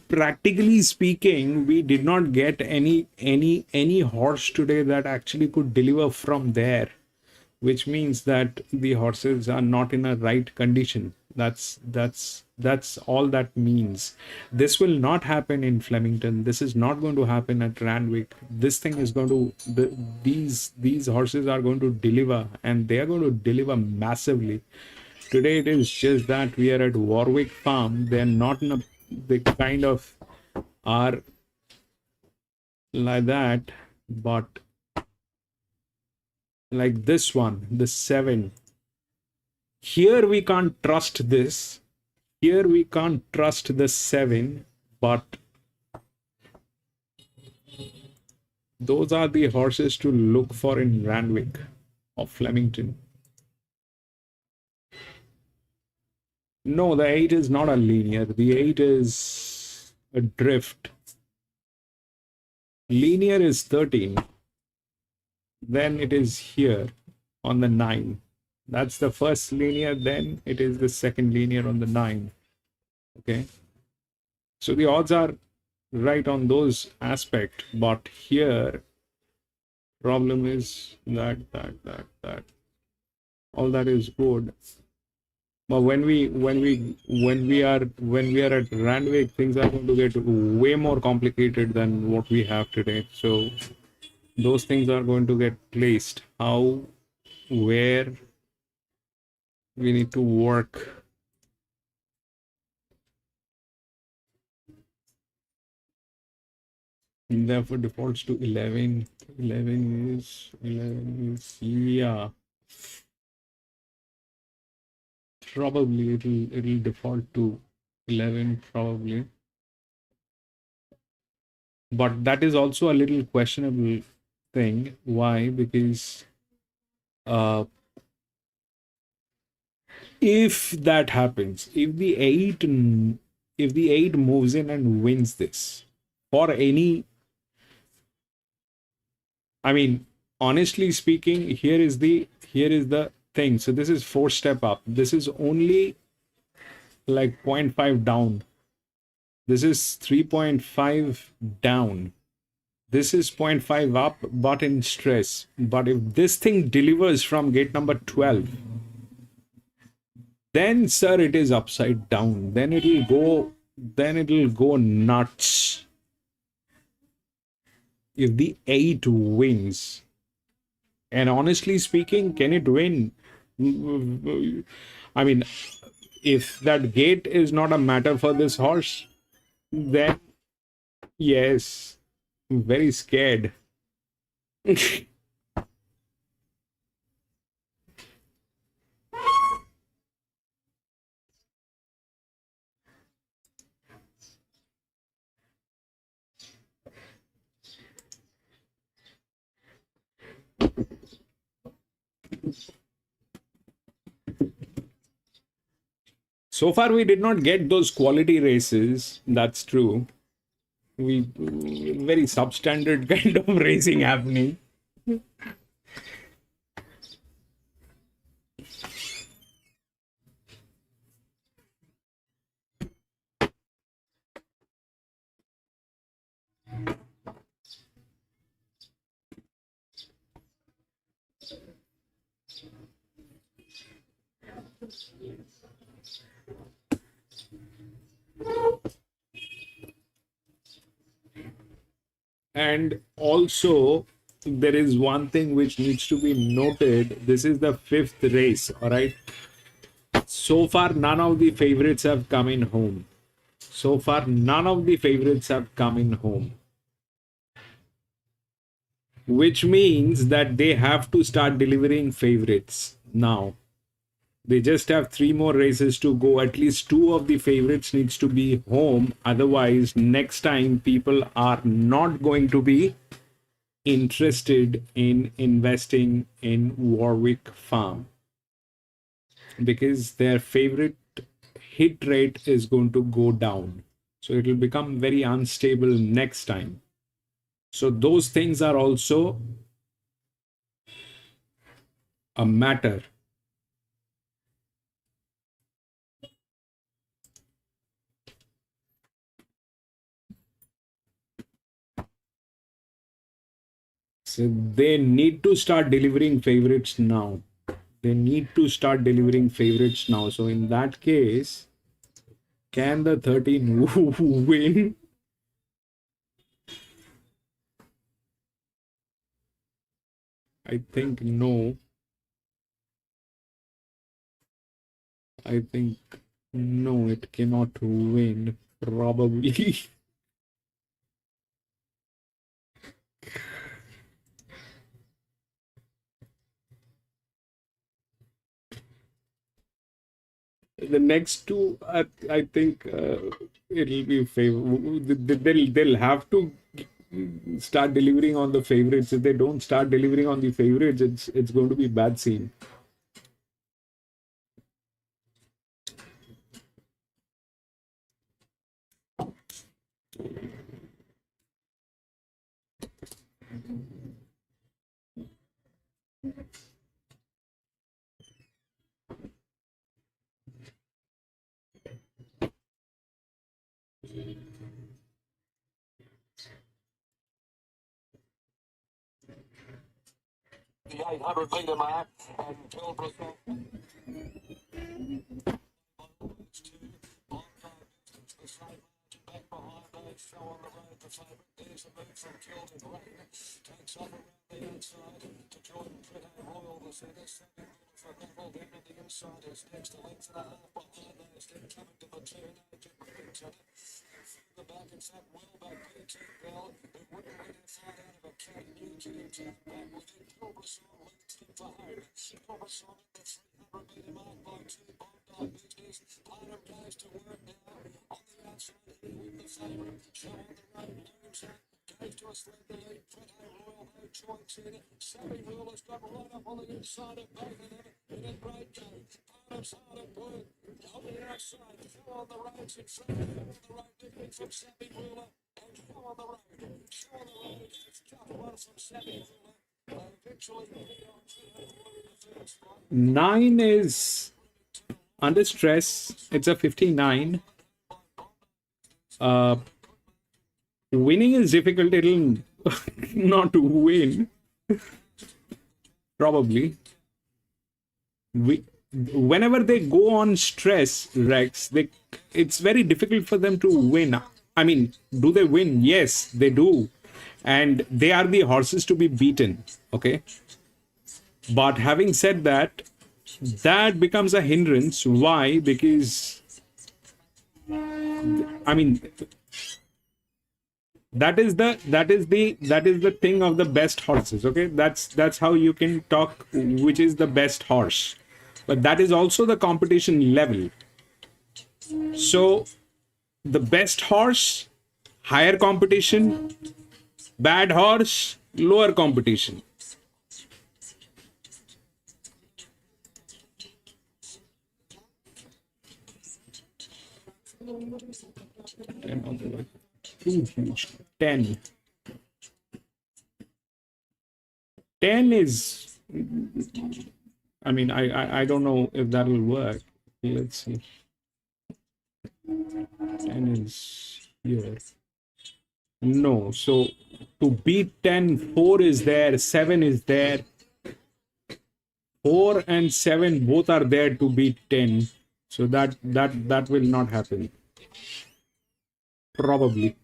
practically speaking, we did not get any horse today that actually could deliver from there, which means that the horses are not in a right condition. That's all that means. This will not happen in Flemington. This is not going to happen at Randwick. This thing is going to these horses are going to deliver, and they are going to deliver massively. Today it is just that we are at Warwick Farm. They're not in a, they kind of are like that, but like this one, the 7. Here we can't trust this. Here we can't trust the 7, but those are the horses to look for in Randwick or Flemington. No, the 8 is not a linear. The 8 is a drift. Linear is 13. Then it is here on the 9. That's the first linear. Then it is the second linear on the 9. Okay. So the odds are right on those aspect, but here problem is that all that is good. But when we are at Randwick, things are going to get way more complicated than what we have today. So those things are going to get placed. How, where we need to work. And therefore defaults to 11. 11 is yeah. Probably it'll default to 11 probably. But that is also a little questionable thing. Why? Because if that happens, if the 8 moves in and wins this for any, I mean, honestly speaking, here is the thing. So this is 4 step up. This is only like 0.5 down. This is 3.5 down. This is 0.5 up, but in stress. But if this thing delivers from gate number 12, then sir, it is upside down. Then it'll go nuts. If the 8 wins, and honestly speaking, can it win? I mean, if that gate is not a matter for this horse, then yes, I'm very scared. So far, we did not get those quality races. That's true. We very substandard kind of racing happening. And also, there is one thing which needs to be noted. This is the 5th race, all right? So far, none of the favorites have come in home. So far, none of the favorites have come in home. Which means that they have to start delivering favorites now. They just have 3 more races to go. At least 2 of the favorites needs to be home. Otherwise, next time people are not going to be interested in investing in Warwick Farm, because their favorite hit rate is going to go down. So it will become very unstable next time. So those things are also a matter. So they need to start delivering favorites now. They need to start delivering favorites now. So in that case, can the 13 win? I think no. I think no, it cannot win. Probably. The next 2, I think it'll be they'll have to start delivering on the favorites. If they don't start delivering on the favorites, it's going to be bad scene. The 800-metre mark, and Gilbreth back behind those show on the road. The favourite, there's a move from Kilton Rain, takes off around the outside to join Pretty Royal. The centre, second for Neville down on the inside is next, a length and a half behind those. Then coming to the turn, the back, it's that well back BT Bell, who wouldn't let him fight out of a cat. Nugent in town back with it. Gilbertson leads him for home. Gilbertson at the 300-metre mark by 2 Bondi business. Parham goes to work now. On the outside, he with the favourite. Show on the road, looms out. Goes to a slender lead. Pretty Royal, no choice in it. Savvy Ruler's got right up on the inside of both of them. In a great go. Parham's hard at work. On the outside, show on the roads in front. Show on the road, different from Savvy Ruler. And show on the road. Show on the road. It's just one from Savvy Ruler. Eventually, in the third spot. 9 is under stress. It's a 59. Winning is difficult. It'll not win. Probably. Whenever they go on stress, Rex, it's very difficult for them to win. I mean, do they win? Yes, they do. And they are the horses to be beaten. Okay. But having said that, that becomes a hindrance. Why? Because, I mean, that is the thing of the best horses. Okay, that's how you can talk which is the best horse. But that is also the competition level. So the best horse, higher competition, bad horse, lower competition. Too huge. 10. 10 is, I mean, I don't know if that will work. Let's see. 10 is here. No, so to beat 10, 4 is there, 7 is there. 4 and 7 both are there to beat 10. So that will not happen. Probably.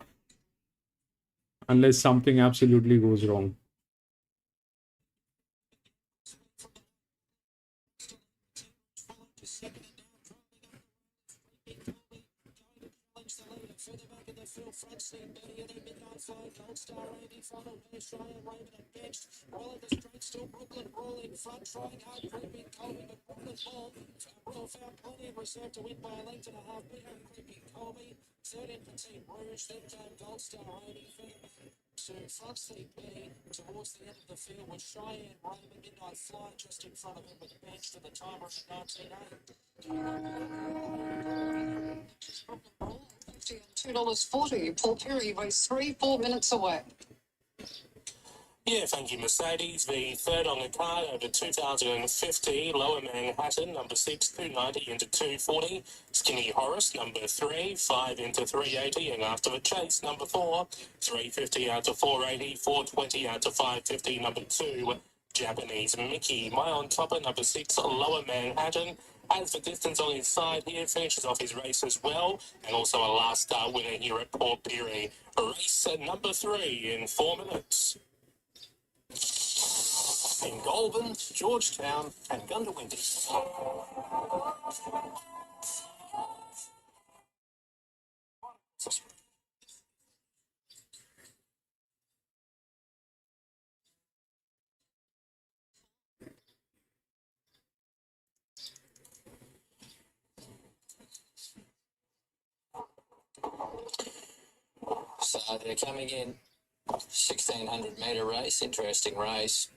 unless something absolutely goes wrong. Further back in the field, front seat, Betty and a midnight flight, Gold Star, Amy, followed by Australian Raven and Benched. Well in the straight, still Brooklyn Ball in front, trying hard, creeping Colby, but Brooklyn Ball found plenty of reserve to win by a length and a half. Bigger creeping Colby, third in Petite Rouge, then came Gold Star, Amy, further back to front seat Betty towards the end of the field with Cheyenne Raven, midnight flight just in front of him with Benched to the timer at 19.8. $2.40. Paul Perry race 3, 4 minutes away. Yeah, thank you, Mercedes. The third on the card over 2050. Lower Manhattan, number 6, 290 into 240. Skinny Horace, number 3, 5 into 380. And after the chase, number 4, 350 out to 480, 420 out to 550. Number 2, Japanese Mickey. My on topper, number 6, Lower Manhattan. As for distance on his side here, finishes off his race as well. And also a last start winner here at Port Pirie. Race number 3 in 4 minutes. In Goulburn, Georgetown and Gundawindi. So they're coming in. 1600 metre race, interesting race.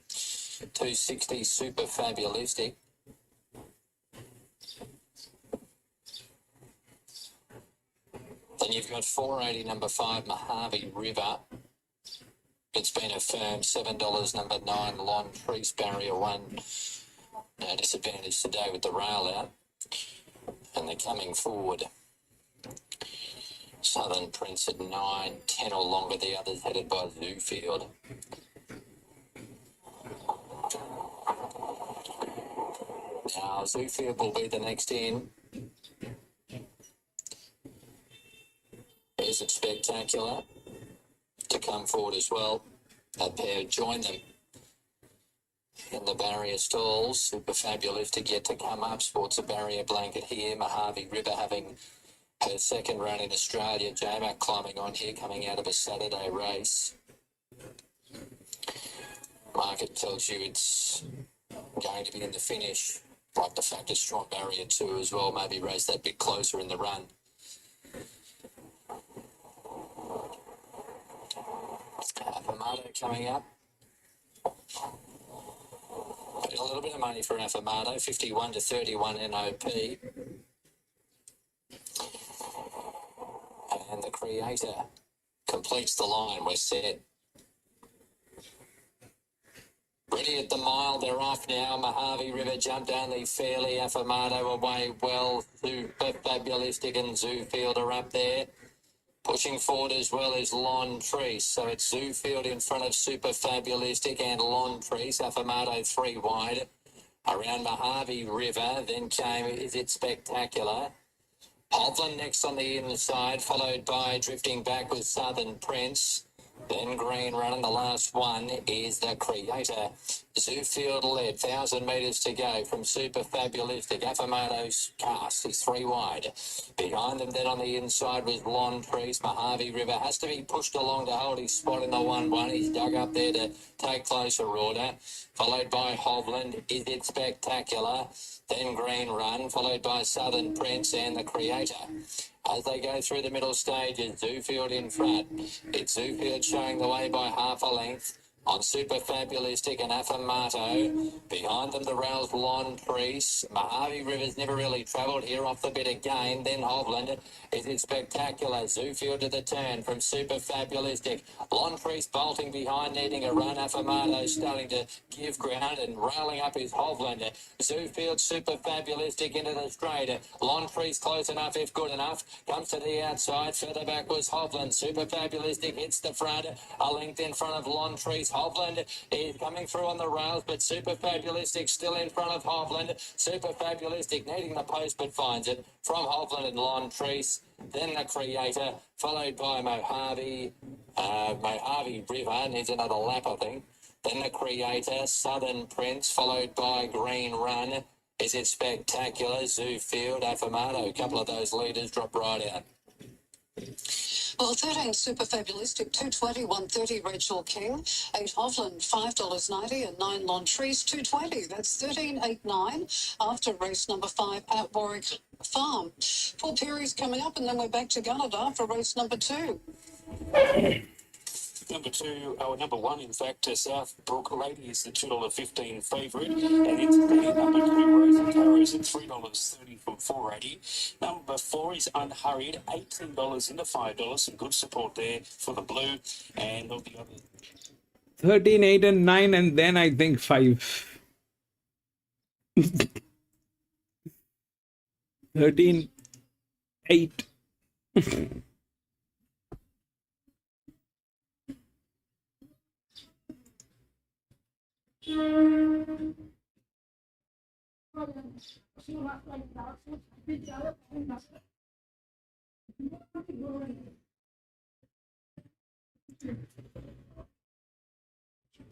260 super fabulistic. Then you've got 480 number 5 Mojave River. It's been affirmed. $7 number 9 Lon Priest Barrier 1. No disadvantage today with the rail out. And they're coming forward. Southern Prince at 9, 10 or longer, the others headed by Zoofield. Now Zoofield will be the next in. Is it spectacular to come forward as well? That pair join them in the barrier stalls. Super fabulistic yet to come up. Sports a barrier blanket here. Mojave River having her second run in Australia. J-Mac climbing on here, coming out of a Saturday race. Market tells you it's going to be in the finish. Like the fact it's strong barrier 2 as well. Maybe race that bit closer in the run. Affirmato coming up. Paid a little bit of money for Affirmato, 51 to 31 NOP. And the Creator completes the line. We're set. Ready at the mile, they're off now. Mojave River jumped only fairly. Affirmato away well. Super Fabulistic and Zoofield are up there. Pushing forward as well as Lon Treese. So it's Zoofield in front of Super Fabulistic and Lon Treese. Affirmato 3 wide. Around Mojave River, then came Is It Spectacular. Hovland next on the inside, followed by drifting back with Southern Prince. Then Green running. The last one is the Creator. Zoofield led, 1,000 metres to go from Super Fabulistic. Affirmato's cast is 3 wide. Behind them then on the inside was Lon Treese. Mojave River has to be pushed along to hold his spot in the 1-1. He's dug up there to take closer order. Followed by Hovland, Is It Spectacular? Then Green Run, followed by Southern Prince and the Creator. As they go through the middle stages, Zoofield in front. It's Zoofield showing the way by half a length on Super Fabulistic and Affirmato. Behind them, the rails Lon Treese. Mojave River's never really travelled here off the bit again. Then Hovland. Is It Spectacular? Zoofield to the turn from Super Fabulistic. Lon Treese bolting behind, needing a run. Affirmato starting to give ground and railing up is Hovland. Zoofield, Super Fabulistic into the straight. Lon Treese close enough if good enough. Comes to the outside. Further back was Hovland. Super Fabulistic hits the front. A length in front of Lon Treese Hovland is coming through on the rails, but Super Fabulistic still in front of Hovland. Super Fabulistic needing the post, but finds it from Hovland and Lon Treese. Then the Creator, followed by Mojave. Mojave River needs another lap, I think. Then the Creator, Southern Prince, followed by Green Run. Is it Spectacular? Zoo Field, Affirmato. A couple of those leaders drop right out. Well, 13 Super Fabulistic, 220, 130 Rachel King, 8 Hovland, $5.90, and 9 Lontrese, 220. That's 13.89 after race number 5 at Warwick Farm. Paul Perry's coming up, and then we're back to Gunnedah for race number 2. Number one, in fact, Southbrook Lady is the $2.15 favourite, and it's betting number 2, Rose and Tarrows at $3.30 from $4.80. Number 4 is Unhurried, $18 into $5. Some good support there for the blue, and of the other 13, 8, and 9, and then I think 5. 13, 8.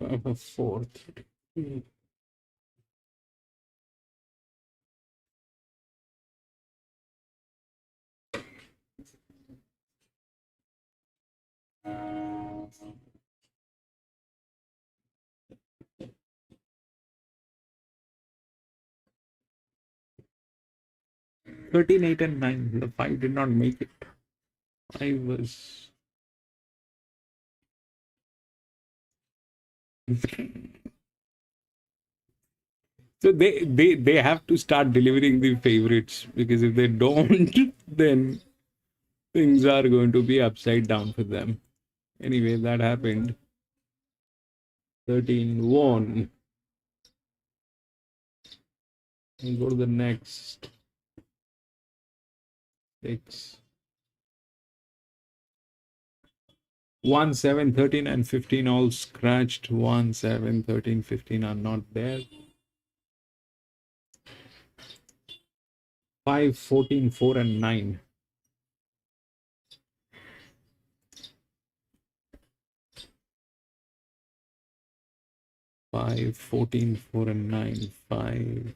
A fourth. 13, 8, and 9. The 5 did not make it. I was. So they have to start delivering the favorites, because if they don't, then things are going to be upside down for them. Anyway, that happened. 13 won. We'll go to the next. 6. 1, 7, 13, and 15 all scratched. 1, 7, 13, 15 are not there. 5, 14, 4, and 9. Five, 14, 4, and 9. 5,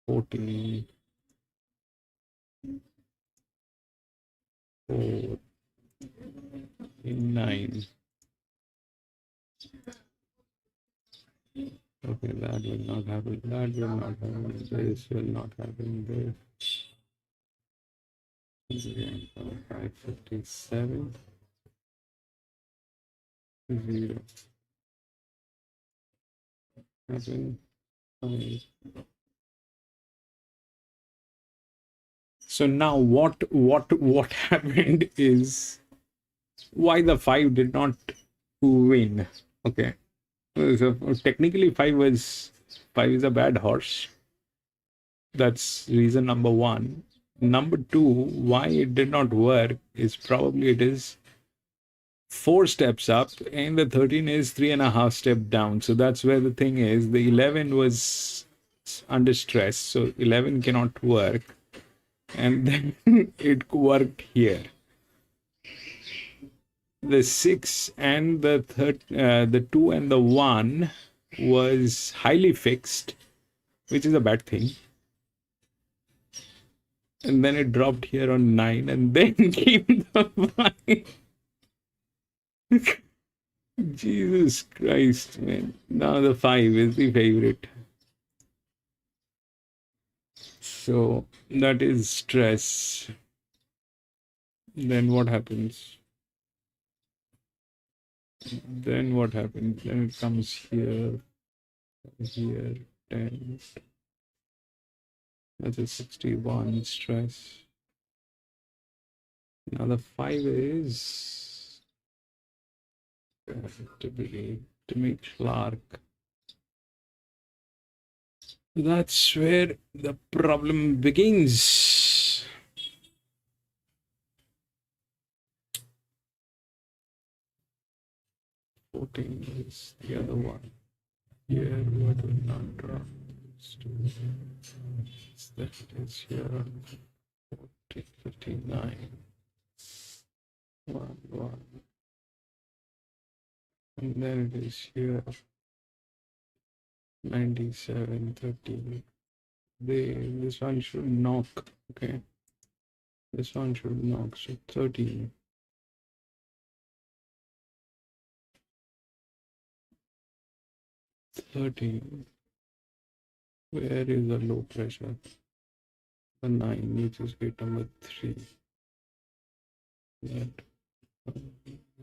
14, 4, 9. Okay, that will not happen. That will not happen. This will not happen. This. 557. 0. 7, 5. So now what happened is why the 5 did not win. Okay. So technically 5 is a bad horse. That's reason number 1. Number 2, why it did not work is probably it is 4 steps up and the 13 is 3.5 steps down. So that's where the thing is. The 11 was under stress, so 11 cannot work, and then it worked here. The 6 and the 2 and the 1 was highly fixed, which is a bad thing. And then it dropped here on 9, and then came the 5. Jesus Christ, man. Now the 5 is the favorite. So that is stress. Then what happens? Then it comes here, 10. That's a 61 stress. Now the 5 is to make Clark. That's where the problem begins. 14 is the other one. Here, what will not drop is that is here 40, 59, 1, 1. And then it is here 97, 30. This one should knock, okay? This one should knock, so 13. 13. Where is the low pressure? The 9, which is gate number 3. That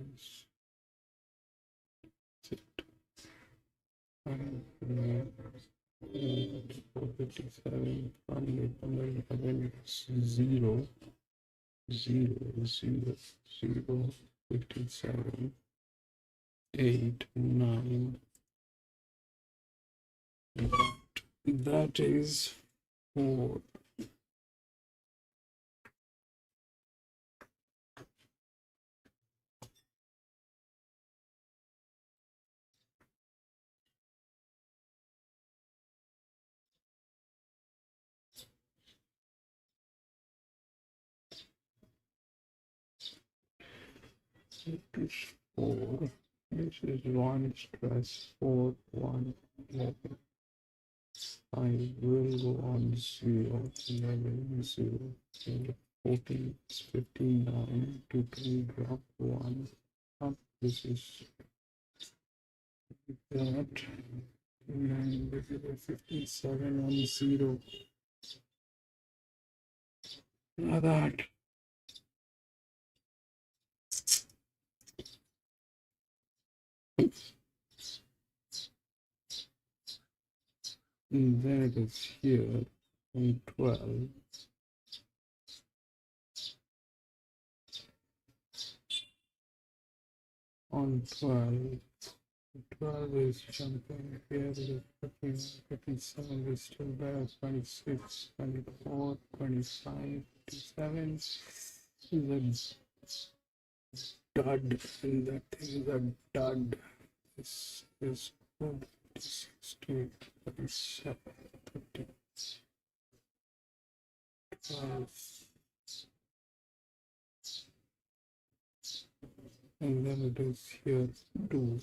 is it. 457 from gate number 11 is 0, 0, 0, 0, 57, 8, 9. That is 4. It is 4. This is 1 stress 4, 1, 11. I will go on 0, 11, 0, 0, 14, 59, 2, 2, drop 1, up, this is that, and this is a 57 on 0, now that, and then it is here on 12, on 12, 12 is jumping here, is 15, 57 is still there, 26, 24, 25, 27 is a dud, and that thing is a dud. This is good. 16, 37, 30, 12, and then it is here 2.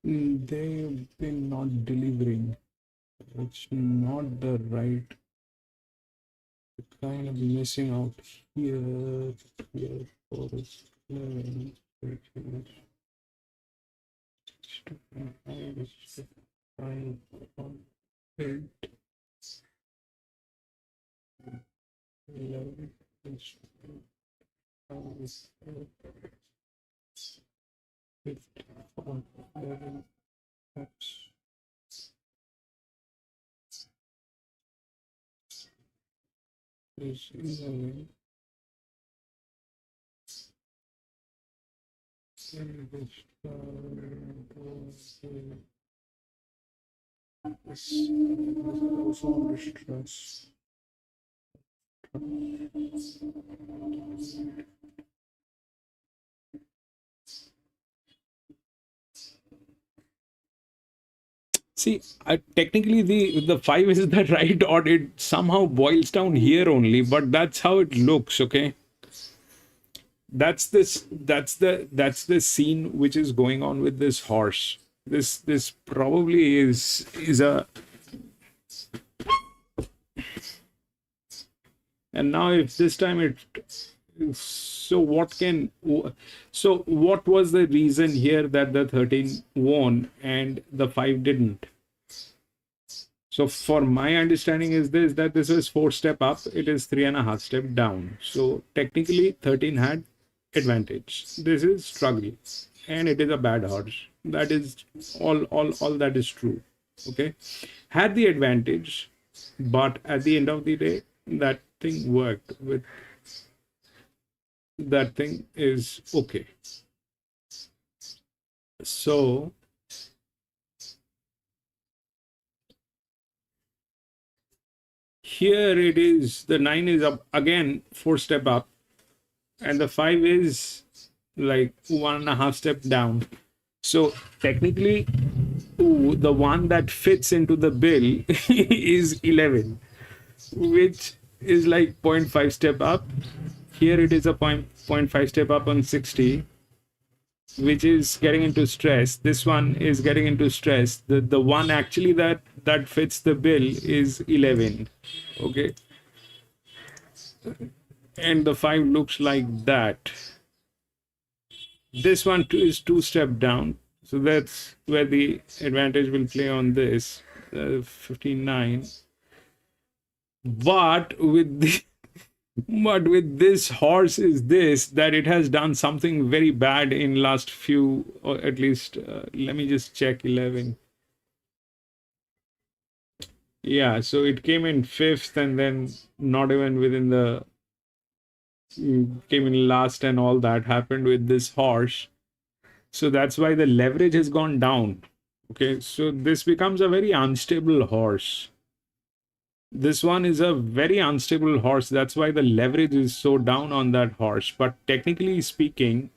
They've been not delivering. It's not the right. It's kind of missing out here. Here, 4 is 11, 13, 5, 8, 11, 54, 11, is 11. This is also under stress. See, technically the 5 is the right odd. It somehow boils down here only, but that's how it looks. Okay, that's the scene which is going on with this horse. This probably is a. And now if this time it, so what was the reason here that the 13 won and the 5 didn't? So for my understanding is this, that this was 4 step up, it is 3.5 step down. So technically 13 had advantage. This is struggle and it is a bad horse. That is all that is true. Okay, had the advantage, but at the end of the day that thing worked with. That thing is okay. So here it is, the 9 is up again, 4 step up, and the 5 is like 1.5 step down. So technically, the one that fits into the bill is 11, which is like 0.5 step up. Here it is a 0.5 step up on 60, which is getting into stress. This one is getting into stress. The one actually that fits the bill is 11. Okay, and the 5 looks like that. This one is 2 step down, so that's where the advantage will play on this 59. But with the but with this horse is this, that it has done something very bad in last few, or at least let me just check 11. Yeah, so it came in 5th and then not even within the came in last, and all that happened with this horse. So that's why the leverage has gone down. Okay, so this becomes a very unstable horse. This one is a very unstable horse. That's why the leverage is so down on that horse. But technically speaking,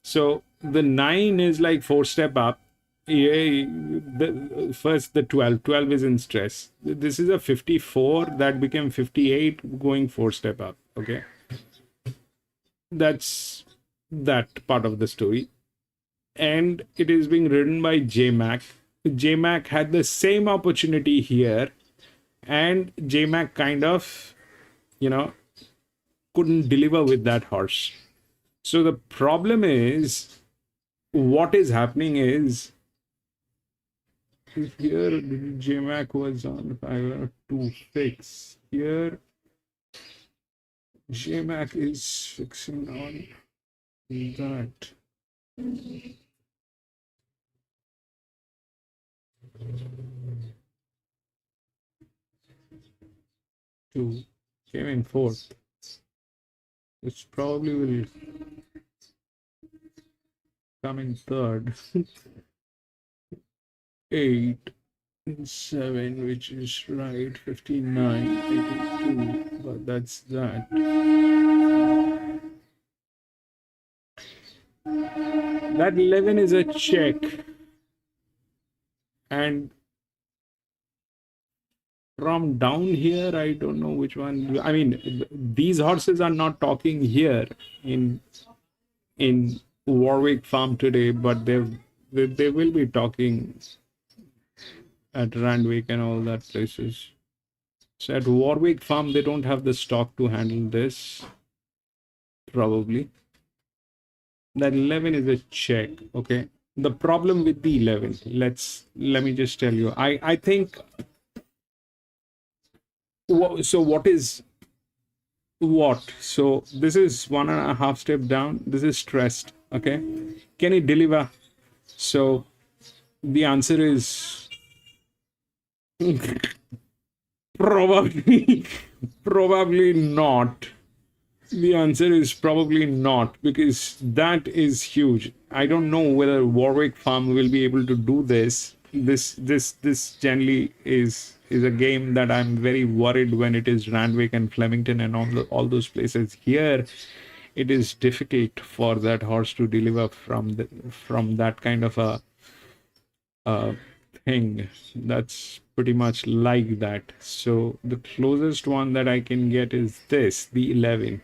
so the 9 is like 4 step up. Yeah, first the 12 is in stress. This is a 54 that became 58 going 4 step up. Okay, that's that part of the story. And it is being ridden by JMac. JMac had the same opportunity here, and JMac kind of, couldn't deliver with that horse. So the problem is, what is happening is, here JMac was on 5-2-6. Here JMac is fixing on that. Two came in 4th, which probably will come in 3rd. 8 and 7, which is right, 59, 82, but that's that. That 11 is a check, and from down here, I don't know which one. I mean, these horses are not talking here in Warwick Farm today, but they will be talking at Randwick and all that places. So at Warwick Farm, they don't have the stock to handle this, probably. That 11 is a check. Okay, the problem with the 11, let me just tell you, I think, so what is what? So this is 1.5 step down. This is stressed. Okay, can it deliver? So the answer is probably not. The answer is probably not, because that is huge. I don't know whether Warwick Farm will be able to do this. This generally is a game that I'm very worried when it is Randwick and Flemington and all those places. Here, it is difficult for that horse to deliver from that kind of a thing. That's pretty much like that. So the closest one that I can get is this, the 11.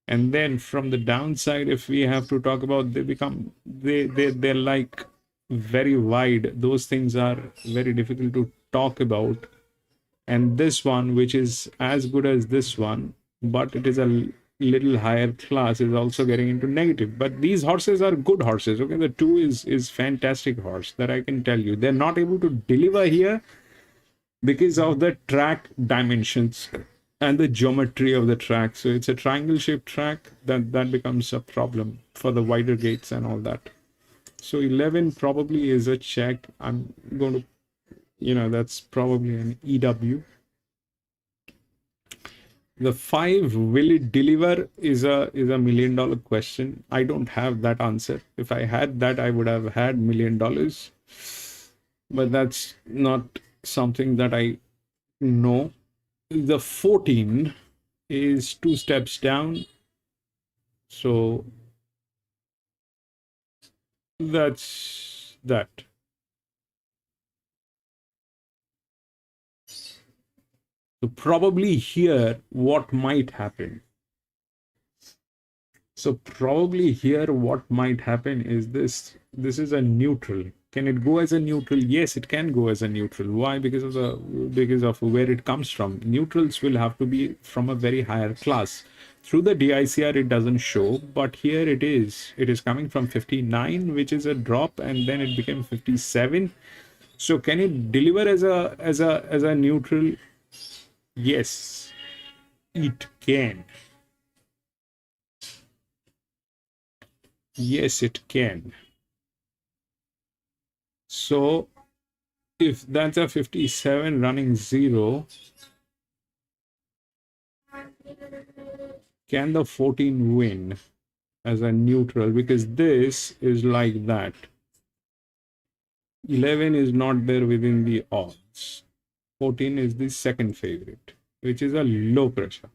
And then from the downside, if we have to talk about, they're like very wide. Those things are very difficult to talk about. And this one, which is as good as this one, but it is a little higher class, is also getting into negative. But these horses are good horses. Okay, the 2 is fantastic horse, that I can tell you. They're not able to deliver here because of the track dimensions and the geometry of the track. So it's a triangle shaped track, that becomes a problem for the wider gates and all that. So 11 probably is a check. I'm going to, that's probably an EW. The 5, will it deliver, is a $1 million question. I don't have that answer. If I had that, I would have had $1 million. But that's not something that I know. the 14 is 2 steps down. So that's that. So probably here, what might happen? So probably here, what might happen is this. This is a neutral. Can it go as a neutral? Yes, it can go as a neutral. Why? Because of where it comes from. Neutrals will have to be from a very higher class. Through the DICR, it doesn't show, but here it is. It is coming from 59, which is a drop, and then it became 57. So can it deliver as a neutral? Yes, it can. Yes, it can. So if that's a 57 running 0, can the 14 win as a neutral? Because this is like that. 11 is not there within the odds. 14 is the second favorite, which is a low pressure.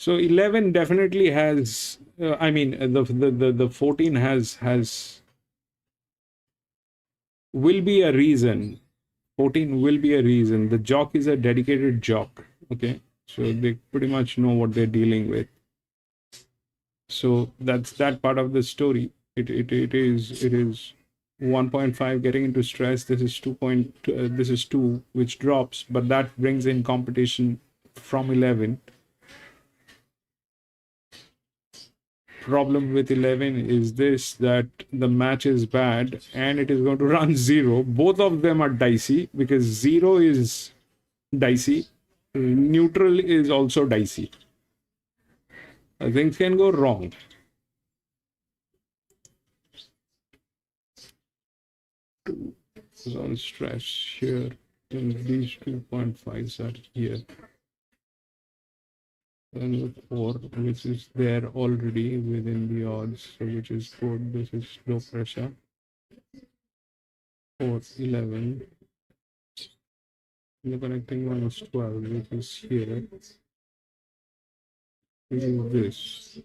So 11 definitely has, the 14 will be a reason. 14 will be a reason. The jock is a dedicated jock. Okay. So they pretty much know what they're dealing with. So that's that part of the story. It is 1.5 getting into stress. This is 2. This is 2, which drops, but that brings in competition from 11. Problem with 11 is this, that the match is bad and it is going to run 0. Both of them are dicey because 0 is dicey. Neutral is also dicey. Things can go wrong. Two is on stress here, and these 2.5s are here. And the 4, which is there already within the odds, so which is good. This is low pressure. 4, 11. The connecting one is 12, which is here. Which is this.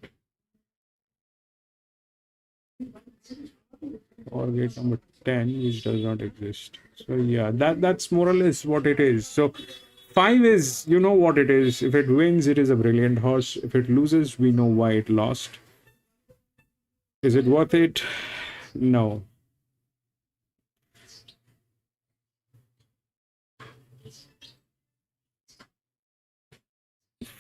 Or gate number 10, which does not exist. So yeah, that's more or less what it is. So 5 is, you know what it is. If it wins, it is a brilliant horse. If it loses, we know why it lost. Is it worth it? No.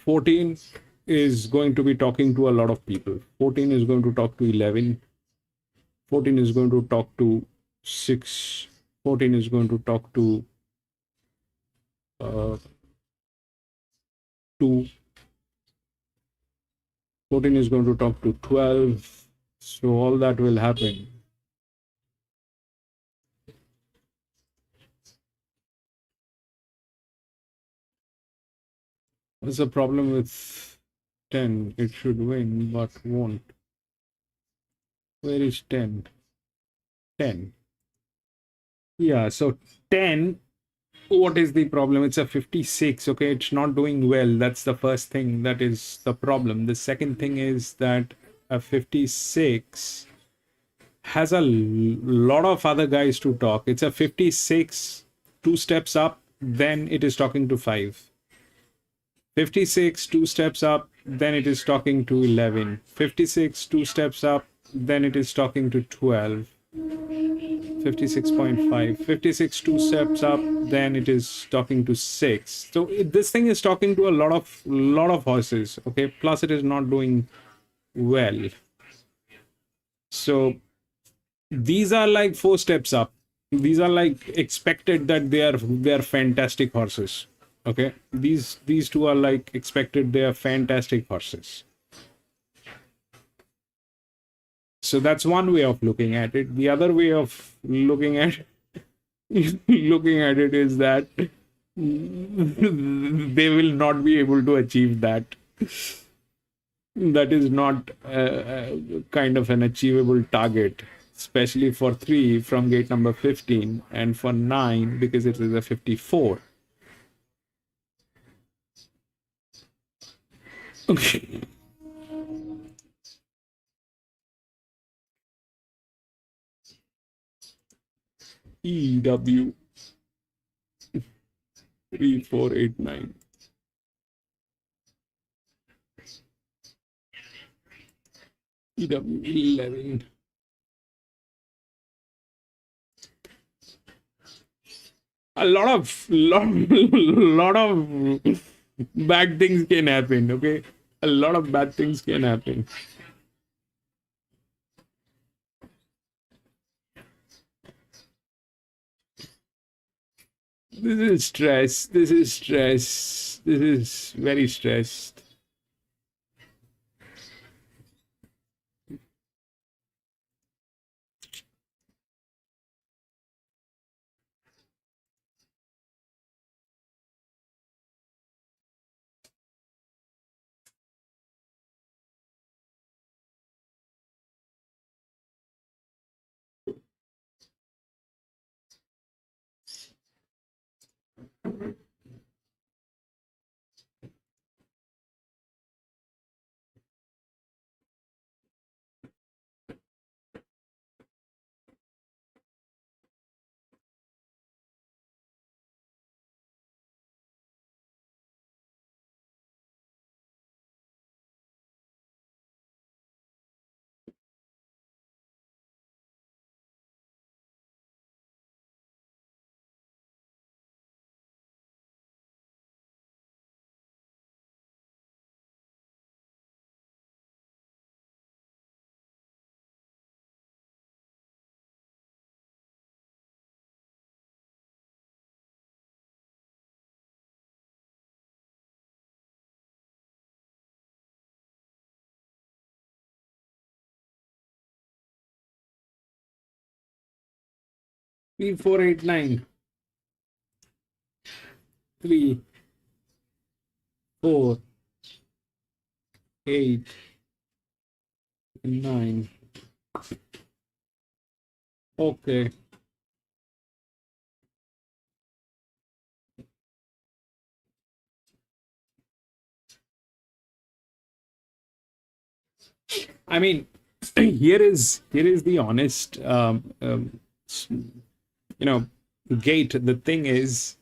$14 is going to be talking to a lot of people. 14 is going to talk to 11. 14 is going to talk to 6. 14 is going to talk to 2. 14 is going to talk to 12. So all that will happen. What's the problem with 10? It should win, but won't. Where is 10? 10. Yeah, so 10, what is the problem? It's a 56. Okay, it's not doing well. That's the first thing that is the problem. The second thing is that a 56 has a lot of other guys to talk. It's a 56, 2 steps up, then it is talking to 5. 56, 2 steps up, then it is talking to 11. 56, 2 steps up, then it is talking to 12. 56.5. 56, 2 steps up, then it is talking to 6. So this thing is talking to a lot of horses. Okay, plus it is not doing well. So these are like 4 steps up. These are like expected that they are fantastic horses. Okay, these two are like expected, they are fantastic horses. So that's one way of looking at it. The other way of looking at it is that they will not be able to achieve that. That is not kind of an achievable target. especially for 3 from gate number 15, and for 9 because it is a 54. Okay. EW 3489. EW 11. A lot of bad things can happen. Okay, a lot of bad things can happen. This is stress. This is stress. This is very stressed. Three, 4, 8, 9. 3, 4, 8, 9. Okay. I mean, here is the honest, gate. The thing is,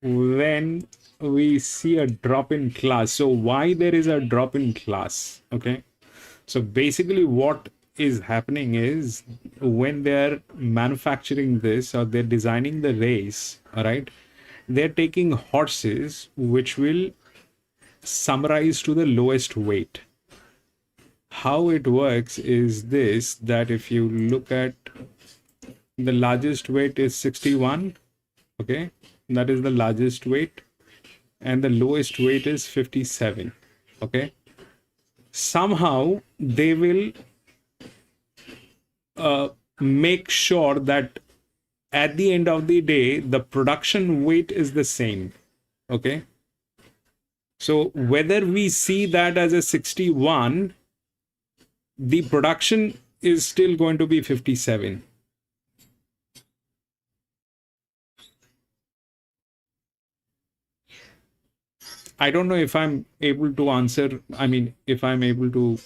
when we see a drop in class, so why there is a drop in class? Okay, so basically what is happening is when they're manufacturing this or they're designing the race, all right, they're taking horses which will summarize to the lowest weight. How it works is this, that if you look at the largest weight is 61, okay, that is the largest weight, and the lowest weight is 57, okay. Somehow they will make sure that at the end of the day the production weight is the same, okay. So whether we see that as a 61, the production is still going to be 57. I don't know if I'm able to answer, I mean, if I'm able to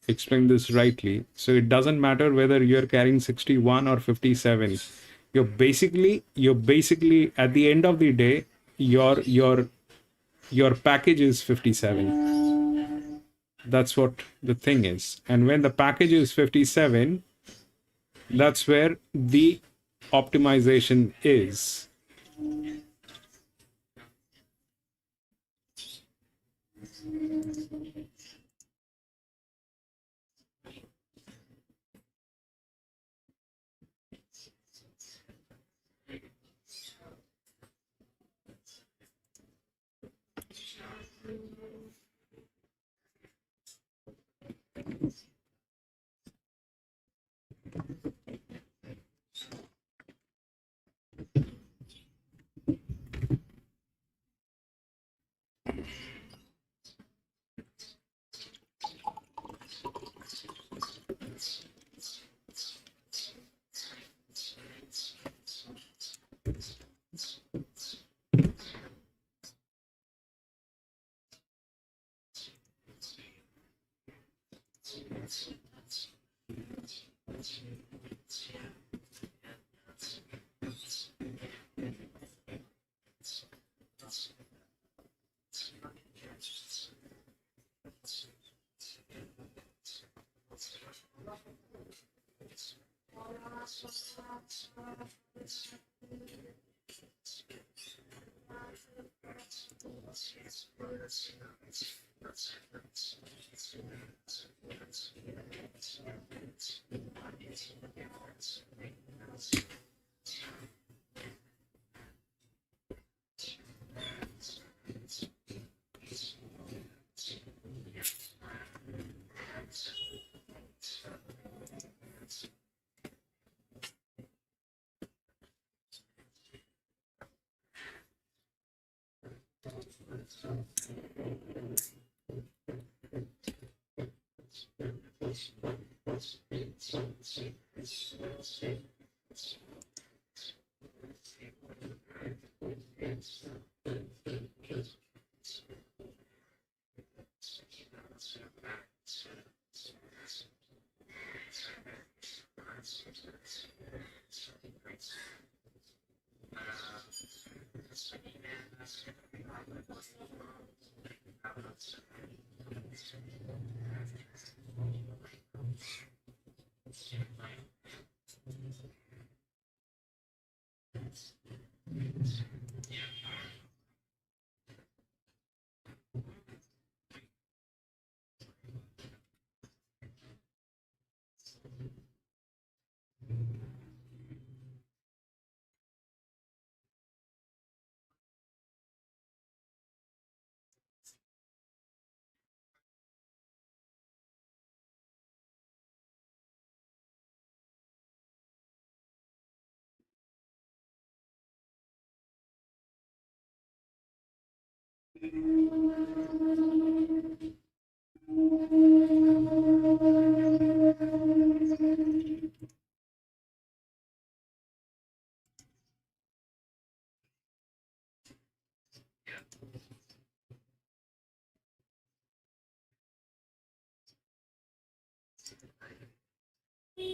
explain this rightly. So it doesn't matter whether you're carrying 61 or 57. You're basically at the end of the day, your package is 57. That's what the thing is. And when the package is 57, that's where the optimization is.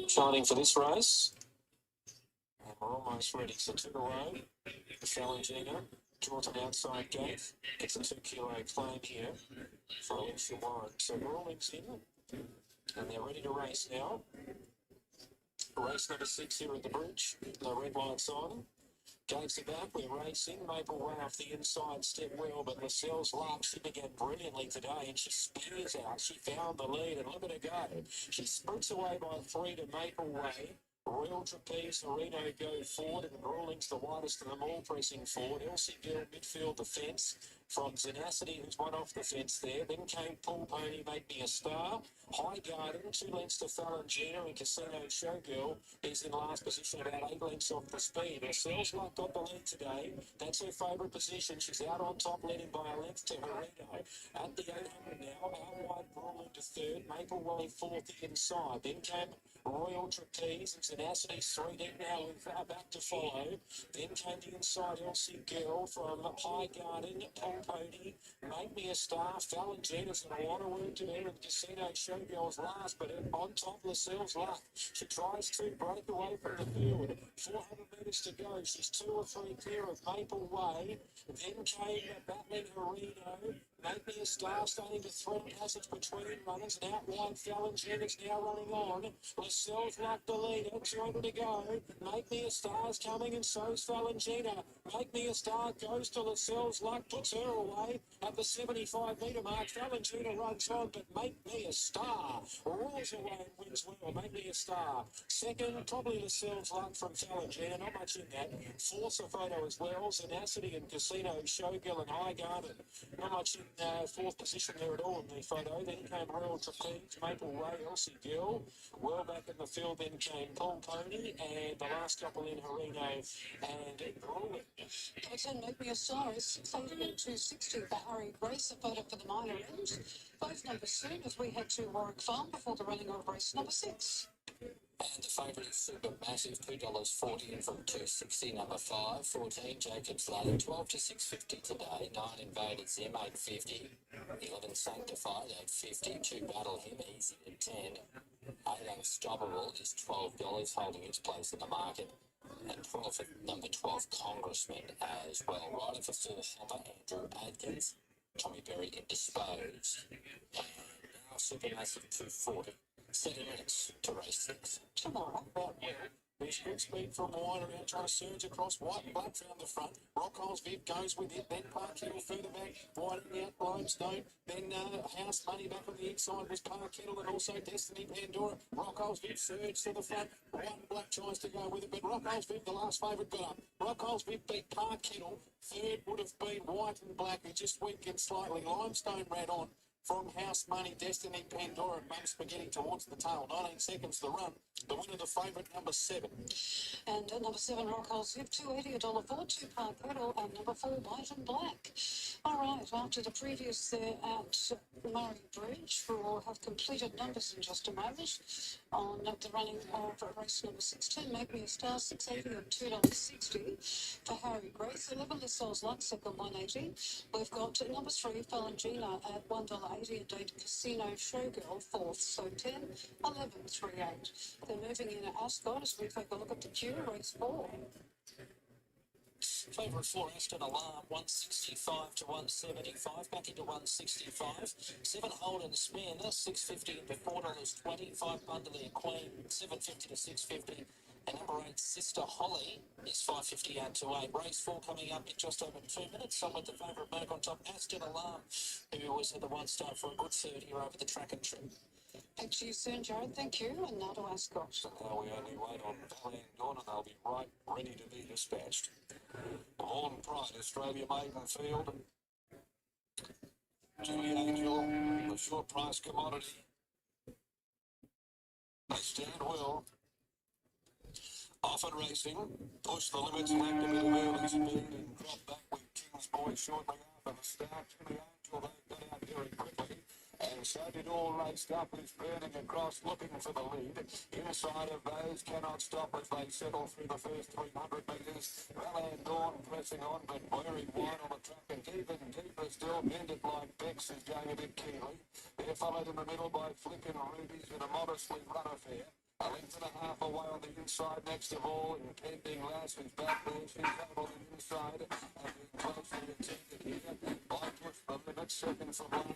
Shining for this race. And we're almost ready. So 2 to row. Salangina draws an outside gate. Gets a 2 kilo claim here for Alicia Warren. So Rawlings in. And they're ready to race now. Race number 6 here at the bridge. No red lights on. Gates are back, we're racing. Maple Way off the inside, step well, but Lascelles Lark, she began brilliantly today and she spears out. She found the lead and look at her go. She sprints away by 3 to Maple Way. Royal Trapeze, Reno go forward, and Rawlings the widest of them all pressing forward. Elsie Gill midfield defence from Zenacity, who's one off the fence there. Then came Paul Pony, Make Me a Star. High Garden, 2 lengths to Falangina, and Casino Showgirl is in last position, about 8 lengths off the speed. Herself like got the lead today. That's her favourite position. She's out on top, leading by a length to Herino. At the 800 now, out wide Brawler to third, Maple Way fourth inside. Then came Royal Trapeze and Zenacity 3 deep now with back to follow. Then came the inside Elsie Girl from High Garden, Paul Pony, Make Me a Star, Falangina's and a lot of work to do, and Casino Showgirl's last, but on top Lascelles Luck. She tries to break away from the field. 400 metres to go. She's 2 or 3 clear of Maple Way. Then came battling Herino. Make Me a Star starting to thread passage between runners, and out wide Falangina's now running on. Lascelles Luck the leader, 200 to go. Make Me a Star's coming, and so's Falangina. Make Me a Star goes to Lascelles Luck, puts her away at the 75 metre mark. Falangina runs on, but Make Me a Star rolls away and wins well. Make Me a Star. Second, probably Lascelles Luck from Falangina, not much in that. Force a photo as well. Zenacity and Casino, Showgirl and High Garden. Not much in fourth position there at all in the photo. Then came Royal Trapeze, Maple Way, Elsie Gill. Well back in the field then came Paul Pony, and the last couple in Herino and Rawlings. Captain Make Me a Star is 260 for Harry Grace, a photo for the minor end. Both numbers soon as we head to Warwick Farm before the running of race number 6. And the favourite is Super Massive, $2.40 from 260, number 5. 14, Jacob's Ladder, 12 to 650 today. 9, Invaded Zim, 850. 11, Sanctified, 850. 2, Battle Him, easy at 10. 8, Unstoppable is $12, holding its place in the market. And 12 for number 12, Congressman as well. Riding for 4, Hopper, Andrew Adkins. Tommy Berry, Indisposed. And now Supermassive 240. 7 minutes to race 6. Tomorrow, Right, well, There's good speed from wide around, trying to surge across. White and black round the front. Rockhole's Viv goes with it. Then Park Kettle further back. Wide in the out, Limestone. Then House Money back on the inside was Park Kettle and also Destiny Pandora. Rockhole's Viv surged to the front. White and black tries to go with it, but Rockhole's Viv, the last favourite, got up. Rockhole's Viv beat Park Kettle. Third would have been White and Black, who just weakened slightly. Limestone ran on from House Money, Destiny Pandora, Mum Spaghetti towards the tail. 19 seconds to run. The winner, the favourite, number 7. And number 7, Rockhole's Viv, $2.80, $1.04, 2 Park Kettle, and number 4, White and Black. All right, after the previous there at Murray Bridge, we'll have completed numbers in just a moment on the running of race number 16. Make Me a Star, $6.80 and $2.60 for Harry Grace. 11 Lascelles Luck, second, $1.80. We've got number 3, Falangina at $1.80 and 8 Casino Showgirl, fourth. So 10, 11, 3, 8. They're moving in at Ascot as we take a look at the queue, race 4. Favourite 4, Aston Alarm, 165 to 175, back into 165. 7 Holden Spin, $6.50 into $4.20. 5 Bundley Queen, $7.50 to $6.50. And number 8, Sister Holly, is $5.50 out to 8. Race 4 coming up in just over 2 minutes. On with the favourite Merc on top, Aston Alarm, who was at the one start for a good third here over the track and trip. Back to you soon, Jared. Thank you. And now to Ascot. So now we only wait on Valley and Dawn, and they'll be right ready to be dispatched. Horn Pride, Australia Maiden Field. Julie Angel, the short price commodity. They stand well. Often racing, push the limits and act a bit of early speed and drop back with King's Boy shortly after the start. Julie Angel, they got out very quickly. And so did all raced up, is burning across, looking for the lead. Inside of those, cannot stop as they settle through the first 300 metres. Valley and Dawn pressing on, but very wide on the track and deeper still. Bended like Bex is going a bit keenly. They're followed in the middle by Flickin' Rubies in a modestly run affair. A length and a half away on the inside next of all. Impending Lass is back there. She's able on the inside. And being closely attended here. By push the limit, second from last.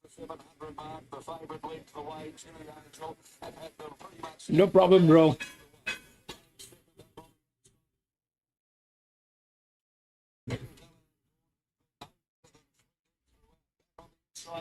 The 700 mark, the favourite led the way, Julie Angel, and had them pretty much... No problem, bro.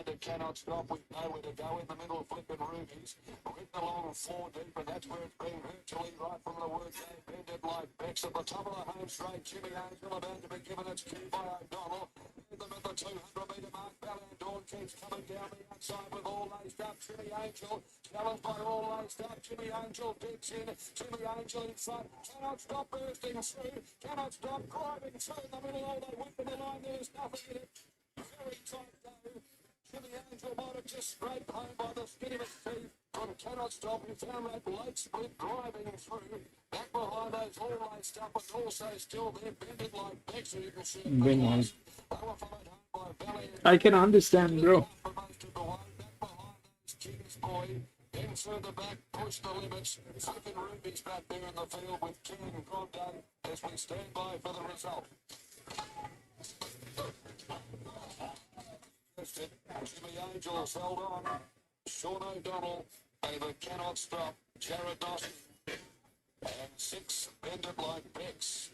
That cannot stop, we know where to go in the middle, Flippin' Rubies, written along 4 deep, and that's where it's been virtually right from the word game, bended like Bex at the top of the home straight. Jimmy Angel about to be given its cue by O'Donnell. Them at the 200 metre mark, Valley and Dawn keeps coming down the outside with all laced up. Jimmy Angel, challenged by all laced up. Jimmy Angel digs in. Jimmy Angel in front, cannot stop bursting through, cannot stop driving through in the middle. Oh, they went to the line, there's nothing in it. Very tight though. Jimmy Angel might have just scraped home by the skin of his teeth. From Cannot Stop, he found that late split driving through. Back behind those all laced up and also still there, bended like Bex, you can see. Bring on. They were followed home by Valley. I can understand, bro. For most of the way, back behind those King's Boy. Then further back, push the limits. Flippin' Rubies back there in the field with King and Grandstand as we stand by for the result. Jimmy Angels held on. Sean O'Donnell over Cannot Stop. Jared Dawson. And 6 bended like Bex.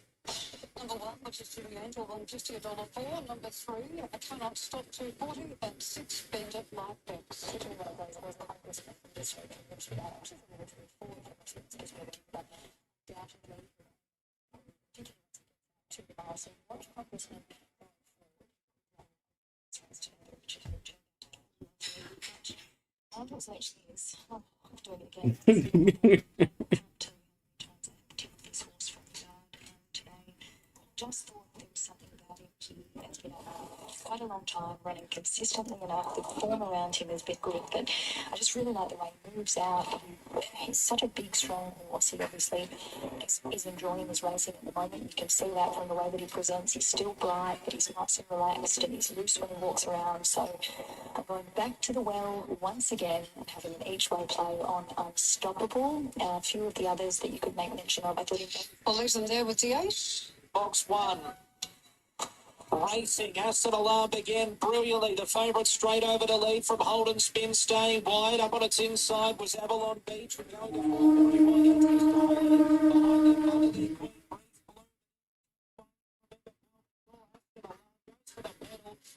Number 1, which is Jimmy Angel, $1.50, $1.04. Number 3, I Cannot Stop, $2.40, and 6 bended like Bex. Angels actually is. Oh, I'm doing it again. This horse from the yard, and just thought there was something about him. He has been quite a long time running consistently enough. The form around him has been good, but I just really like the way he moves out. He's such a big, strong horse. He obviously is enjoying his racing at the moment. You can see that from the way that he presents. He's still bright, but he's nice and relaxed, and he's loose when he walks around. So I'm going back to the well once again and having an each-way play on Unstoppable. A few of the others that you could make mention of. I thought I'll leave them there with the 8. Box 1. racing. Asset Alarm began brilliantly. The favourite straight over to lead from Holden Spin, staying wide. Up on its inside was Avalon Beach. We're going to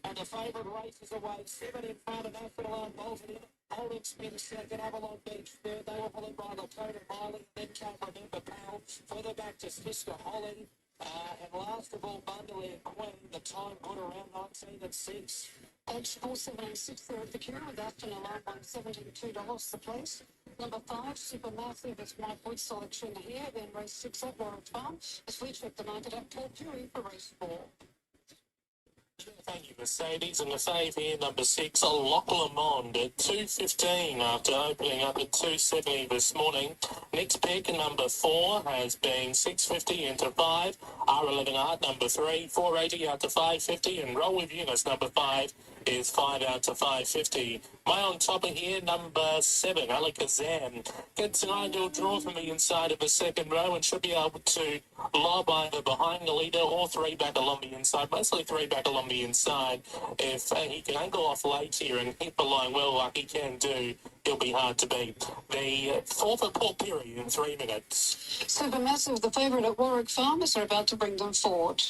and the favourite races away. 7 in front of Asset Alarm bolted in. Holden Spin second, Avalon Beach third. They were followed by Lakota Miley. Then came Remember Pal. Further back to Sister Holly. And last of all, Bundley and Queen. The time good around 19 and 6. Age 476 there at the queue with Aston Alarm $172 the place. Number 5, Supermassive, is my point selection here. Then race 6 at Warwick Farm. As we check the market at Paul Fury for race 4. Thank you, Mercedes. And the save here, number 6, Loch Lomond at 2.15 after opening up at 2.70 this morning. Next pick, number 4, has been 6.50 into 5. R11 Art, number 3, 4.80 out to 5.50. And Roll with Eunice, number 5, is 5 out to 5.50. My on topper here, number 7, Alakazam. Gets an ideal draw from the inside of the second row and should be able to lob either behind the leader or 3 back along the inside, mostly 3 back along the inside. If he can angle off late here and hit the line well like he can do, he'll be hard to beat. The 4th of Port Pirie in 3 minutes. Supermassive, the favourite at Warwick Farm, are about to bring them forward.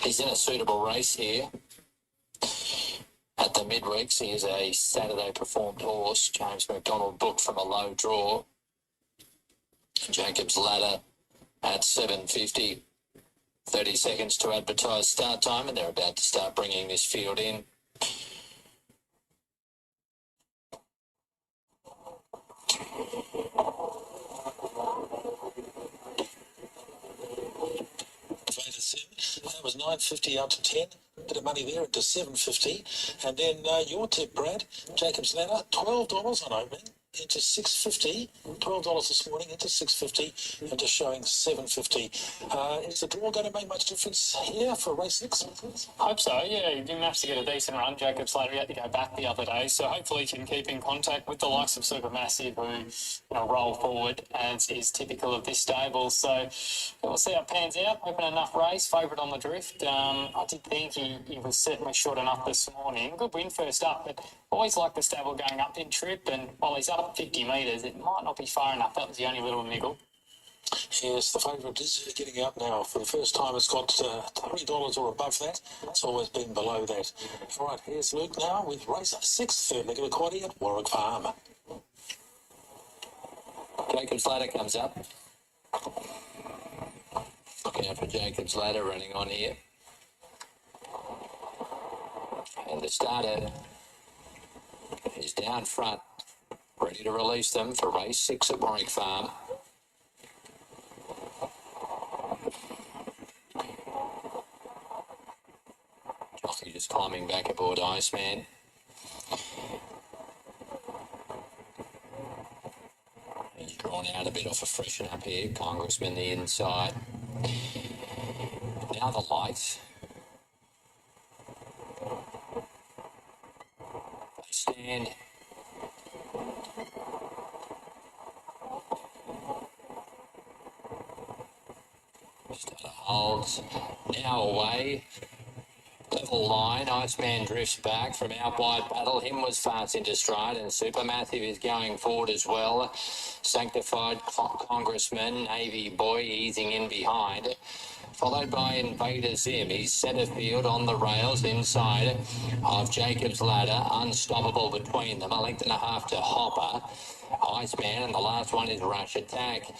He's in a suitable race here. At the midweeks, he is a Saturday performed horse. James McDonald booked from a low draw. Jacob's Ladder at 7.50. 30 seconds to advertise start time, and they're about to start bringing this field in. That was 9.50 up to 10. Bit of money there into 7.50. And then your tip, Brad, Jacob's Ladder, $12 on opening into 6.50. $12 this morning into 6.50 and just showing 7.50. Is the draw going to make much difference here for race 6? Hope so, yeah. He didn't have to get a decent run. Jacob Slater, he had to go back the other day, so hopefully he can keep in contact with the likes of Supermassive, who roll forward, as is typical of this stable. So we'll see how it pans out. Open enough race, favourite on the drift. I did think he was certainly short enough this morning. Good win first up, but always like the stable going up in trip, and while he's up 50 metres, it might not be far enough. That was the only little niggle. Yes, the favourite is getting up now. For the first time, it's got $3 or above that. It's always been below that. All right, here's Luke now with race 6, third leg of the quaddie at Warwick Farm. Jacob's Ladder comes up. Looking out for Jacob's Ladder running on here. And the starter is down front, ready to release them for race 6 at Warwick Farm. Jockey just climbing back aboard Iceman. He's drawn out a bit off a freshen up here. Congressman the inside. Now the lights. They stand. Starter holds. Now away. Level line. Iceman drifts back from out wide battle. Him was fast into stride, and Supermassive is going forward as well. Sanctified Congressman, Navy Boy easing in behind. Followed by Invader Zim. He's centre field on the rails inside of Jacob's Ladder. Unstoppable between them. A length and a half to Hopper. Iceman, and the last one is Rush Attack.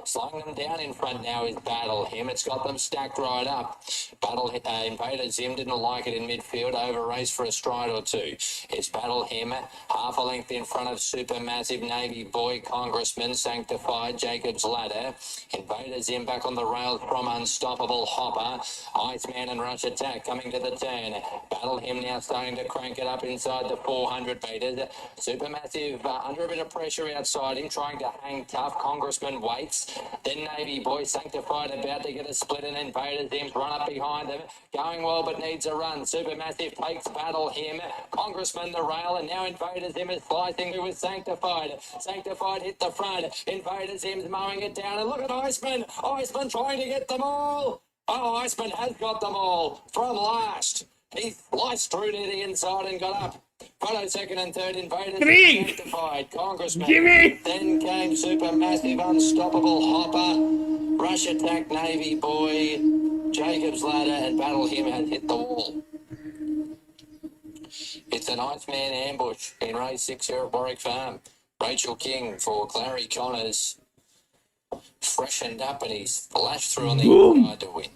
Slowing them down in front now is Battle Him. It's got them stacked right up. Invader Zim didn't like it in midfield. Over race for a stride or two. It's Battle Him, half a length in front of Supermassive, Navy Boy, Congressman, Sanctified, Jacob's Ladder. Invader Zim back on the rails from Unstoppable Hopper. Iceman and Rush Attack coming to the turn. Battle Him now starting to crank it up inside the 400 metres. Supermassive under a bit of pressure outside him, trying to hang tough. Congressman waits. Then Navy Boy, Sanctified, about to get a split, and Invader Zim's run up behind them. Going well, but needs a run. Supermassive takes Battle Him. Congressman the rail, and now Invader Zim is slicing with Sanctified. Sanctified hit the front. Invader Zim's mowing it down, and look at Iceman. Iceman trying to get them all. Oh, Iceman has got them all from last. He sliced through to the inside and got up. Photo second and third invaders. Three. Sanctified Congressman. Gimme. Then came Supermassive, Unstoppable Hopper, Rush Attack Navy Boy, Jacob's Ladder, and Battle Him had hit the wall. It's an Iceman ambush in race 6 here at Warwick Farm. Rachel King for Clary Connors. Freshened up and he's lashed through on the inside to win.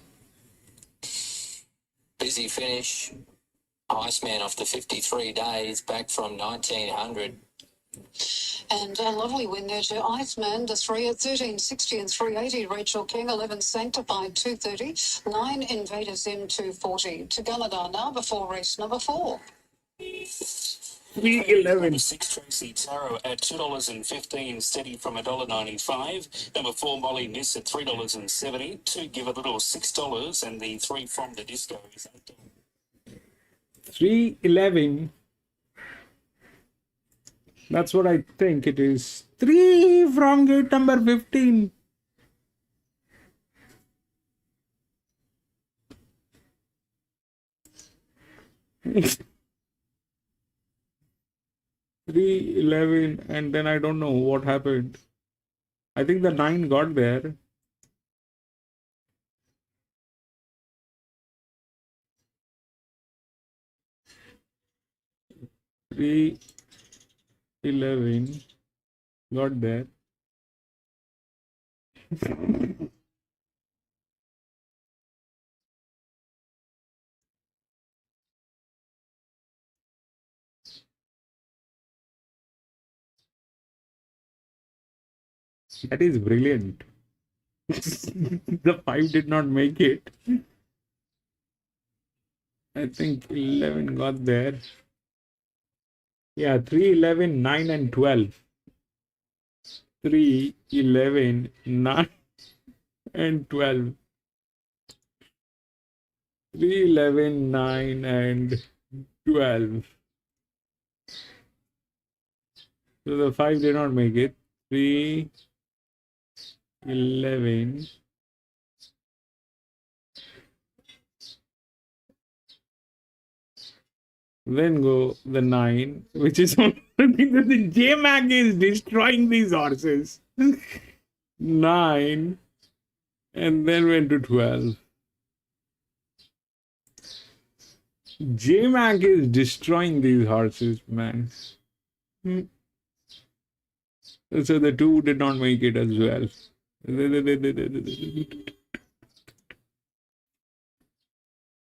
Busy finish. Iceman after 53 days, back from 1900. And a lovely win there to Iceman, the 3 at 13.60 and 3.80. Rachel King, 11 Sanctified, 2.30. 9 Invaders M, 2.40. To Gunnedah now before race number 4. 311. 6 Tracy Tarot at $2.15, steady from $1.95. Number 4 Molly Miss at $3.70. 2 Give a Little $6, and the 3 from the Disco is $8. 311. That's what I think it is. 3 from gate number 15. Three 11, and then I don't know what happened. I think the 9 got there. Three 11 got there. That is brilliant. The 5 did not make it. I think 11 got there. Yeah, 3, 11, 9 and 12. 3, 11, 9 and 12. 3, 11, 9 and 12. So the 5 did not make it. 3, 11. Then go the 9, which is the J-Mac is destroying these horses. 9, and then went to 12. J-Mac is destroying these horses, man. So the 2 did not make it as well.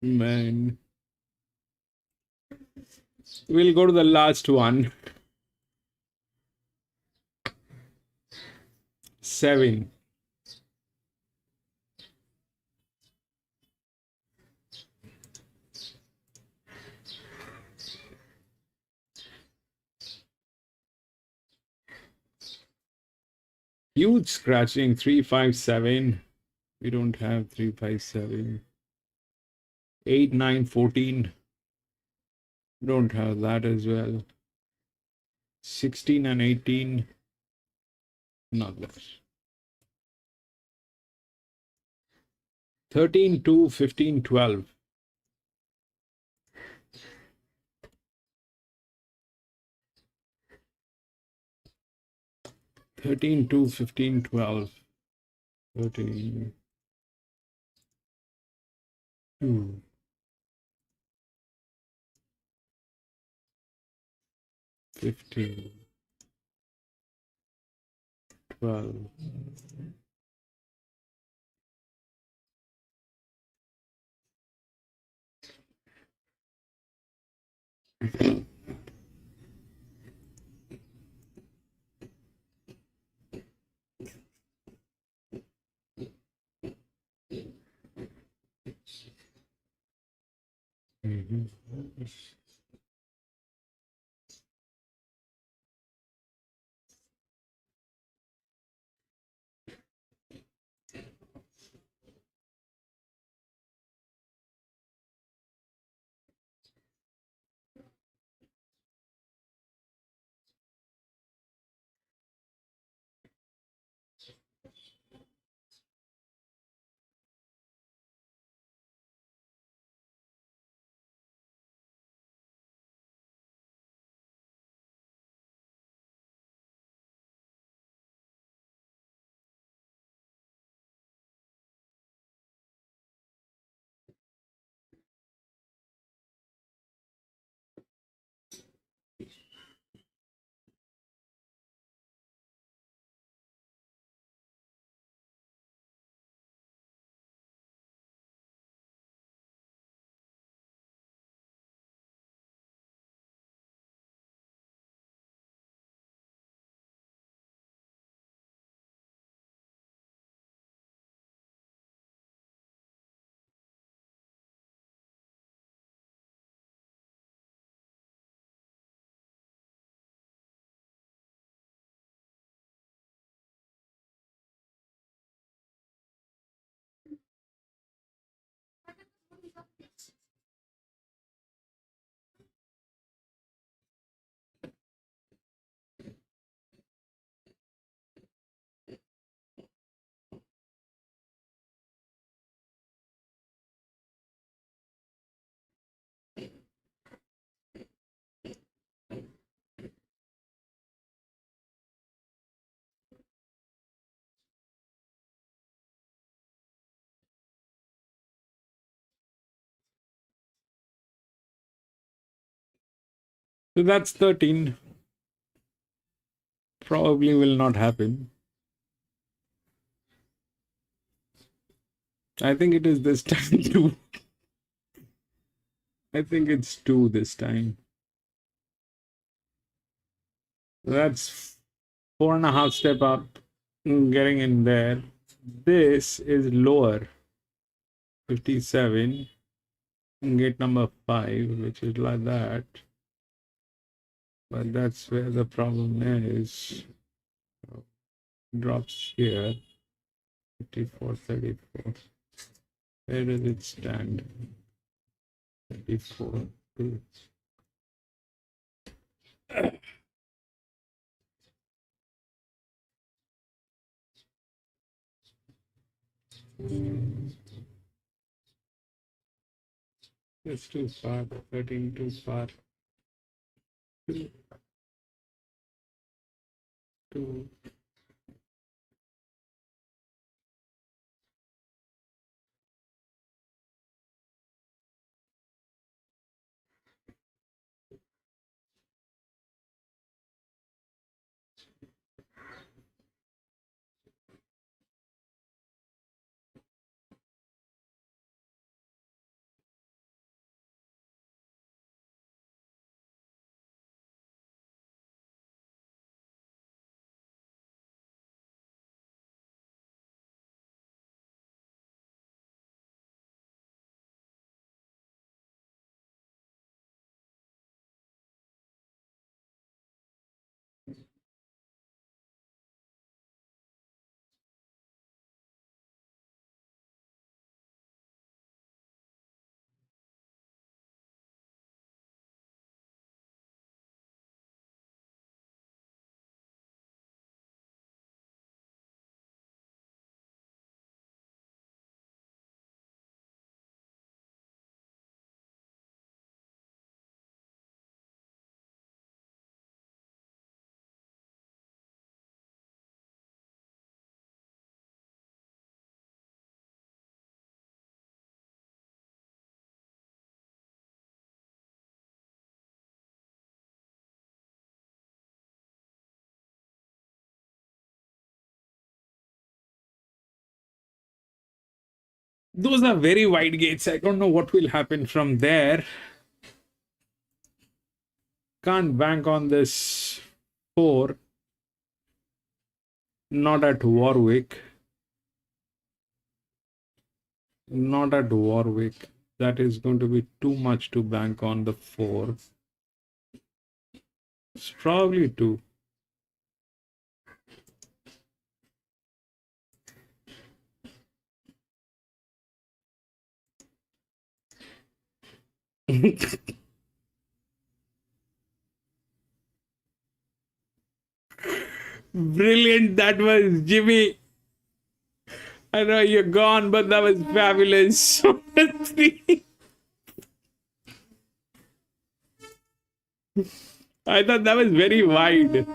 Man. We'll go to the last one. 7. Huge scratching. 3, 5, 7. We don't have 3, 5, 7. 8, 9, 14. Don't have that as well. 16 and 18. Not there. 13, 2, 15, 12. 13, 2, 15, 12. 13, 2. 15, 12. So that's 13. Probably will not happen. I think it is this time too. I think it's 2 this time. That's 4.5 step up, getting in there. This is lower, 57. Gate number 5, which is like that. But that's where the problem is. Drops here, 54, 34. Where does it stand? 34. It's too far, 13 too far. 2. Those are very wide gates. I don't know what will happen from there. Can't bank on this 4. Not at Warwick. Not at Warwick. That is going to be too much to bank on the 4. It's probably 2. Brilliant. That was Jimmy. I know you're gone, but that was fabulous. 3. I thought that was very wide.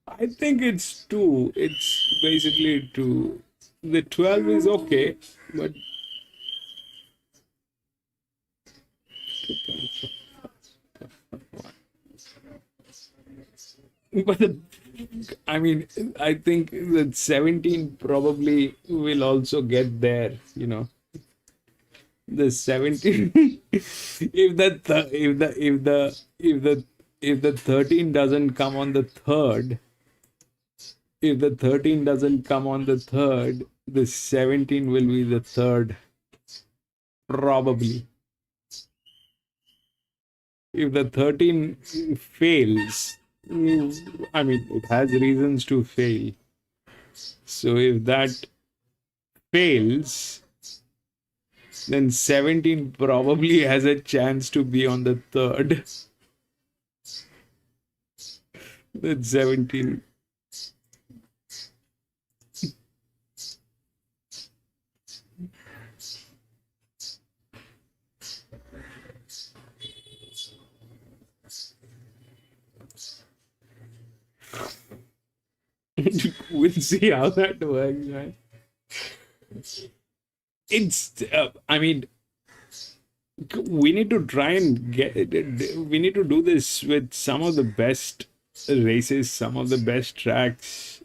I think it's 2. It's basically 2. The 12 is okay, but I mean, I think that 17 probably will also get there, you know. The 17 if the 13 doesn't come on the 3rd, if the 13 doesn't come on the 3rd, the 17 will be the 3rd, probably. If the 13 fails, I mean, it has reasons to fail. So if that fails, then 17 probably has a chance to be on the 3rd. That's 17. We'll see how that works, man. It's, I mean, we need to try and we need to do this with some of the best races, some of the best tracks.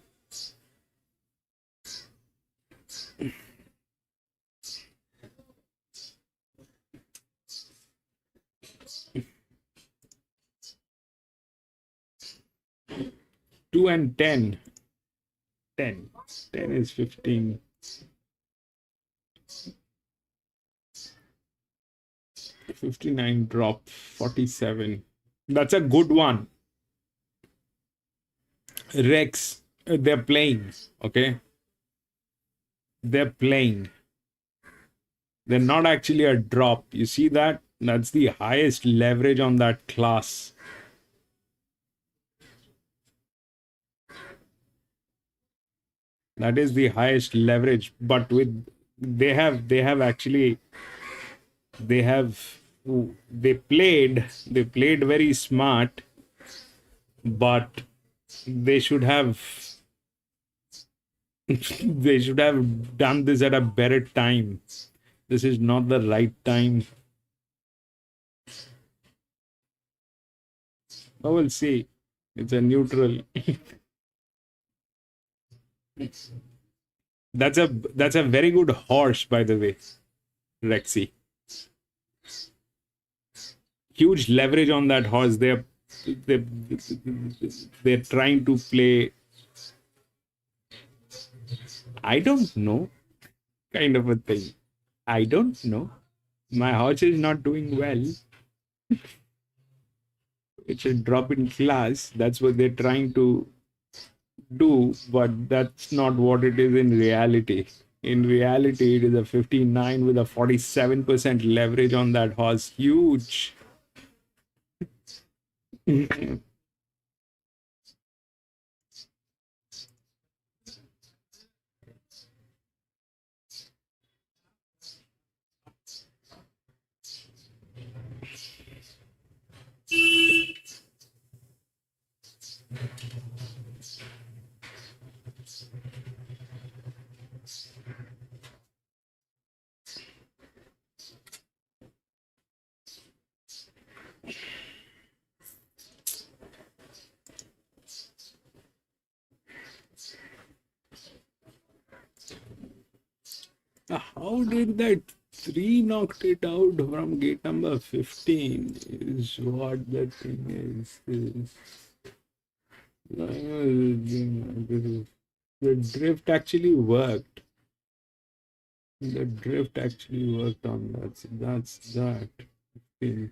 Two and 10. 10 is 15. 59 drop, 47. That's a good one. Rex, they're playing, okay? They're playing. They're not actually a drop. You see that? That's the highest leverage on that class. That is the highest leverage, but with they played very smart, but they should have they should have done this at a better time. This is not the right time. Oh, we'll see. It's a neutral. That's a very good horse, by the way, Rexy. Huge leverage on that horse. They're trying to play, I don't know, kind of a thing. I don't know. My horse is not doing well. It's a drop in class. That's what they're trying to do, but that's not what it is in reality. In reality, it is a 59 with a 47% leverage on that horse. Huge. How did that 3 knocked it out from gate number 15 is what the thing is. The drift actually worked. The drift actually worked on that. So that's that. 15.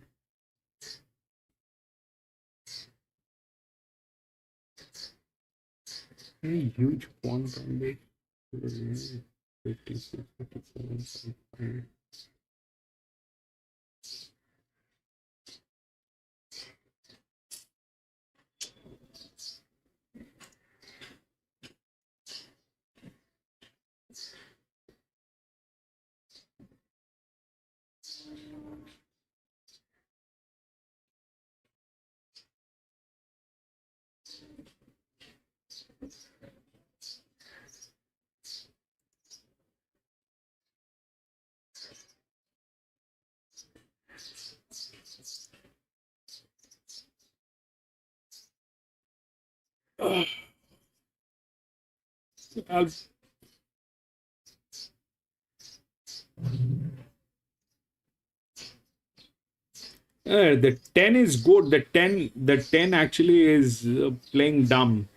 Any huge point on this. 56, 57, the 10 is good. The 10 actually is playing dumb.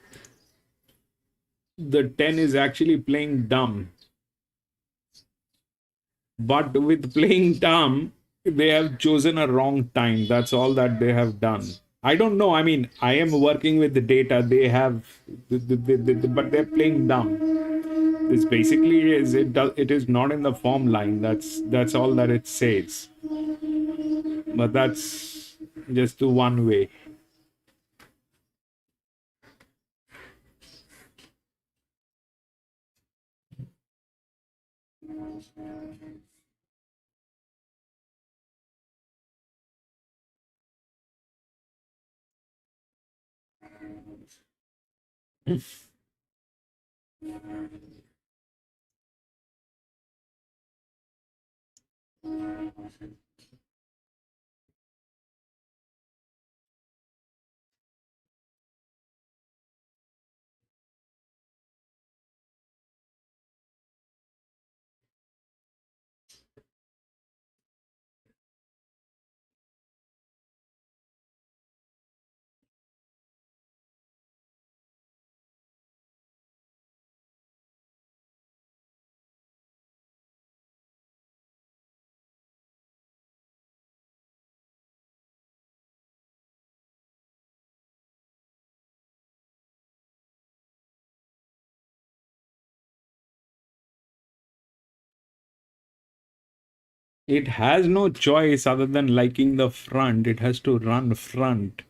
The 10 is actually playing dumb. But with playing dumb, they have chosen a wrong time. That's all that they have done. I don't know. I mean, I am working with the data. They have, but they're playing dumb. This basically is it is not in the form line. That's all that it says. But that's just the one way. It has no choice other than liking the front. It has to run front.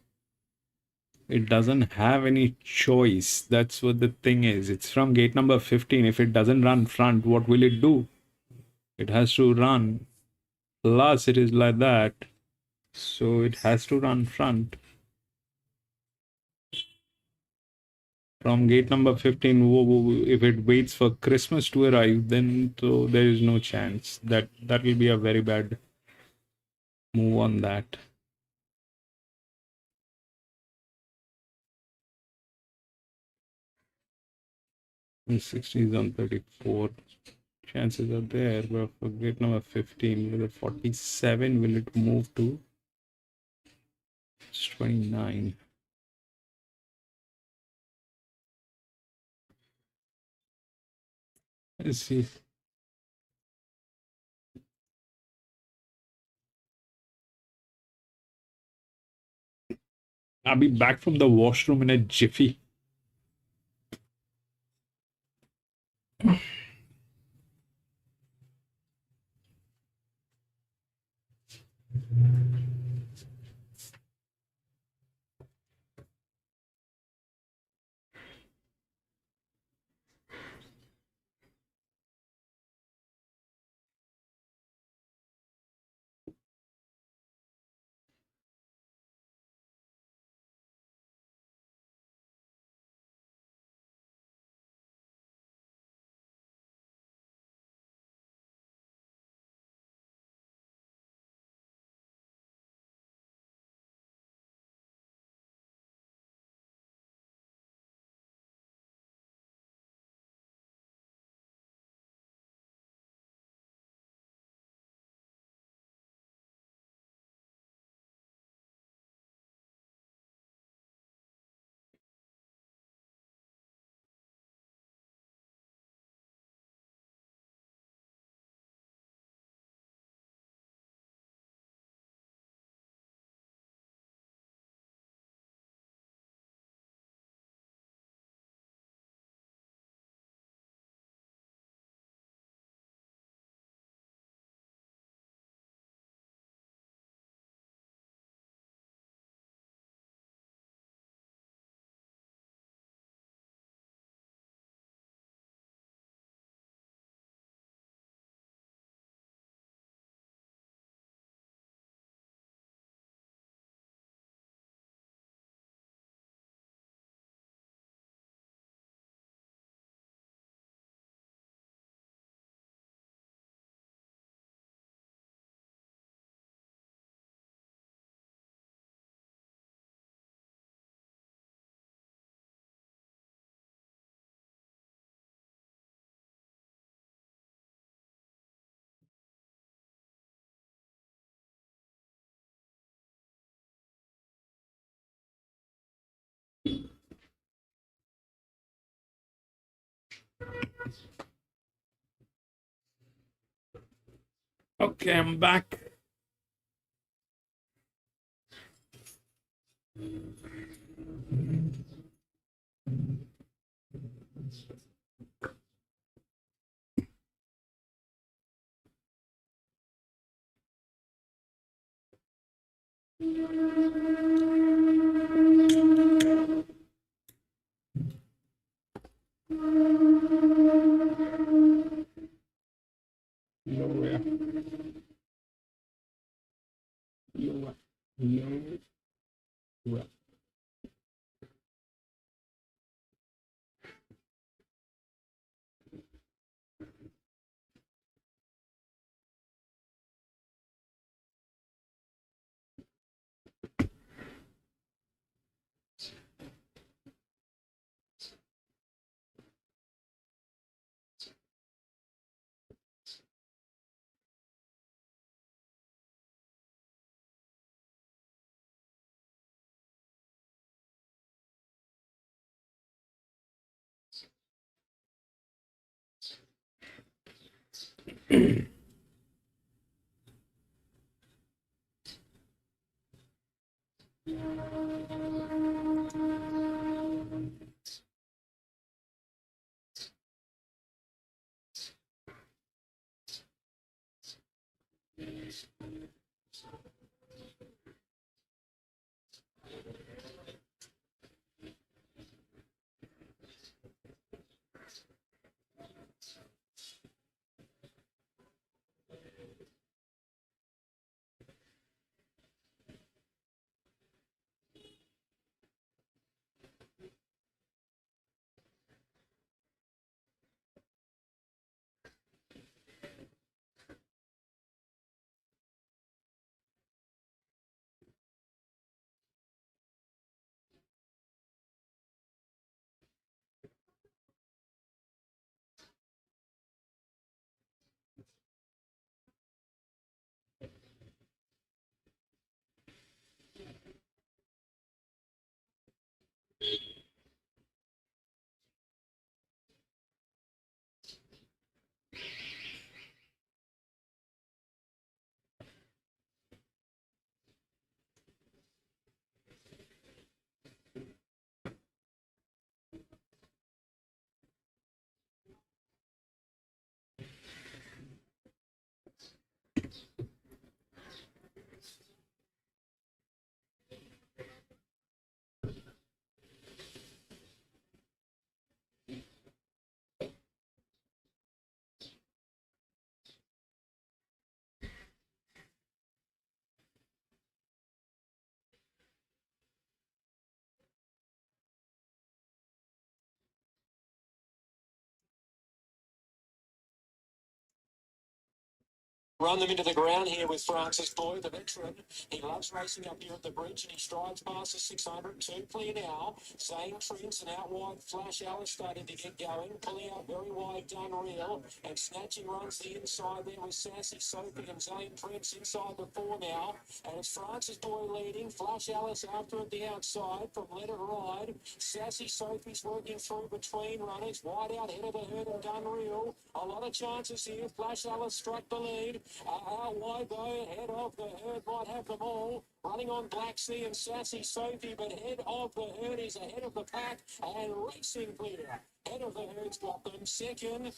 It doesn't have any choice. That's what the thing is. It's from gate number 15. If it doesn't run front, what will it do? It has to run. Plus, it is like that. So it has to run front. From gate number 15, if it waits for Christmas to arrive, then so there is no chance. That will be a very bad move on that. 60 is on 34. Chances are there, but for gate number 15, with a 47, will it move to 29? Let's see. I'll be back from the washroom in a jiffy. Okay, I'm back. Lower. Lower. Run them into the ground here with Francis Boy, the veteran. He loves racing up here at the bridge and he strides past the 600. Two clear now. Zane Prince and out wide Flash Alice starting to get going. Pulling out very wide Dunreal and snatching runs the inside there with Sassy Sophie and Zane Prince inside the four now. And it's Francis Boy leading. Flash Alice after at the outside from Let It Ride. Sassy Sophie's working through between runners. Wide out head of the herd and Dunreal. A lot of chances here. Flash Alice struck the lead. Out wide though, head of the herd might have them all. Running on Black Sea and Sassy Sophie, but head of the herd is ahead of the pack and racing clear. Head of the herd's got them second.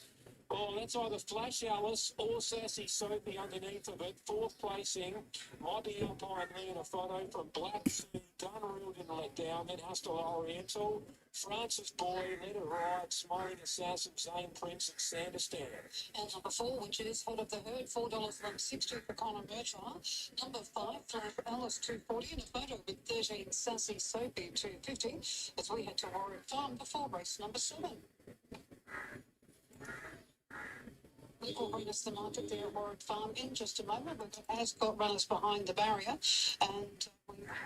Oh, that's either Flash Alice or Sassy Sophie underneath of it. Fourth placing might be Alpine Lee in a photo from Black Sea. Dunreal didn't let down. Then Hustle Oriental. Francis Boy, Let It Ride, Smiling Assassin, Zane Prince and Sanderstand. And number 4, which is head of the herd, $4.60 for Connor Murtaugh. Number 5, Flash Alice, $2.40, and a photo with 13, Sassy Sophie, $2.50, as we head to Warwick Farm before race number 7. We will bring us the market there at Warwick Farm in just a moment. We've got runners behind the barrier, and we have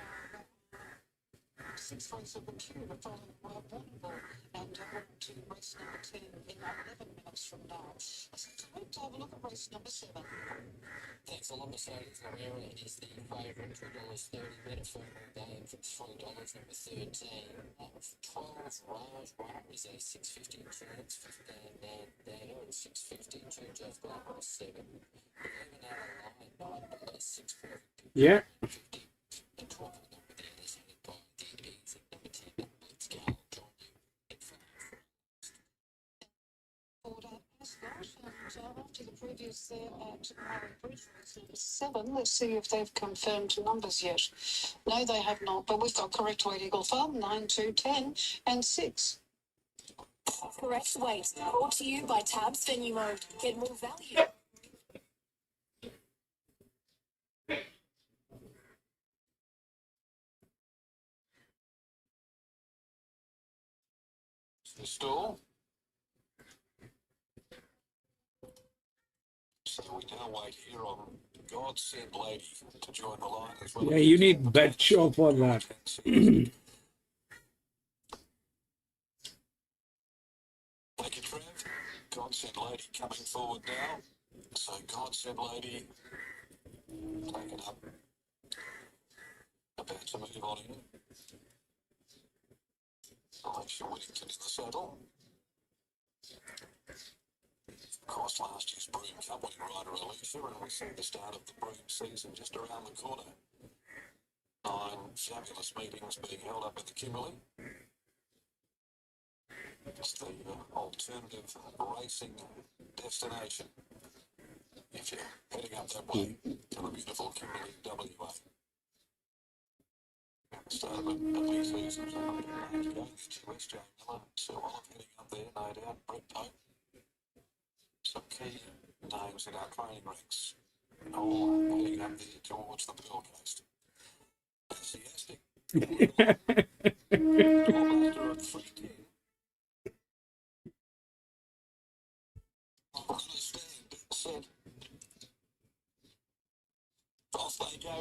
6 races of the queue to follow World Carnival, and on to race number 10 in 11 minutes from now. So let's have a look at race number 7. Thanks a lot, Mercedes Herrera is the favourite, $2.30, Metaphorical Game for $3, number 13. 12, Raj is a 6.50 insurance, 15, Nano, and 6.50, 2 Judge Black, 7. 11 out of line, $9, 6 perfect. Yeah. 50, and 12 of them with the others headed by DBs, and number 10, Let's Go, join you at 5. Order as that, and after the previous there at Murray Bridge, race number 7, let's see if they've confirmed numbers yet. No, they have not, but we've got correct weight Eagle Farm, 9, 2, 10, and 6. Correct weight. Brought to you by Tabs Venue Mode. Get more value. the stall. So we now wait here on God Send Lady to join the line as well. Yeah, you need bet shop on that. Thank you, Trev. God Send Lady coming forward now. So God Send Lady taken up. About to move on in. Alicia Whittington in the saddle. Of course, last year's Broom Cup winning rider Alicia, and we see the start of the Broom season just around the corner. 9 fabulous meetings being held up at the Kimberley. It's the alternative racing destination if you're heading up that way to the beautiful Kimberley, WA. Start of a big season. Going into West Joe Miller, Sir Olive heading up there, no doubt. Brett Pope. Some key names in our training ranks. All heading up there towards the Pearl Coast. Enthusiastic. Doorbuster at 310. Stand, set. Off they go.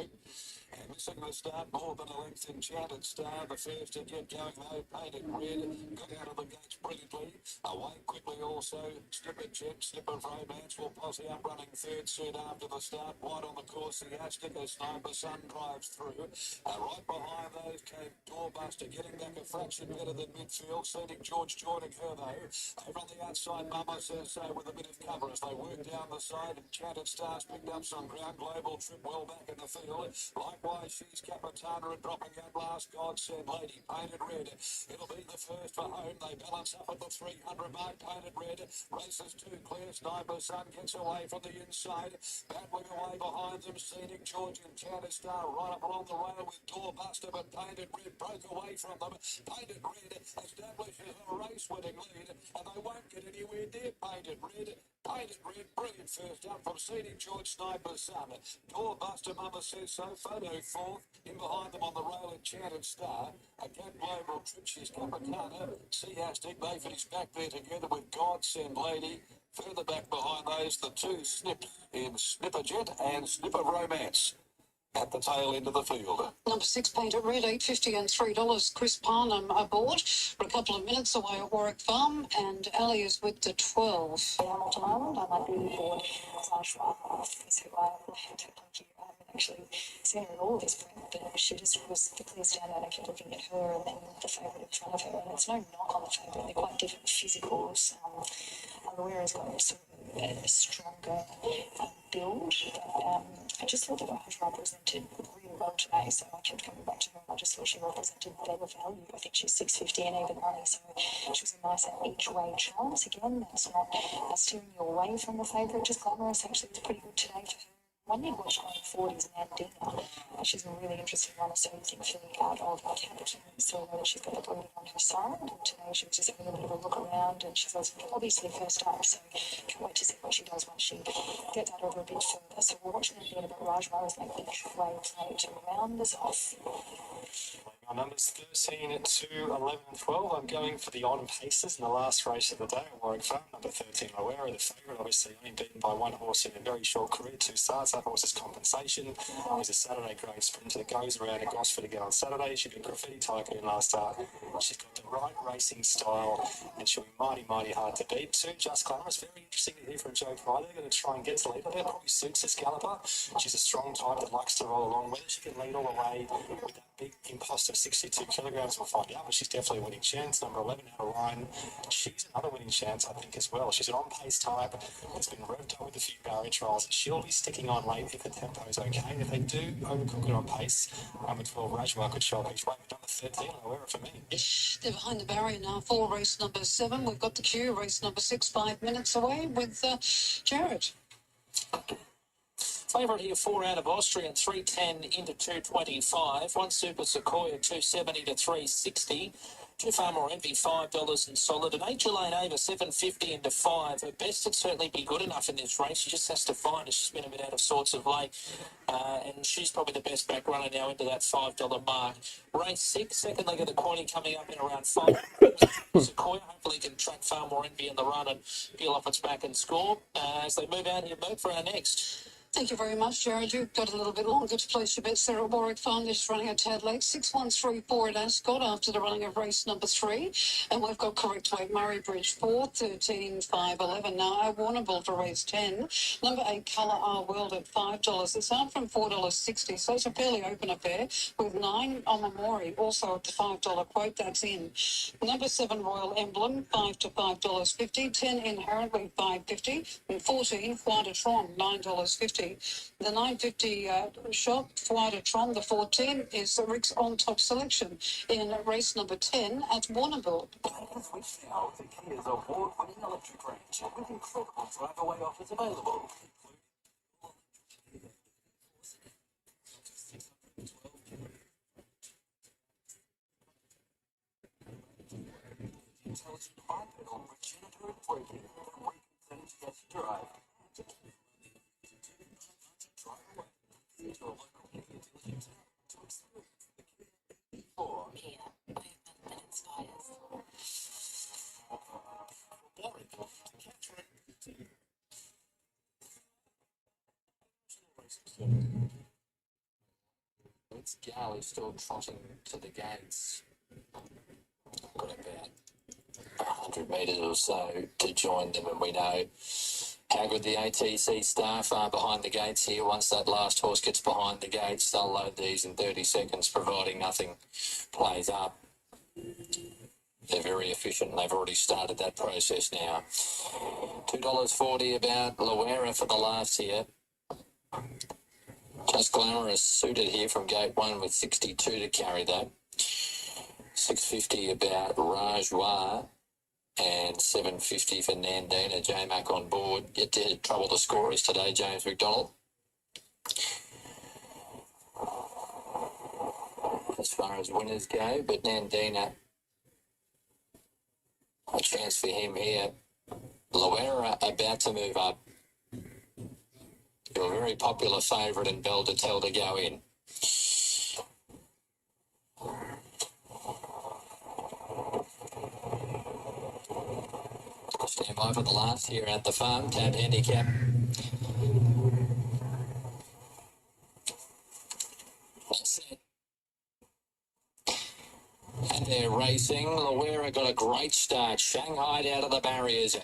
And missing the start more than a length, Enchanted Star, the first to get going though, painted red, got out of the gates brilliantly, away quickly also, Snipper Jet, Snipper Romance will posse up running third soon after the start, wide on the course, the Azteca Sniper Sun drives through, right behind those came Doorbuster, getting back a fraction better than midfield, Scenic George joining her though, over on the outside, Mama says so with a bit of cover as they work down the side, Enchanted Star's picked up some ground, Global Trip well back in the field, likewise she's Capitana and dropping out last, God Send Lady, painted red, it'll be the first for home, they balance up at the 300 mark, painted red, races two clear, Sniper Sun gets away from the inside, battling away behind them, Scenic George and Enchanted Star right up along the rail with Doorbuster, but painted red broke away from them, painted red establishes a race winning lead, and they won't get anywhere near painted red. Painted red, brilliant first up from Scenic George, Sniper Sun. Doorbuster, Mama says so, photo fourth. In behind them on the rail, Enchanted Star. Again, Global Trip, she's Capitana. Seahastic, they finish back there together with God Send Lady. Further back behind those, the two Snip in Snipper Jet and Snipper Romance. At the tail end of the field. Number 6, painted red, $8.50 and $3. Chris Parnham aboard for a couple of minutes away at Warwick Farm, and Ali is with the 12. Hamilton Island, I might be bored because who I haven't actually seen her at all this point, but she just was the clear standout. I kept looking at her and then the favourite in front of her, and it's no knock on the favourite, they're quite different physicals. Aluera's got sort of a stronger build, but I just thought that Raj represented really well today, so I kept coming back to her, and I just thought she represented better value. I think she's $6.50 and even money, so she was a nice each way chance. Again, that's not steering you away from the favourite, just Glamorous actually was pretty good today for her. One did watch going 40s and Andina. She's a really interesting runner, so you think filling out of Captain, so I know that she's got the breeding on her side, and today she was just having a bit of a look around, and she's obviously first up, so can't wait to see what she does once she gets out over a bit further. So we're watching again about Rajmara's make each way play to round us off. My numbers 13, 2, 11, and 12. I'm going for the on paces in the last race of the day at Warwick Farm. Number 13, Aware, the favourite, obviously only beaten by one horse in a very short career, 2 starts. That horse's Compensation is a Saturday grade sprinter that goes around in Gosford again on Saturday. She beat Graffiti Tycoon last start. She's got the right racing style, and she'll be mighty, mighty hard to beat. 2, Just Glamorous, very interesting to hear from Joe Pryor. They're going to try and get to lead. That probably suits this galloper. She's a strong type that likes to roll along. Whether she can lead all the way with that big imposter of 62 kilograms, we'll find out, but she's definitely a winning chance. Number 11 out of line, she's another winning chance, I think, as well. She's an on-pace type that's been revved up with a few barrier trials, and she'll be sticking on late if the tempo is okay. If they do overcook it on pace, number 12, Rajma could show up each way, but number 13, Aware for me. They're behind the barrier now for race number 7. We've got the queue, race number 6, 5 minutes away with Jared. Favourite here, 4 out of Austrian, 310 into 225. 1 Super Sequoia, 270 to 360. Two Far More Envy, $5 in solid. And Lane over, $7.50 into 5. Her best would certainly be good enough in this race. She just has to find it. She's been a bit out of sorts of late. And she's probably the best back runner now into that $5 mark. Race 6, second leg of the quantity coming up in around 5. Sequoia hopefully can track Far More Envy in the run and peel off its back and score as they move out here. Move for our next. Thank you very much, Jared. You've got a little bit longer to place your bets there at Warwick Farm. They're just running a tad late. 6-1-3-4 at Ascot after the running of race number 3. And we've got correct weight Murray Bridge 4, 13, 5, 11. Now, Warrnambool for race 10. Number 8, Colour Our World at $5. It's out from $4.60, so it's a fairly open affair with 9 Omamori also at the $5 quote. That's in. Number 7, Royal Emblem, 5 to $5.50. 10, Inherently, $5.50. And 14, Foie de Tron, $9.50. The $9.50 shot, Foie de Tron, the 14, is the Rick's on top selection in race number 10 at Warrnambool. Switch now to Kia's award-winning electric range with incredible drive-away offers available. Intelligent high-pedal regenerative braking and reconfigured gas drive. Let's go. Is still trotting to the gates. Got about 100 metres or so to join them, and we know how good the ATC staff are behind the gates here. Once that last horse gets behind the gates, they'll load these in 30 seconds, providing nothing plays up. They're very efficient, and they've already started that process now. $2.40 about Loera for the last here. Just Glamorous suited here from gate 1 with 62 to carry that. $6.50 about Rajwa. And $7.50 for Nandina. J-Mac on board. Yet to trouble the scorers today, James McDonald. As far as winners go, but Nandina, a chance for him here. Loera about to move up. You're a very popular favourite in Bell to Tell to go in. Stand by for the last here at the farm. Tab handicap. That's it. And they're racing. Loera got a great start. Shanghai out of the barriers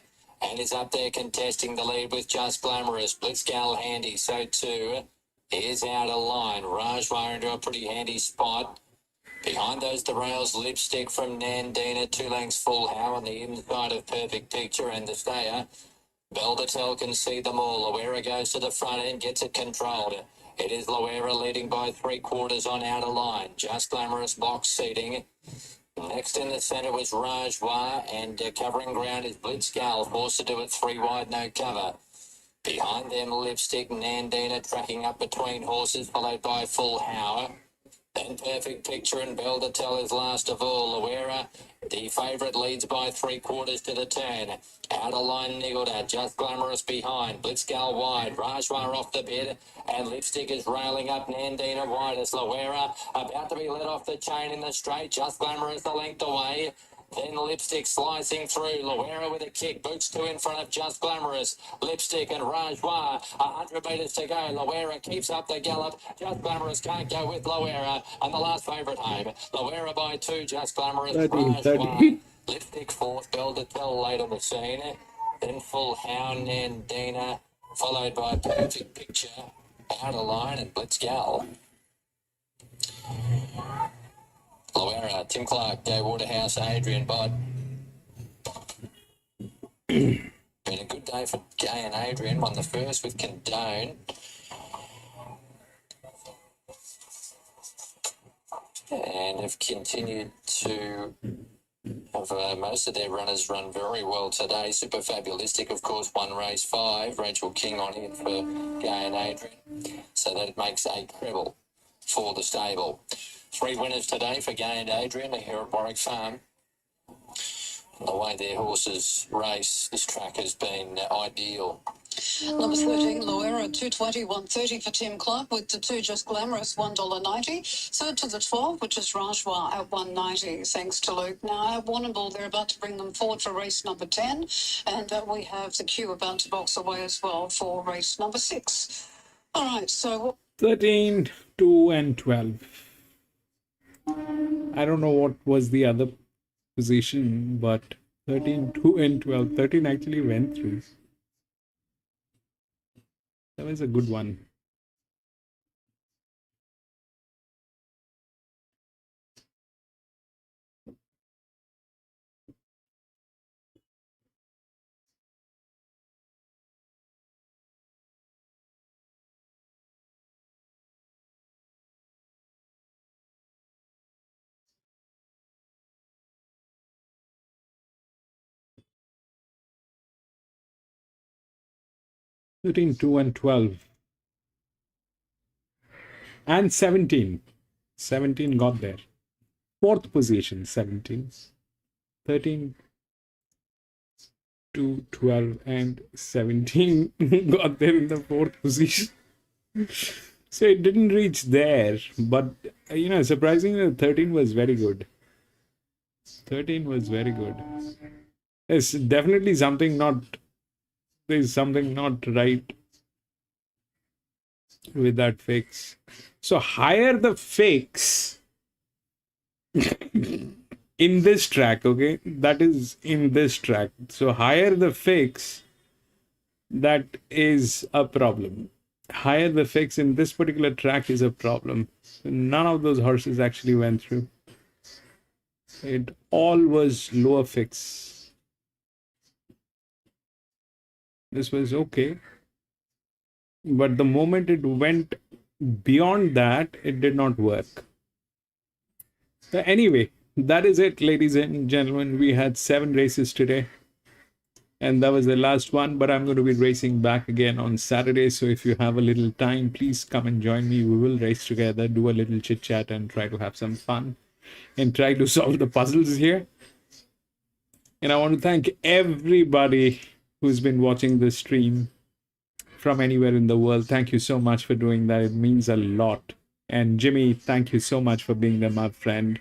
and is up there contesting the lead with Just Glamorous. Blitzgal handy, so too. Is out of line. Rajwa into a pretty handy spot. Behind those, the rails, Lipstick from Nandina, 2 lengths full how on the inside of Perfect Picture and the stayer. Beldatel can see them all. Loera goes to the front end, gets it controlled. It is Loera leading by 3/4 on outer line. Just Glamorous box seating. Next in the centre was Rajwa, and covering ground is Blitzgal, forced to do it 3 wide, no cover. Behind them, Lipstick, Nandina tracking up between horses, followed by Full Hour. Then Perfect Picture and Beldatel is last of all. Loera, the favourite, leads by 3/4 to the turn. Out of line, niggled at. Just Glamorous behind. Blitzgal wide. Rajwa off the bid. And Lipstick is railing up. Nandina wide as Loera about to be let off the chain in the straight. Just Glamorous a length away. Then Lipstick slicing through. Loera with a kick. Boots 2 in front of Just Glamorous. Lipstick and Rajwa. 100 metres to go. Loera keeps up the gallop. Just Glamorous can't go with Loera. And the last favourite home. Loera by 2. Just Glamorous. Rajwa. Lipstick 4th. Beldatel late on the scene. Then Full Hound, Nandina. Followed by Perfect Picture. Out of line and Blitzgal. Loera, Tim Clark, Gay Waterhouse, Adrian Bod. Been a good day for Gay and Adrian. Won the first with Condone. And have continued to have most of their runners run very well today. Super Fabulistic, of course, won race 5. Rachel King on in for Gay and Adrian. So that makes a treble for the stable. 3 winners today for Gay and Adrian here at Warwick Farm. the way their horses race, this track has been ideal. Number 13, Loera, 220, 130 for Tim Clark, with the 2 Just Glamorous, $1.90. Third to the 12, which is Rajwa at 190, thanks to Luke. Now, at Warrnambool, they're about to bring them forward for race number 10, and we have the queue about to box away as well for race number 6. All right, so 13, 2 and 12. I don't know what was the other position, but 13, 2 and 12. 13 actually went through. That was a good one. Thirteen, 2 and 12. And 17. 17 got there. Fourth position, 17. 13, 2, 12 and 17 got there in the fourth position. So it didn't reach there, but surprisingly 13 was very good. 13 was very good. There's definitely something not right with that fix. So higher the fix in this track, okay, that is in this track. So higher the fix, that is a problem. Higher the fix in this particular track is a problem. None of those horses actually went through. It all was lower fix. This was okay, but the moment it went beyond that, it did not work. So anyway, that is it, ladies and gentlemen. We had 7 races today, and that was the last one, but I'm going to be racing back again on Saturday. So if you have a little time, please come and join me. We will race together, do a little chit chat and try to have some fun and try to solve the puzzles here. And I want to thank everybody who's been watching this stream from anywhere in the world. Thank you so much for doing that. It means a lot. And Jimmy, thank you so much for being there, my friend.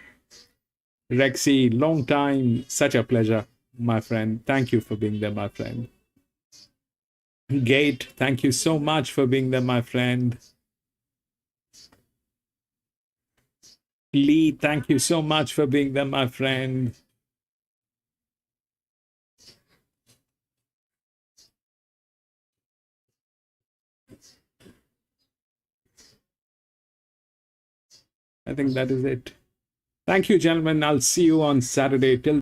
Rexy, long time. Such a pleasure, my friend. Thank you for being there, my friend. Gate, thank you so much for being there, my friend. Lee, thank you so much for being there, my friend. I think that is it. Thank you, gentlemen. I'll see you on Saturday. Till